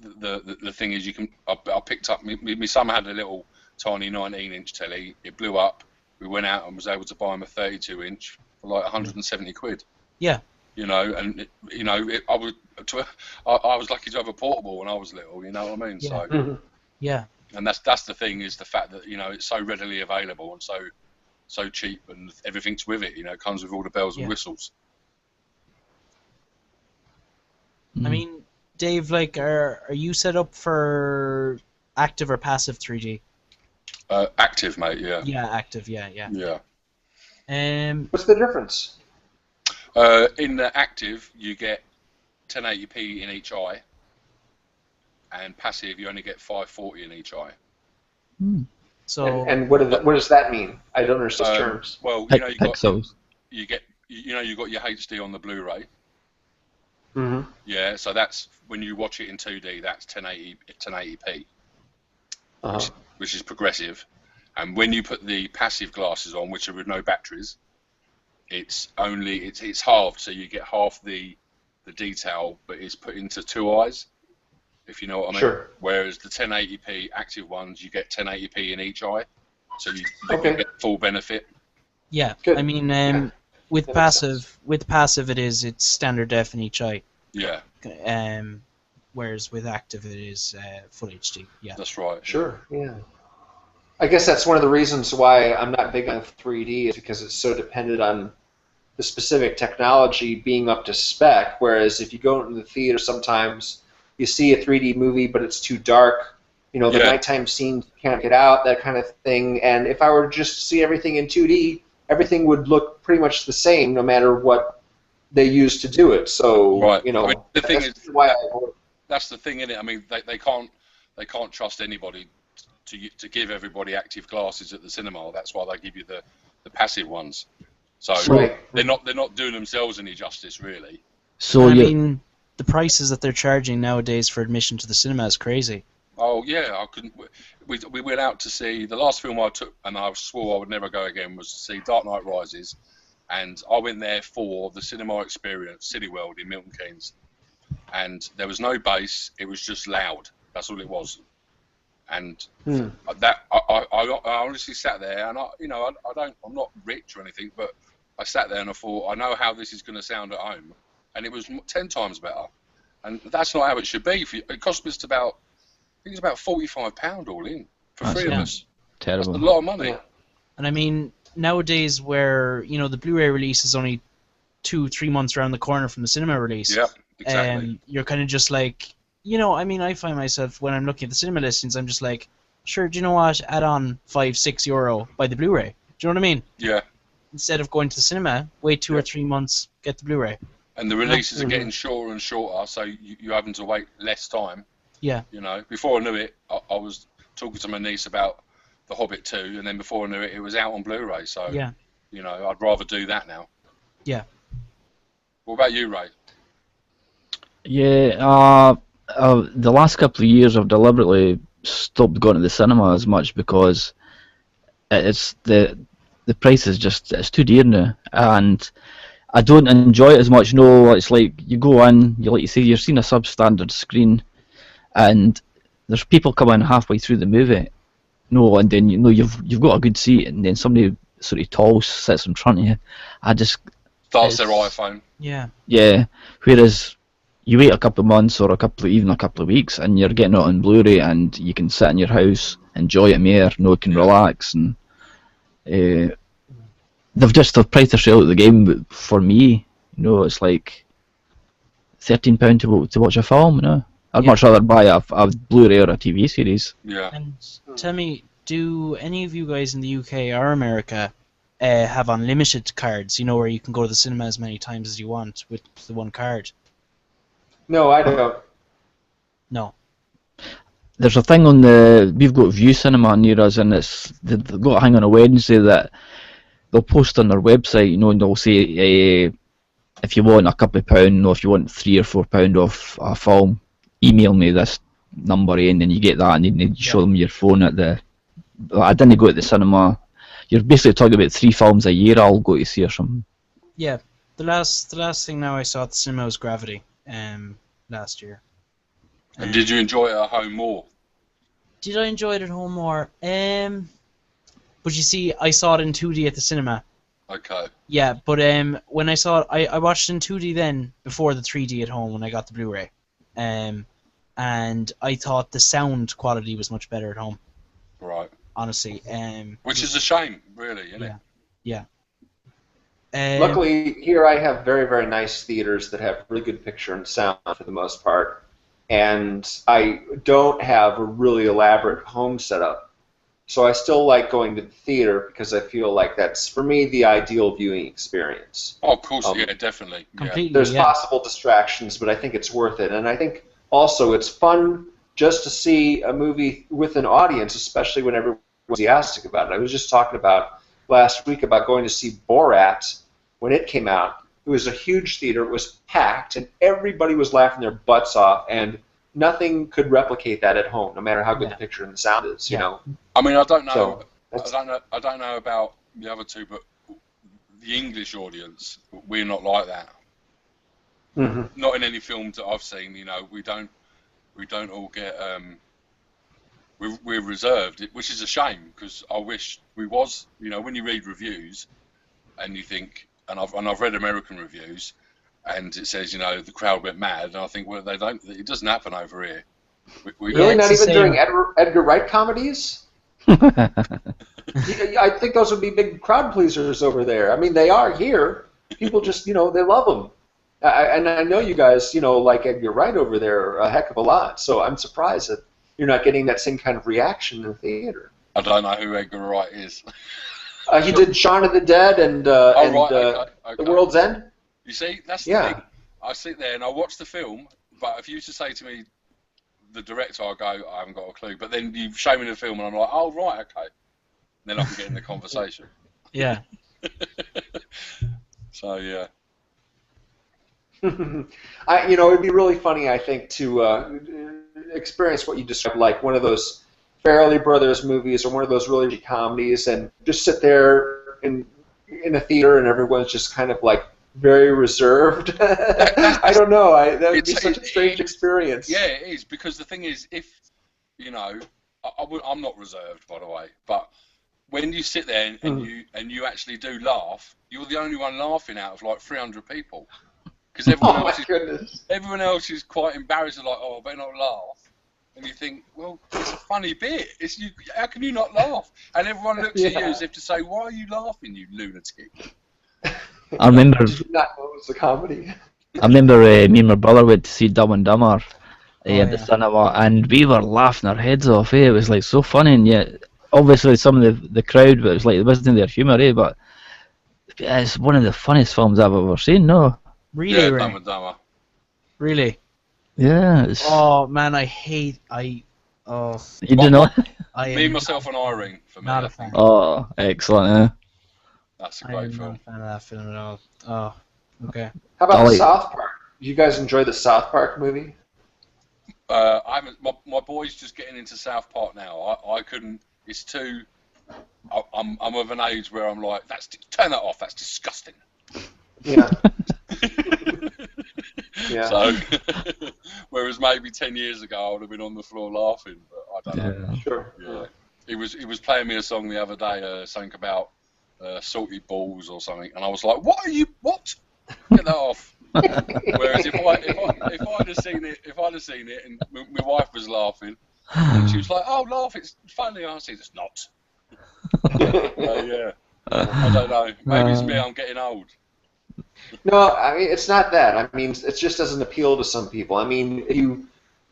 the thing is, I picked up. My son had a little tiny 19-inch telly. It blew up. We went out and was able to buy him a 32-inch for like 170 quid. Yeah. You know, and you know, I was lucky to have a portable when I was little. You know what I mean? Yeah. So. Mhm. Yeah. And that's the thing, is the fact that, you know, it's so readily available and so cheap, and everything's with it. You know, it comes with all the bells and whistles. I mean, Dave, like, are you set up for active or passive 3D? Active, mate. Yeah. Yeah, active. Yeah. Yeah. What's the difference? In the active, you get 1080p in each eye, and passive, you only get 540 in each eye. So. And what does that mean? I don't understand terms. Well, you know, Pixels. you got your HD on the Blu-ray. Mm-hmm. Yeah, so that's when you watch it in 2D. That's 1080p, which is progressive. And when you put the passive glasses on, which are with no batteries, it's halved, so you get half the detail, but it's put into 2 eyes, if you know what I mean. Sure. Whereas the 1080p active ones, you get 1080p in each eye, so you get full benefit. Yeah. Good. I mean, with That makes sense. passive, it's standard def in each eye. Yeah. Whereas with active, it is full HD. Yeah. That's right. Sure. Yeah. I guess that's one of the reasons why I'm not big on 3D, is because it's so dependent on the specific technology being up to spec. Whereas if you go into the theater, sometimes you see a 3D movie, but it's too dark, You know, the Yeah. nighttime scenes can't get out, that kind of thing. And if I were to just see everything in 2D, everything would look pretty much the same no matter what they use to do it. So, Right. you know, I mean, the thing that's is, why that's the thing, innit? I mean, they can't trust anybody to give everybody active glasses at the cinema. That's why they give you the passive ones. So Right. they're not doing themselves any justice, really. So I you mean, the prices that they're charging nowadays for admission to the cinema is crazy. Oh yeah, I couldn't. We went out to see the last film I took, and I swore I would never go again, was to see Dark Knight Rises, and I went there for the cinema experience, City World in Milton Keynes, and there was no bass. It was just loud. That's all it was. And that I honestly sat there, and I'm not rich or anything, but I sat there and I thought, I know how this is going to sound at home, and it was 10 times better. And that's not how it should be. It cost us about, I think it's about £45 all in for That's three of yeah. us. terrible. That's a lot of money. Yeah. And I mean, nowadays where, the Blu-ray release is only 2-3 months around the corner from the cinema release, Yeah, exactly. you're kind of just like, I find myself, when I'm looking at the cinema listings, I'm just like, sure, do you know what, add on €5-6 buy the Blu-ray. Do you know what I mean? Yeah. Instead of going to the cinema, wait 2 or 3 months, get the Blu-ray. And the releases are getting shorter and shorter, so you're having to wait less time. Yeah. Before I knew it, I was talking to my niece about The Hobbit 2, and then before I knew it, it was out on Blu-ray. So, Yeah. I'd rather do that now. Yeah. What about you, Ray? Yeah, the last couple of years I've deliberately stopped going to the cinema as much because it's the price is just, it's too dear now, and I don't enjoy it as much. No, it's like you go in, like you say, you're seeing a substandard screen, and there's people coming halfway through the movie. No, and then you've got a good seat, and then somebody sort of tall sits in front of you. Starts their It's- iPhone. Yeah. Yeah, whereas you wait a couple of months or even a couple of weeks, and you're getting it on Blu-ray, and you can sit in your house, enjoy it more, you can relax, and they've priced their sale at the game. But for me, it's like £13 to watch a film. I'd Yeah. much rather buy a Blu-ray or a TV series. Yeah. And tell me, do any of you guys in the UK or America have unlimited cards, where you can go to the cinema as many times as you want with the one card? No, I don't. No. There's a thing we've got View Cinema near us, and they've got a thing on a Wednesday that they'll post on their website, and they'll say, if you want a couple of pound, if you want £3 or £4 off a film, email me this number, and then you get that, and then you show them your phone at the. I didn't go to the cinema. You're basically talking about 3 films a year I'll go to see or something. Yeah. The last thing now I saw at the cinema was Gravity, last year. And did you enjoy it at home more? Did I enjoy it at home more? But you see, I saw it in 2D at the cinema. Okay. Yeah, but when I saw it, I watched it in 2D then before the 3D at home when I got the Blu-ray, and I thought the sound quality was much better at home. Right. Honestly, Which is a shame, really, isn't it? yeah. Luckily, here I have very, very nice theaters that have really good picture and sound for the most part. And I don't have a really elaborate home setup. So I still like going to the theater because I feel like that's, for me, the ideal viewing experience. Oh, of course, yeah, definitely. Yeah. completely. There's yeah. possible distractions, but I think it's worth it. And I think also it's fun just to see a movie with an audience, especially when everyone's enthusiastic about it. I was just talking about last week about going to see Borat when it came out. It was a huge theater. It was packed, and everybody was laughing their butts off, and nothing could replicate that at home, no matter how good the picture and the sound is. You know. I mean, I don't know. So, I don't know about the other two, but the English audience, we're not like that. Mm-hmm. Not in any films that I've seen. We don't all get. We're reserved, which is a shame because I wish we was. When you read reviews, and you think, and I've read American reviews, and it says, the crowd went mad, and I think, well, they don't. It doesn't happen over here. Really, not it's the even during same. Edgar Wright comedies. I think those would be big crowd pleasers over there. I mean, they are here. People just, they love them. And I know you guys, like Edgar Wright over there a heck of a lot. So I'm surprised that you're not getting that same kind of reaction in the theater. I don't know who Edgar Wright is. He did Shaun of the Dead and Okay. The World's End. You see, that's the Yeah. thing. I sit there and I watch the film, but if you used to say to me, the director, I go, I haven't got a clue. But then you show me the film and I'm like, oh, right, okay. Then I can get in the conversation. Yeah. So, yeah. It'd be really funny, I think, to experience what you described, like one of those Farrelly Brothers movies or one of those really comedies, and just sit there in a theater and everyone's just kind of like very reserved. I don't know. That would be such a strange experience. Yeah, it is, because the thing is, if, I'm not reserved, by the way, but when you sit there and you actually do laugh, you're the only one laughing out of like 300 people. Because everyone else is quite embarrassed, like, oh, I better not laugh. And you think, well, it's a funny bit. How can you not laugh? And everyone looks at you as if to say, why are you laughing, you lunatic? I remember. Did you not know it was a comedy? I remember me and my brother went to see Dumb and Dumber at the yeah. cinema, and we were laughing our heads off. It was like so funny, and yet obviously some of the crowd, but it was like it wasn't their humour. But it's one of the funniest films I've ever seen. No. Really, Yeah, Ray? Dumb and Dumber. Really? Yeah. It's, Oh man, you do not. Me, myself, and Irene, for me. Not I a think fan. Oh, excellent. that's a I'm great not film. a fan of that film at all. Oh, okay. How about Dolly. South Park? You guys enjoy the South Park movie? I haven't. My boy's just getting into South Park now. I couldn't. It's too. I'm of an age where I'm like, turn that off. That's disgusting. Yeah. Yeah. So, whereas maybe 10 years ago I would have been on the floor laughing, but I don't know. Yeah. Sure. Yeah. He was playing me a song the other day, something about salty balls or something, and I was like, what? Get that off. Whereas if I'd have seen it, and my wife was laughing, and she was like, oh, laugh, it's funny. I said, it's not. Yeah. I don't know. Maybe it's me. I'm getting old. No, I mean, it's not that. I mean, it just doesn't appeal to some people. I mean, if you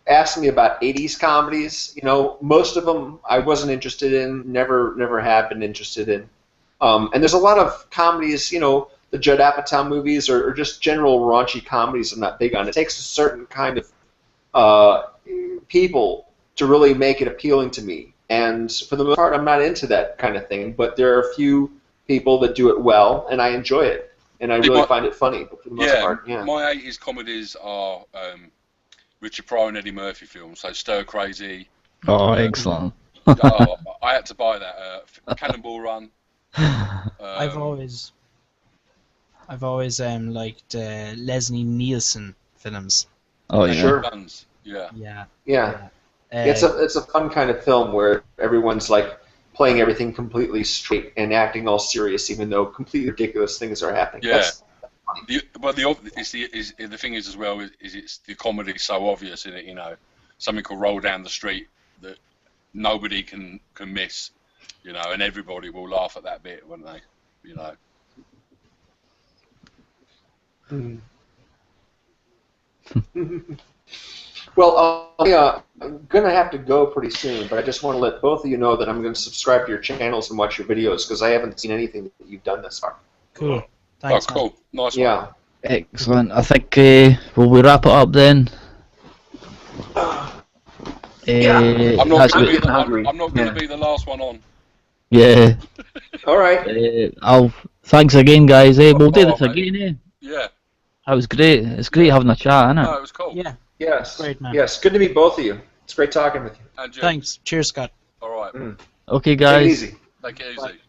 ask me about 80s comedies, most of them I wasn't interested in, never have been interested in. And there's a lot of comedies, the Judd Apatow movies or just general raunchy comedies I'm not big on. It takes a certain kind of people to really make it appealing to me. And for the most part, I'm not into that kind of thing. But there are a few people that do it well, and I enjoy it. And I really find it funny, but for the most part, yeah. My 80s comedies are Richard Pryor and Eddie Murphy films, so Stir Crazy. Oh, excellent. I had to buy that. Cannonball Run. I've always liked Leslie Nielsen films. Oh, yeah. Sure. Guns. Yeah. Yeah. Yeah. It's a fun kind of film where everyone's like playing everything completely straight and acting all serious, even though completely ridiculous things are happening. Yeah. That's The thing is as well is it's the comedy so obvious in it. Something called Roll Down the Street that nobody can miss, and everybody will laugh at that bit, won't they? Well, I'm going to have to go pretty soon, but I just want to let both of you know that I'm going to subscribe to your channels and watch your videos because I haven't seen anything that you've done thus far. Cool. Thanks, oh, cool. Nice Yeah. one. Excellent. I think will we wrap it up then? I'm not that's going good. to be the last one on. Yeah. All right. Thanks again, guys. We'll do Oh, this mate. again. Yeah. That was great. It's great having a chat, isn't it? No, it was cool. Yeah. Yes. Great, man. Yes. Good to meet both of you. It's great talking with you. And you. Thanks. Cheers, Scott. All right. Okay, Take it guys. easy. Take it easy.